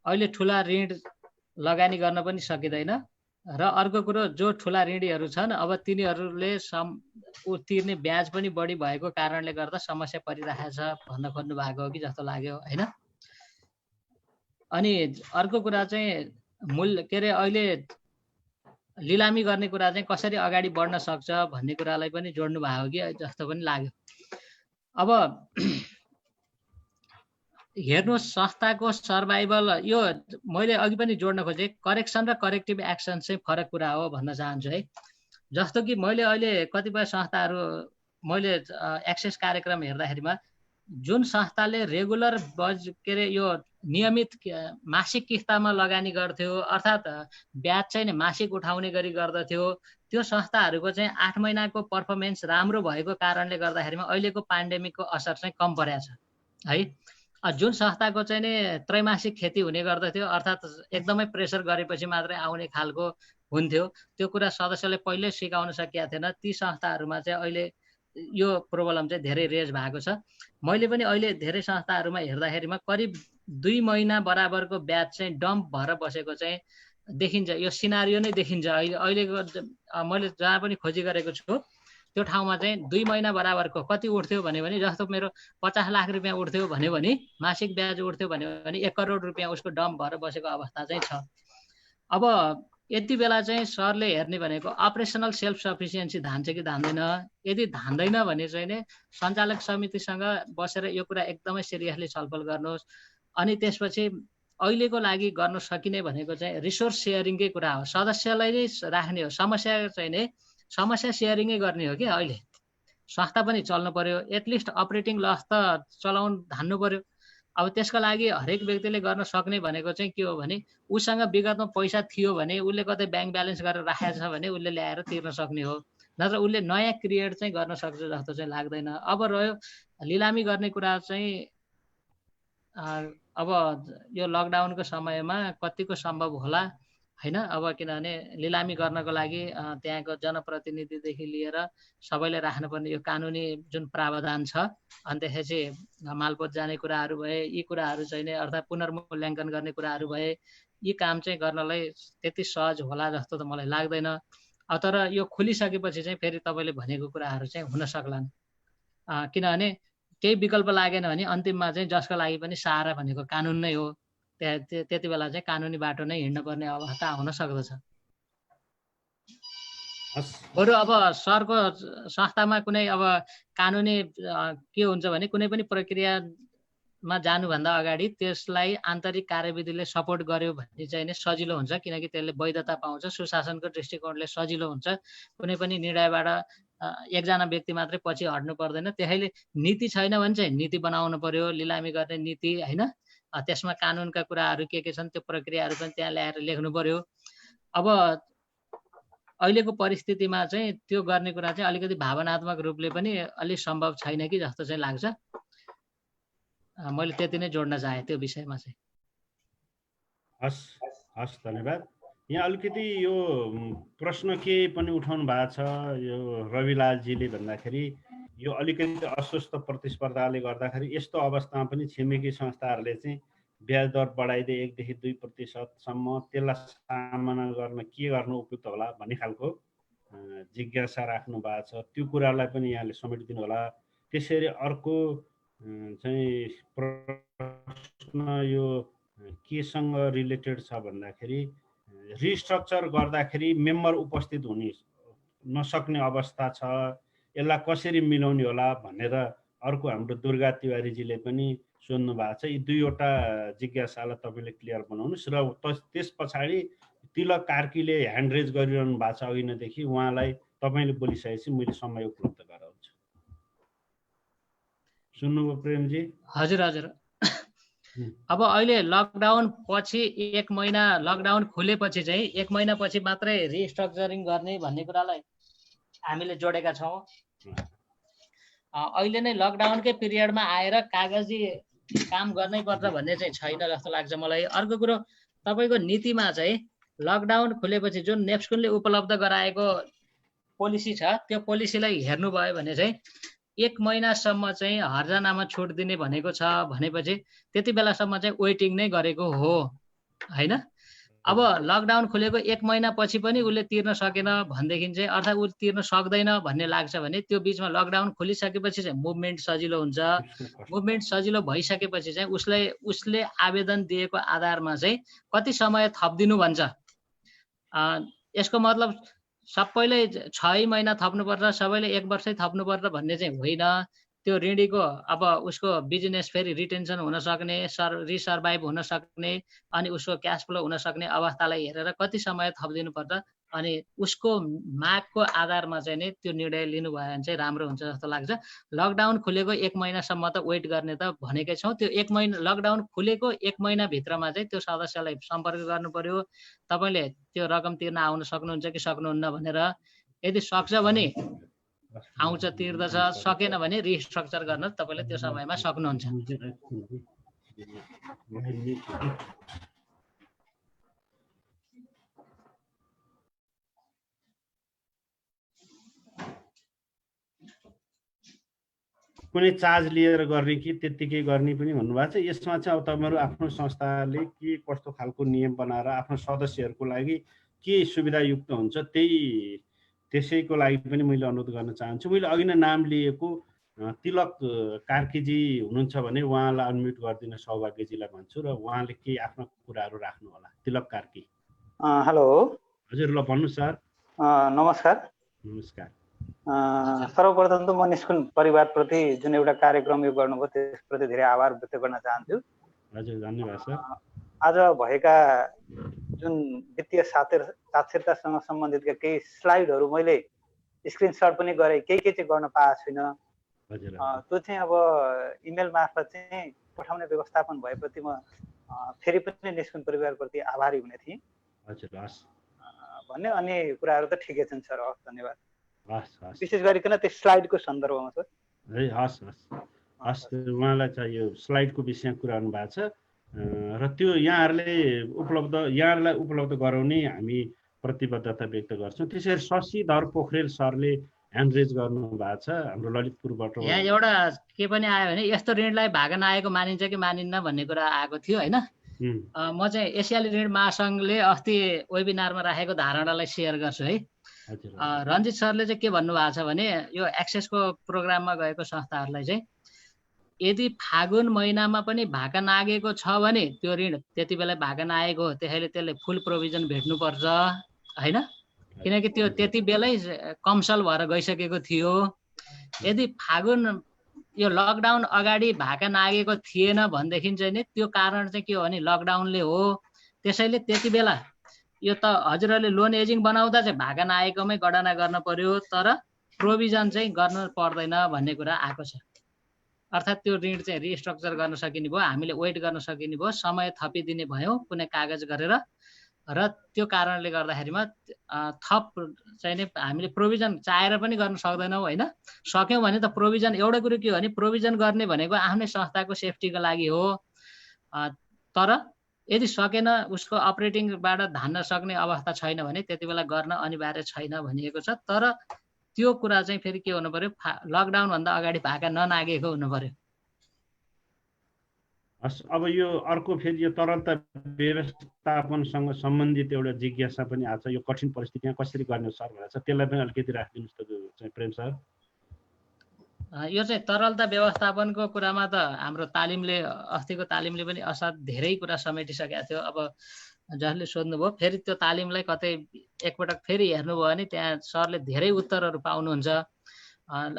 अहिले ठुला ऋण लगानी गर्न पनि सकिँदैन, र अर्को कुरो जो ठुला ऋणीहरू छन् अब तिनीहरूले तिर्ने ब्याज पनि बढी भएको कारणले गर्दा समस्या परिरहेको छ भन्न खोज्नु भएको हो कि जस्तो लाग्यो होइन। अनि अर्को कुरा चाहिँ मूल्य के अरे अहिले लिलामी गर्ने कुरा चाहिँ कसरी अगाडि बढ्न सक्छ भन्ने कुरालाई पनि जोड्नु भएको कि जस्तो पनि लाग्यो। अब हेर्नुहोस् संस्थाको सर्भाइभल, यो मैले अघि पनि जोड्न खोजेँ, करेक्सन र करेक्टिभ एक्सन चाहिँ फरक कुरा हो भन्न चाहन्छु है। जस्तो कि मैले अहिले कतिपय संस्थाहरू मैले एक्सेस कार्यक्रम हेर्दाखेरिमा जुन संस्थाले रेगुलर के अरे यो नियमित मासिक किस्तामा लगानी गर्थ्यो अर्थात् ब्याज चाहिँ मासिक उठाउने गरी गर्दथ्यो, त्यो संस्थाहरूको चाहिँ 8 महिनाको पर्फर्मेन्स राम्रो भएको कारणले गर्दाखेरिमा अहिलेको पेन्डेमिकको असर चाहिँ कम परेको छ है। जुन संस्थाको चाहिँ नि त्रैमासिक खेती हुने गर्दथ्यो अर्थात् एकदमै प्रेसर गरेपछि मात्रै आउने खालको हुन्थ्यो, त्यो कुरा सदस्यले पहिल्यै सिकाउन सकिएको थिएन। ती संस्थाहरूमा चाहिँ अहिले यो प्रब्लम चाहिँ धेरै रेज भएको छ। मैले पनि अहिले धेरै संस्थाहरूमा हेर्दाखेरिमा करिब 2 महिना बराबरको ब्याज चाहिँ डम्प भएर बसेको चाहिँ देखिन्छ, यो सिनारियो नै देखिन्छ। अहिलेको मैले जहाँ पनि खोजी गरेको छु त्यो ठाउँमा चाहिँ 2 महिना बराबरको कति उठ्थ्यो भने जस्तो मेरो 50 लाख रुपियाँ उठ्थ्यो भने मासिक ब्याज उठ्थ्यो भने 1 करोड रुपियाँ उसको डम्प भएर बसेको अवस्था चाहिँ छ। अब यति बेला चाहिँ सरले हेर्ने भनेको अपरेसनल सेल्फ सफिसियन्सी धान्छ कि धान्दैन। यदि धान्दैन भने चाहिँ नि सञ्चालक समितिसँग बसेर यो कुरा एकदमै सिरियसली छलफल गर्नुहोस्। अनि त्यसपछि अहिलेको लागि गर्न सकिने भनेको चाहिँ रिसोर्स सेयरिङकै कुरा हो। सदस्यलाई नै राख्ने हो। समस्या चाहिँ नि समस्या सेयरिङै गर्ने हो कि अहिले संस्था पनि चल्नु पर्यो, एटलिस्ट अपरेटिङ लस त धान्नु पर्यो। अब त्यसको लागि हरेक व्यक्तिले गर्न सक्ने भनेको चाहिँ के हो भने उसँग विगतमा पैसा थियो भने उसले कतै ब्याङ्क ब्यालेन्स गरेर राखेको छ भने उसले ल्याएर तिर्न सक्ने हो, नत्र उसले नयाँ क्रिएट चाहिँ गर्न सक्छ जस्तो चाहिँ लाग्दैन। अब रह्यो लिलामी गर्ने कुरा चाहिँ अब यो लकडाउनको समयमा कतिको सम्भव होला हैन। अब किनभने लिलामी गर्नको लागि त्यहाँको जनप्रतिनिधिदेखि लिएर सबैले राख्नुपर्ने यो कानुनी जुन प्रावधान छ, अनि त्यसपछि मालपोत जाने कुराहरू भए, यी कुराहरू चाहिँ नै अर्थात् पुनर्मूल्याङ्कन गर्ने कुराहरू भए, यी काम चाहिँ गर्नलाई त्यति सहज होला जस्तो त मलाई लाग्दैन। तर यो खुलिसकेपछि चाहिँ फेरि तपाईँले भनेको कुराहरू चाहिँ हुन सक्लान्। किनभने केही विकल्प लागेन भने अन्तिममा चाहिँ जसको लागि पनि सहारा भनेको कानुन नै हो। त्यति बेला चाहिँ कानुनी बाटो नै हिँड्न पर्ने अवस्था हुन सक्दछ। बरु अब सरको संस्थामा कुनै अब कानुनी के हुन्छ भने कुनै पनि प्रक्रियामा जानुभन्दा अगाडि त्यसलाई आन्तरिक कार्यविधिले सपोर्ट गर्यो भने चाहिँ नि सजिलो हुन्छ, किनकि त्यसले वैधता पाउँछ, सुशासनको दृष्टिकोणले सजिलो हुन्छ। कुनै पनि निर्णयबाट एकजना व्यक्ति मात्रै पछि हट्नु पर्दैन। त्यसैले नीति छैन भने चाहिँ नीति बनाउनु पर्यो, लिलामी गर्ने नीति हैन। त्यसमा कानुनका कुराहरू के छन् त्यो प्रक्रियाहरू पनि त्यहाँ ल्याएर लेख्नु पर्यो। अब अहिलेको परिस्थितिमा चाहिँ त्यो गर्ने कुरा चाहिँ अलिकति भावनात्मक रूपले पनि अलि सम्भव छैन कि जस्तो चाहिँ लाग्छ। मैले त्यति नै जोड्न चाहे त्यो विषयमा चाहिँ। हस् धन्यवाद। यहाँ अलिकति यो प्रश्न के पनि उठाउनु भएको छ यो रविलालजीले भन्दाखेरि यो अलिकति अस्वस्थ प्रतिस्पर्धाले गर्दाखेरि यस्तो अवस्थामा पनि छिमेकी संस्थाहरूले चाहिँ ब्याज दर बढाइदिए 1 देखि 2% त्यसलाई सामना गर्न के गर्नु उपयुक्त होला भन्ने खालको जिज्ञासा राख्नु भएको छ। त्यो कुरालाई पनि यहाँले समेटिदिनु होला। त्यसरी अर्को चाहिँ प्रश्न यो केसँग रिलेटेड छ भन्दाखेरि रिस्ट्रक्चर गर्दाखेरि मेम्बर उपस्थित हुन नसक्ने अवस्था छ, यसलाई कसरी मिलाउने होला भनेर अर्को हाम्रो दुर्गा तिवारीजीले पनि सोध्नु भएको छ। यी दुईवटा जिज्ञासालाई तपाईँले क्लियर बनाउनुहोस्। र त्यस पछाडि तिलक कार्कीले ह्यान्ड रेज गरिरहनु भएको छ अघि नैदेखि, उहाँलाई तपाईँले बोलिसकेपछि मैले समय उपलब्ध गराउँछु। सुन्नुभयो प्रेमजी? हजुर हजुर। अब अहिले लकडाउन पछि 1 महिना लकडाउन खुलेपछि चाहिँ 1 महिना पछि मात्रै रिस्ट्रक्चरिङ गर्ने भन्ने कुरालाई हामीले जोडेका छौँ। अहिले नै लकडाउनकै पिरियडमा आएर कागजी काम गर्नै पर्छ भन्ने चाहिँ छैन जस्तो लाग्छ मलाई। अर्को कुरो तपाईँको नीतिमा चाहिँ लकडाउन खुलेपछि जुन नेप्स्कुनले उपलब्ध गराएको पोलिसी छ त्यो पोलिसीलाई हेर्नुभयो भने चाहिँ 1 महिनासम्म चाहिँ हर्जनामा छुट दिने भनेको छ भनेपछि त्यति बेलासम्म चाहिँ वेटिङ नै गरेको हो हैन। अब लकडाउन खुलेको 1 महिना पछि पनि उसले तिर्न सकेन भनेदेखि चाहिँ अर्थात् उ तिर्न सक्दैन भन्ने लाग्छ भने त्यो बिचमा लकडाउन खुलिसकेपछि चाहिँ मुभमेन्ट सजिलो हुन्छ। मुभमेन्ट सजिलो भइसकेपछि चाहिँ उसले आवेदन दिएको आधारमा चाहिँ कति समय थपिदिनु भन्छ। यसको मतलब सबैले 6 महिना थप्नुपर्छ, सबैले 1 वर्षै थप्नुपर्छ भन्ने चाहिँ होइन। त्यो ऋणीको अब उसको बिजनेस फेरि रिटेन्सन हुन सक्ने, रिसर्भाइभ हुन सक्ने, अनि उसको क्यास फ्लो हुन सक्ने अवस्थालाई हेरेर कति समय थपिदिनु पर्छ अनि उसको मागको आधारमा चाहिँ नि त्यो निर्णय लिनुभयो भने चाहिँ राम्रो हुन्छ जस्तो लाग्छ। लकडाउन खुलेको 1 महिनासम्म त वेट गर्ने त भनेकै छौँ। त्यो 1 महिना लकडाउन खुलेको 1 महिनाभित्रमा चाहिँ त्यो सदस्यलाई सम्पर्क गर्नु पर्यो। तपाईँले त्यो रकम तिर्न आउन सक्नुहुन्छ कि सक्नुहुन्न भनेर, यदि सक्छ भने आउँछ तिर्दछ, सकेन भने रिस्ट्रक्चर गर्न तपाईँले त्यो समयमा सक्नुहुन्छ। कुनै चार्ज लिएर गर्ने कि त्यत्तिकै गर्ने पनि भन्नुभएको छ। यसमा चाहिँ अब तपाईँहरू आफ्नो संस्थाले के कस्तो खालको नियम बनाएर आफ्नो सदस्यहरूको लागि के सुविधायुक्त हुन्छ त्यसैको लागि पनि मैले अनुरोध गर्न चाहन्छु। मैले अघि नै नाम लिएको तिलक कार्कीजी हुनुहुन्छ भने उहाँलाई अनम्युट गरिदिन सौभाग्यजीलाई भन्छु र उहाँले केही आफ्नो कुराहरू राख्नु होला। तिलक कार्की। हेलो हजुर, ल भन्नु सर। नमस्कार। नमस्कार। सर्वप्रथम त म निस्कुन परिवारप्रति जुन एउटा कार्यक्रम यो गर्नुभयो त्यसप्रति धेरै आभार व्यक्त गर्न चाहन्छु। हजुर, धन्यवाद सर। आज भएका जुन वित्तीय साक्षरतासँग सम्बन्धितका केही स्लाइडहरू मैले स्क्रिनसट पनि गरेँ, केही चाहिँ गर्न पाएको छुइनँ। त्यो चाहिँ अब इमेल मार्फत चाहिँ पठाउने व्यवस्थापन भएपछि म फेरि पनि निस्कुन परिवारप्रति आभारी हुने थिएँ भन्ने अन्य कुराहरू त ठिकै छन् सर। हस्, धन्यवाद। विशेष गरिकन त्यो स्लाइडको सन्दर्भमा सर। हस्, उहाँलाई चाहिँ यो स्लाइडको विषयमा कुरा गर्नुभएको छ र त्यो यहाँहरूलाई उपलब्ध गराउने हामी प्रतिबद्धता व्यक्त गर्छौँ। त्यसरी शशिधर पोखरेल सरले ह्यान्ड रेज गर्नु भएको छ हाम्रो ललितपुरबाट। यहाँ एउटा के पनि आयो भने यस्तो ऋणलाई भागन आएको मानिन्छ कि मानिन्न भन्ने कुरा आएको थियो होइन। म चाहिँ एसियाली ऋण महासङ्घले अस्ति वेबिनारमा राखेको धारणालाई सेयर गर्छु है। रञ्जित सरले चाहिँ के भन्नुभएको छ भने यो एक्सेसको प्रोग्राममा गएको संस्थाहरूलाई चाहिँ यदि फागुन महिनामा पनि भाका नागेको छ भने त्यो ऋण त्यति बेला भाका नागेको हो, त्यसले फुल प्रोभिजन भेट्नुपर्छ होइन, किनकि त्यो त्यति बेलै कमसल भएर गइसकेको थियो। यदि फागुन यो लकडाउन अगाडि भाका नागेको थिएन भनेदेखि चाहिँ नि त्यो कारण चाहिँ के हो भने लकडाउनले हो। त्यसैले त्यति बेला यो त हजुरहरूले लोन एजिङ बनाउँदा चाहिँ भाका नागेकोमै गणना गर्न पर्यो, तर प्रोभिजन चाहिँ गर्न पर्दैन भन्ने कुरा आएको छ। अर्थात् त्यो ऋण चाहिँ रिस्ट्रक्चर गर्न सकिने भयो, हामीले वेट गर्न सकिने भयो, समय थपिदिने भयो कुनै कागज गरेर, र त्यो कारणले गर्दाखेरिमा थप चाहिँ नि हामीले प्रोभिजन चाहेर पनि गर्न सक्दैनौँ होइन। सक्यौँ भने त प्रोभिजन एउटा कुरो के हो भने प्रोभिजन गर्ने भनेको आफ्नै संस्थाको सेफ्टीको लागि हो, तर यदि सकेन उसको अपरेटिङबाट धान्न सक्ने अवस्था छैन भने त्यति बेला गर्न अनिवार्य छैन भनिएको छ। तर त्यो कुरा चाहिँ फेरि के हुनु पर्यो, लकडाउनभन्दा अगाडि भाका ननागेको हुनु पर्यो। अब यो अर्को फेरि यो तरलता व्यवस्थापनसँग सम्बन्धित एउटा जिज्ञासा पनि आएको छ। यो कठिन परिस्थितिमा कसरी गर्ने सर भनेर छ, त्यसलाई पनि अलिकति राखिदिनुहोस् त चाहिँ प्रेम सर। यो चाहिँ तरलता व्यवस्थापनको कुरामा त हाम्रो तालिमले अस्तिको तालिमले पनि असाध्य धेरै कुरा समेटिसकेको थियो। अब जसले सोध्नुभयो फेरि त्यो तालिमलाई कतै एकपटक फेरि हेर्नुभयो भने त्यहाँ सरले धेरै उत्तरहरू पाउनुहुन्छ।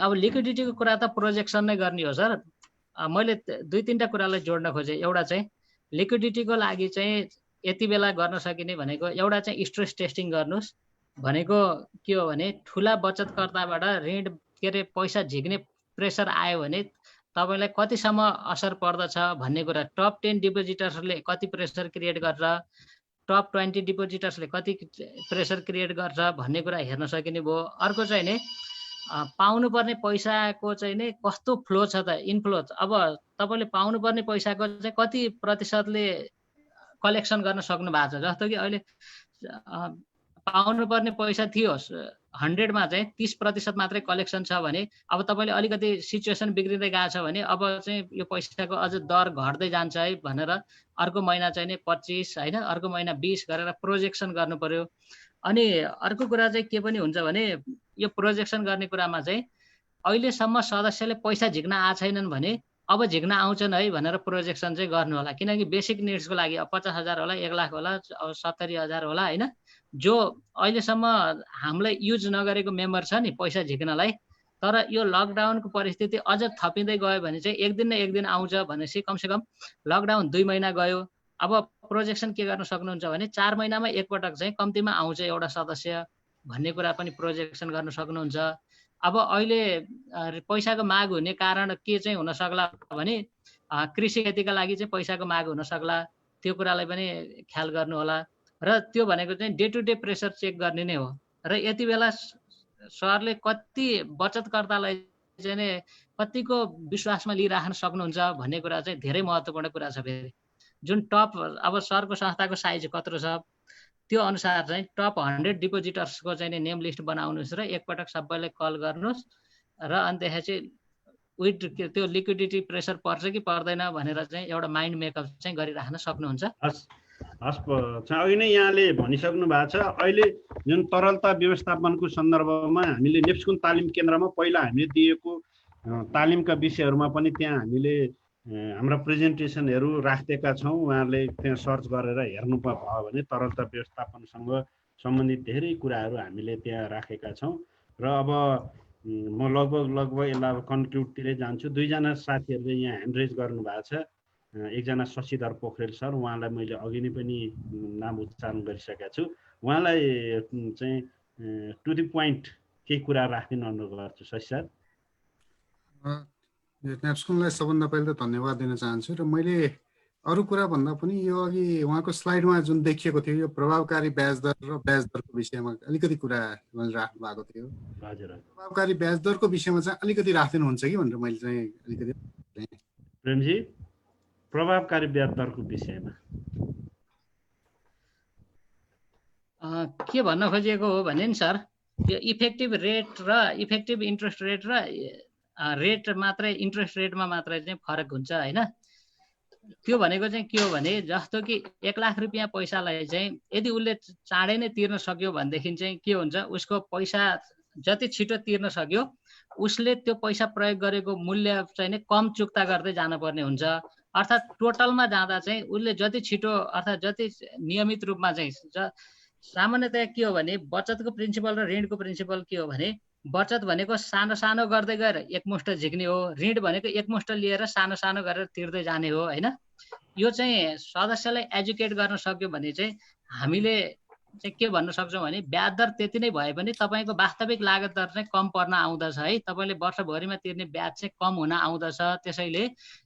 अब लिक्विडिटीको कुरा त प्रोजेक्सन नै गर्ने हो सर। मैले 2-3टा कुरालाई जोड्न खोजेँ। एउटा चाहिँ लिक्विडिटीको लागि चाहिँ यति बेला गर्न सकिने भनेको एउटा चाहिँ स्ट्रेस टेस्टिङ गर्नुहोस् भनेको के हो भने ठुला बचतकर्ताबाट ऋण के अरे पैसा झिक्ने प्रेसर आयो भने तपाईँलाई कतिसम्म असर पर्दछ भन्ने कुरा, टप 10 डिपोजिटर्सले कति प्रेसर क्रिएट गर्छ, टप 20 डिपोजिटर्सले कति प्रेसर क्रिएट गर्छ भन्ने कुरा हेर्न सकिने भयो। अर्को चाहिँ नि पाउनुपर्ने पैसाको चाहिँ नि कस्तो फ्लो छ त, इनफ्लो। अब तपाईँले पाउनुपर्ने पैसाको चाहिँ कति प्रतिशतले कलेक्सन गर्न सक्नु भएको छ। जस्तो कि अहिले पाउनुपर्ने पैसा थियो 100मा चाहिँ 30% मात्रै कलेक्सन छ भने अब तपाईँले अलिकति सिचुएसन बिग्रिँदै गएको छ भने अब चाहिँ यो पैसाको अझ दर घट्दै जान्छ है भनेर अर्को महिना चाहिँ नि 25 होइन, अर्को महिना 20 गरेर प्रोजेक्सन गर्नु पर्यो। अनि अर्को कुरा चाहिँ के पनि हुन्छ भने यो प्रोजेक्सन गर्ने कुरामा चाहिँ अहिलेसम्म सदस्यले पैसा झिक्न आएको छैनन् भने अब झिक्न आउँछन् है भनेर प्रोजेक्सन चाहिँ गर्नु होला। किनकि बेसिक निड्सको लागि अब 50,000 होला, 1 लाख होला, अब 70,000 होला होइन, जो अहिलेसम्म हामीलाई युज नगरेको मेम्बर छ नि पैसा झिक्नलाई। तर यो लकडाउनको परिस्थिति अझ थपिँदै गयो भने चाहिँ एक दिन न एक दिन आउँछ भनेपछि कमसेकम लकडाउन 2 महिना गयो। अब प्रोजेक्सन के गर्न सक्नुहुन्छ भने 4 महिनामा एकपटक चाहिँ कम्तीमा आउँछ एउटा सदस्य भन्ने कुरा पनि प्रोजेक्सन गर्न सक्नुहुन्छ। अब अहिले पैसाको माग हुने कारण के चाहिँ हुन सक्ला भने कृषि खेतीका लागि चाहिँ पैसाको माग हुन सक्ला, त्यो कुरालाई पनि ख्याल गर्नु होला। र त्यो भनेको चाहिँ day to day pressure check गर्ने नै हो। र यति बेला सरले कति बचतकर्तालाई चाहिँ नि कतिको विश्वासमा लिइराख्न सक्नुहुन्छ भन्ने कुरा चाहिँ धेरै महत्त्वपूर्ण कुरा छ। फेरि जुन टप अब सरको संस्थाको साइज कत्रो छ त्यो अनुसार चाहिँ टप 100 डिपोजिटर्सको चाहिँ नेम लिस्ट बनाउनुहोस् र एकपटक सबैलाई कल गर्नुहोस् र अनि त्यसपछि विथ त्यो लिक्विडिटी प्रेसर पर्छ कि पर्दैन भनेर चाहिँ एउटा माइन्ड मेकअप चाहिँ गरिराख्न सक्नुहुन्छ। हस् अघि नै यहाँले भनिसक्नु भएको छ। अहिले जुन तरलता व्यवस्थापनको सन्दर्भमा हामीले नेप्सकुन तालिम केन्द्रमा पहिला हामीले दिएको तालिमका विषयहरूमा पनि त्यहाँ हामीले हाम्रा प्रेजेन्टेसनहरू राखेका छौँ। उहाँहरूले त्यहाँ सर्च गरेर हेर्नु भयो भने तरलता व्यवस्थापनसँग सम्बन्धित धेरै कुराहरू हामीले त्यहाँ राखेका छौँ। र अब म लगभग यसलाई कन्क्लुडतिरै जान्छु। दुईजना साथीहरूले यहाँ ह्यान्ड रेज गर्नुभएको छ। एकजना शशिधर पोखरेल सर, उहाँलाई मैले अघि नै पनि नाम उच्चारण गरिसकेका छु। उहाँलाई चाहिँ टु द पोइन्ट केही कुरा राखिदिन अनुरोध गर्छु। शशि सर। नेप्सकुनलाई सबभन्दा पहिले त धन्यवाद दिन चाहन्छु। र मैले अरू कुरा भन्दा पनि यो अघि उहाँको स्लाइडमा जुन देखिएको थियो यो प्रभावकारी ब्याज दर र ब्याज दरको विषयमा अलिकति कुरा राख्नु भएको थियो। प्रभावकारी ब्याज दरको विषयमा चाहिँ अलिकति राखिदिनुहुन्छ कि भनेर मैले चाहिँ अलिकति प्रेमजी प्रभावकारी ब्याज दरको विषयमा के भन्न खोजिएको हो भने नि सर, यो इफेक्टिभ रेट र इफेक्टिभ इन्ट्रेस्ट रेट र रेट मात्रै इन्ट्रेस्ट रेटमा मात्रै चाहिँ फरक हुन्छ होइन। त्यो भनेको चाहिँ के हो भने जस्तो कि 1 लाख रुपियाँ पैसालाई चाहिँ यदि उसले चाँडै नै तिर्न सक्यो भनेदेखि चाहिँ के हुन्छ, उसको पैसा जति छिटो तिर्न सक्यो उसले त्यो पैसा प्रयोग गरेको मूल्य चाहिँ नै कम चुक्ता गर्दै जानुपर्ने हुन्छ। अर्थात् टोटलमा जाँदा चाहिँ उसले जति छिटो अर्थात् जति नियमित रूपमा चाहिँ सामान्यतया के हो भने बचतको प्रिन्सिपल र ऋणको प्रिन्सिपल के हो भने बचत भनेको सानो सानो गर्दै गएर एकमुष्ट झिक्ने हो, ऋण भनेको एकमुष्ट लिएर सानो सानो गरेर तिर्दै जाने हो होइन। यो चाहिँ सदस्यलाई एजुकेट गर्न सक्यो भने चाहिँ हामीले चाहिँ के भन्न सक्छौँ भने ब्याज दर त्यति नै भए पनि तपाईँको वास्तविक लागत दर चाहिँ कम पर्न आउँदछ है। तपाईँले वर्षभरिमा तिर्ने ब्याज चाहिँ कम हुन आउँदछ। त्यसैले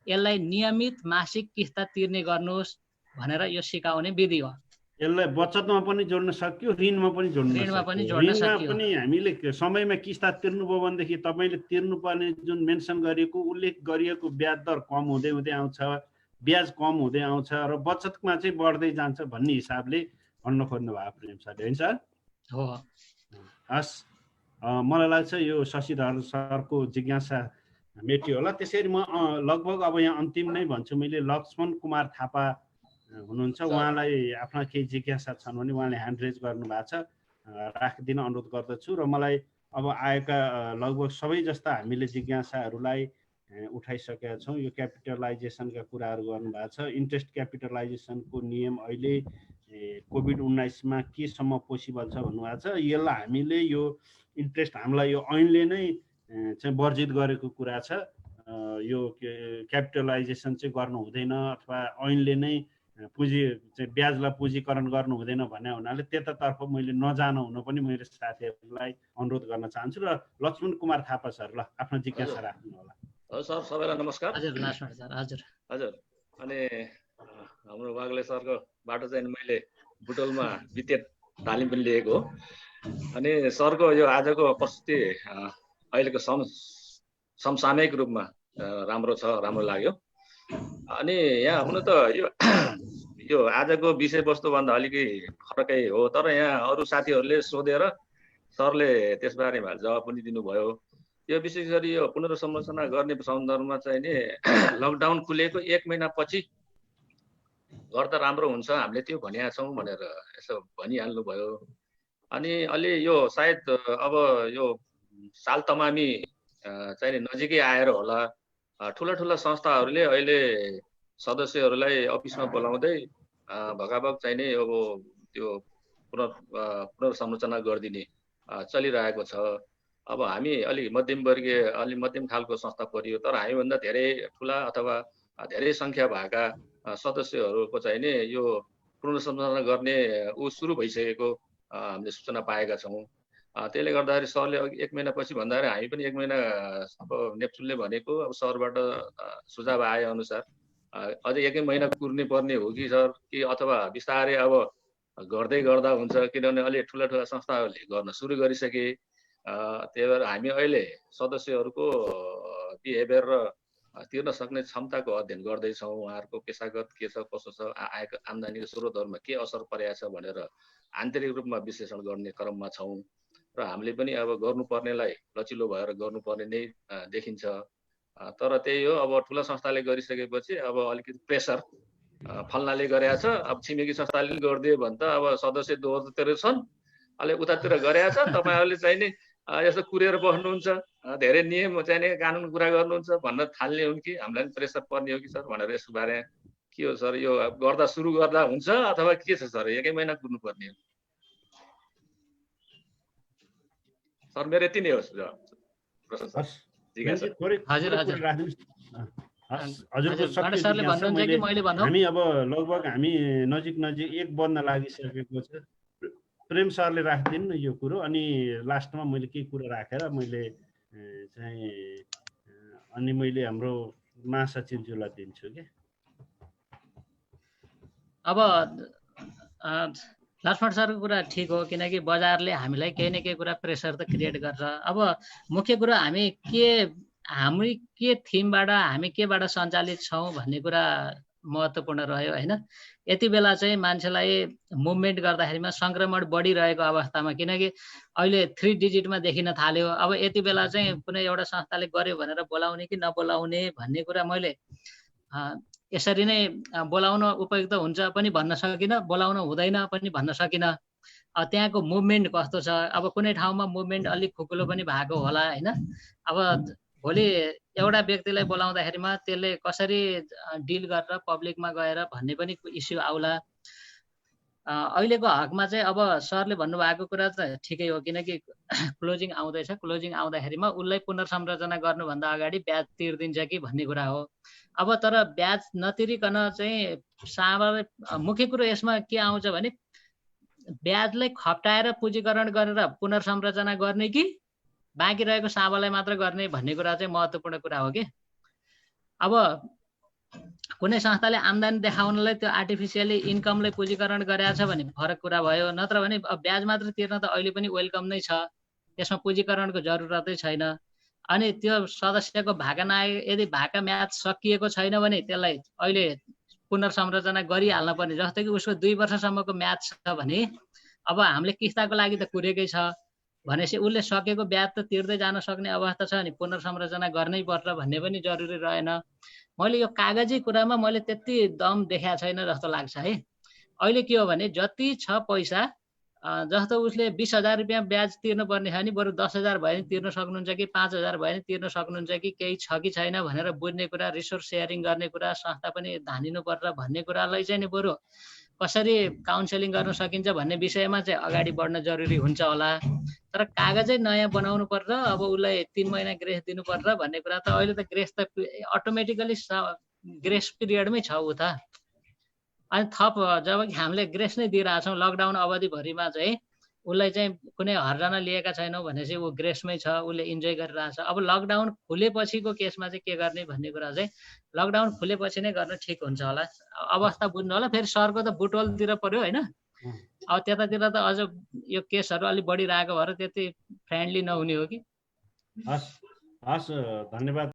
यसलाई नियमित मासिक किस्ता तिर्ने गर्नुहोस् भनेर यो सिकाउने विधि हो। यसलाई बचतमा पनि जोड्न सक्यो, ऋणमा पनि जोड्न सक्यो। ऋणमा पनि हामीले समयमा किस्ता तिर्नुभयो भनेदेखि तपाईँले तिर्नुपर्ने जुन मेन्सन गरिएको उल्लेख गरिएको ब्याज दर कम हुँदै हुँदै आउँछ, ब्याज कम हुँदै आउँछ र बचतमा चाहिँ बढ्दै जान्छ भन्ने हिसाबले भन्न खोज्नु भयो प्रेम सरले, होइन सर? हो। हस्, मलाई लाग्छ यो शशिधर सरको जिज्ञासा मेटियो होला। त्यसरी म लगभग अब यहाँ अन्तिम नै भन्छु मैले। लक्ष्मण कुमार थापा हुनुहुन्छ, उहाँलाई आफ्ना केही जिज्ञासा छन् भने उहाँले ह्यान्ड रेज गर्नु भएको छ, राखिदिन अनुरोध गर्दछु। र मलाई अब आएका लगभग सबै जस्ता हामीले जिज्ञासाहरूलाई उठाइसकेका छौँ। यो क्यापिटलाइजेसनका कुराहरू गर्नुभएको छ। इन्ट्रेस्ट क्यापिटलाइजेसनको नियम अहिले कोभिड-19मा केसम्म पोसिबल छ भन्नुभएको छ। यसलाई हामीले यो इन्ट्रेस्ट हामीलाई यो ऐनले नै चाहिँ वर्जित गरेको कुरा छ। यो क्यापिटलाइजेसन चाहिँ गर्नु हुँदैन अथवा ऐनले नै पुँजी चाहिँ ब्याजलाई पुँजीकरण गर्नु हुँदैन भन्ने हुनाले त्यतातर्फ मैले नजान हुन पनि मैले साथीहरूलाई अनुरोध गर्न चाहन्छु। र लक्ष्मण कुमार थापा सर, ल आफ्नो जिज्ञासा राख्नु होला। हजुर सर, सबैलाई नमस्कार। हजुर लक्ष्मण सर। हजुर हजुर। अनि हाम्रो वाग्ले सरकोबाट चाहिँ मैले बुटोलमा वित्तीय तालिम पनि लिएको हो। अनि सरको यो आजको प्रस्तुति अहिलेको समसामयिक रूपमा राम्रो छ, राम्रो लाग्यो। अनि यहाँ हुन त यो आजको विषयवस्तुभन्दा अलिकति फरकै हो, तर यहाँ अरू साथीहरूले सोधेर सरले त्यसबारेमा जवाब पनि दिनुभयो। यो विशेष गरी यो पुनर्संरचना गर्ने सन्दर्भमा चाहिँ नि लकडाउन खुलेको 1 महिनापछि गर्दा राम्रो हुन्छ, हामीले त्यो भनिया छौँ भनेर यसो भनिहाल्नुभयो। अनि अलि यो सायद अब यो साल तमामी चाहिँ नजिकै आएर होला ठुला संस्थाहरूले अहिले सदस्यहरूलाई अफिसमा बोलाउँदै भगाभग चाहिँ नि अब त्यो पुनर्संरचना गरिदिने चलिरहेको छ। अब हामी अलि मध्यम खालको संस्था परियो, तर हामीभन्दा धेरै ठुला अथवा धेरै सङ्ख्या भएका सदस्यहरूको चाहिँ नि यो पुनर्संरचना गर्ने सुरु भइसकेको हामीले सूचना पाएका छौँ। त्यसले गर्दाखेरि सरले अघि 1 महिनापछि भन्दाखेरि हामी पनि 1 महिना अब नेप्सुनले भनेको अब सरबाट सुझाव आए अनुसार अझै 1 महिना कुर्ने पर्ने हो कि सर, कि अथवा बिस्तारै अब गर्दै गर्दा हुन्छ, किनभने अलि ठुला संस्थाहरूले गर्न सुरु गरिसके। त्यही भएर हामी अहिले सदस्यहरूको बिहेभियर र तिर्न सक्ने क्षमताको अध्ययन गर्दैछौँ। उहाँहरूको पेसागत के छ, कसो छ, आएको आम्दानीको स्रोतहरूमा के असर परेको छ भनेर आन्तरिक रूपमा विश्लेषण गर्ने क्रममा छौँ। र हामीले पनि अब गर्नुपर्नेलाई लचिलो भएर गर्नुपर्ने नै देखिन्छ। तर त्यही हो, अब ठुलो संस्थाले गरिसकेपछि अब अलिकति प्रेसर फल्नाले गरेछ, अब छिमेकी संस्थाले पनि गरिदियो भने त अब सदस्य दोहोरतिर छन्, अहिले उतातिर गरेछ, तपाईँहरूले चाहिँ नि यस्तो कुरेर बस्नुहुन्छ, धेरै नियम चाहिँ नि कानुन कुरा गर्नुहुन्छ भन्न थाल्ने हुन् कि हामीलाई पनि प्रेसर पर्ने हो कि सर भनेर यसको बारे के हो सर? यो गर्दा सुरु गर्दा हुन्छ अथवा के छ सर? 1 महिना कुर्नु पर्ने हो सर? मेरो यति नै हो सुझाव। हामी अब लगभग हामी नजिक 1 बज्न लागिसकेको छ। प्रेम सरले राखिदिनु न यो कुरो, अनि लास्टमा मैले केही कुरा राखेर मैले चाहिँ अनि मैले हाम्रो महासचिवज्यूलाई दिन्छु के। अब लक्ष्मण सरको कुरा ठिक हो, किनकि बजारले हामीलाई केही न केही कुरा प्रेसर त क्रिएट गर्छ। अब मुख्य कुरा हामी के थिमबाट हामी केबाट सञ्चालित छौँ भन्ने कुरा महत्त्वपूर्ण रह्यो हैन। यति बेला चाहिँ मान्छेलाई मुभमेन्ट गर्दाखेरिमा संक्रमण बढिरहेको अवस्थामा, किनकि अहिले 3 डिजिटमा देखिन थाल्यो। अब यति बेला चाहिँ कुनै एउटा संस्थाले गर्यो भनेर बोलाउने कि नबोलाउने भन्ने कुरा मैले यसरी नै बोलाउन उपयुक्त हुन्छ पनि भन्न सकिनँ, बोलाउन हुँदैन पनि भन्न सकिनँ। त्यहाँको मुभमेन्ट कस्तो छ, अब कुनै ठाउँमा मुभमेन्ट अलिक खुकुलो पनि भएको होला हैन। अब भोलि एउटा व्यक्तिलाई बोलाउँदाखेरिमा त्यसले कसरी डिल गरेर पब्लिकमा गएर भन्ने पनि इस्यु आउला। अहिलेको हकमा चाहिँ अब सरले भन्नुभएको कुरा त ठिकै हो, किनकि क्लोजिङ आउँदैछ। क्लोजिङ आउँदाखेरिमा उसलाई पुनर्संरचना गर्नुभन्दा अगाडि ब्याज तिर्दिन्छ कि भन्ने कुरा हो। अब तर ब्याज नतिरिकन चाहिँ मुख्य कुरो यसमा के आउँछ भने ब्याजलाई खप्टाएर पुँजीकरण गरेर पुनर्संरचना गर्ने कि बाँकी रहेको साँबालाई मात्र गर्ने भन्ने कुरा चाहिँ महत्त्वपूर्ण कुरा हो कि। अब कुनै संस्थाले आम्दानी देखाउनलाई त्यो आर्टिफिसियली इन्कमलाई पुँजीकरण गरेछ भने फरक कुरा भयो, नत्र भने ब्याज मात्र तिर्न त अहिले पनि वेलकम नै छ, त्यसमा पुँजीकरणको जरुरतै छैन। अनि त्यो सदस्यको भाका नआए, यदि भाका म्याद सकिएको छैन भने त्यसलाई अहिले पुनर्संरचना गरिहाल्न पर्ने। जस्तै कि उसको 2 वर्षसम्मको म्याद छ भने अब हामीले किस्ताको लागि त कुरेकै छ भनेपछि उसले सकेको ब्याज त तिर्दै जान सक्ने अवस्था छ भने पुनर्संरचना गर्नै पर्छ भन्ने पनि जरुरी रहेन। मैले यो कागजी कुरामा मैले त्यति दम देखाएको छैन जस्तो लाग्छ है। अहिले के हो भने जति छ पैसा, जस्तो उसले 20,000 रुपियाँ ब्याज तिर्नुपर्ने छ नि बरु 10,000 भयो भने तिर्न सक्नुहुन्छ कि 5,000 भयो भने तिर्न सक्नुहुन्छ कि केही छ कि छैन भनेर बुझ्ने कुरा, रिसोर्स सेयरिङ गर्ने कुरा, संस्था पनि धानिनु पर्छ भन्ने कुरालाई चाहिँ नि बरु कसरी काउन्सेलिङ गर्न सकिन्छ भन्ने विषयमा चाहिँ अगाडि बढ्न जरुरी हुन्छ होला। तर कागजै नयाँ बनाउनु पर्छ, अब उसलाई 3 महिना ग्रेस दिनुपर्छ भन्ने कुरा त अहिले त ग्रेस त अटोमेटिकली ग्रेस पिरियडमै छ उ त। अनि थप जब कि हामीले ग्रेस नै दिइरहेछौँ लकडाउन अवधिभरिमा चाहिँ उसलाई चाहिँ कुनै हर्जना लिएका छैनौँ भनेपछि ऊ ग्रेसमै छ, उसले इन्जोय गरिरहेछ। अब लकडाउन खुलेपछिको केसमा चाहिँ के गर्ने भन्ने कुरा चाहिँ लकडाउन खुलेपछि नै गर्न ठिक हुन्छ होला। अवस्था बुझ्नु होला। फेरि सरको त बुटोलतिर पर्यो होइन, अब त्यतातिर त अझ यो केसहरू अलिक बढिरहेको भएर त्यति फ्रेन्डली नहुने हो कि। हस् धन्यवाद।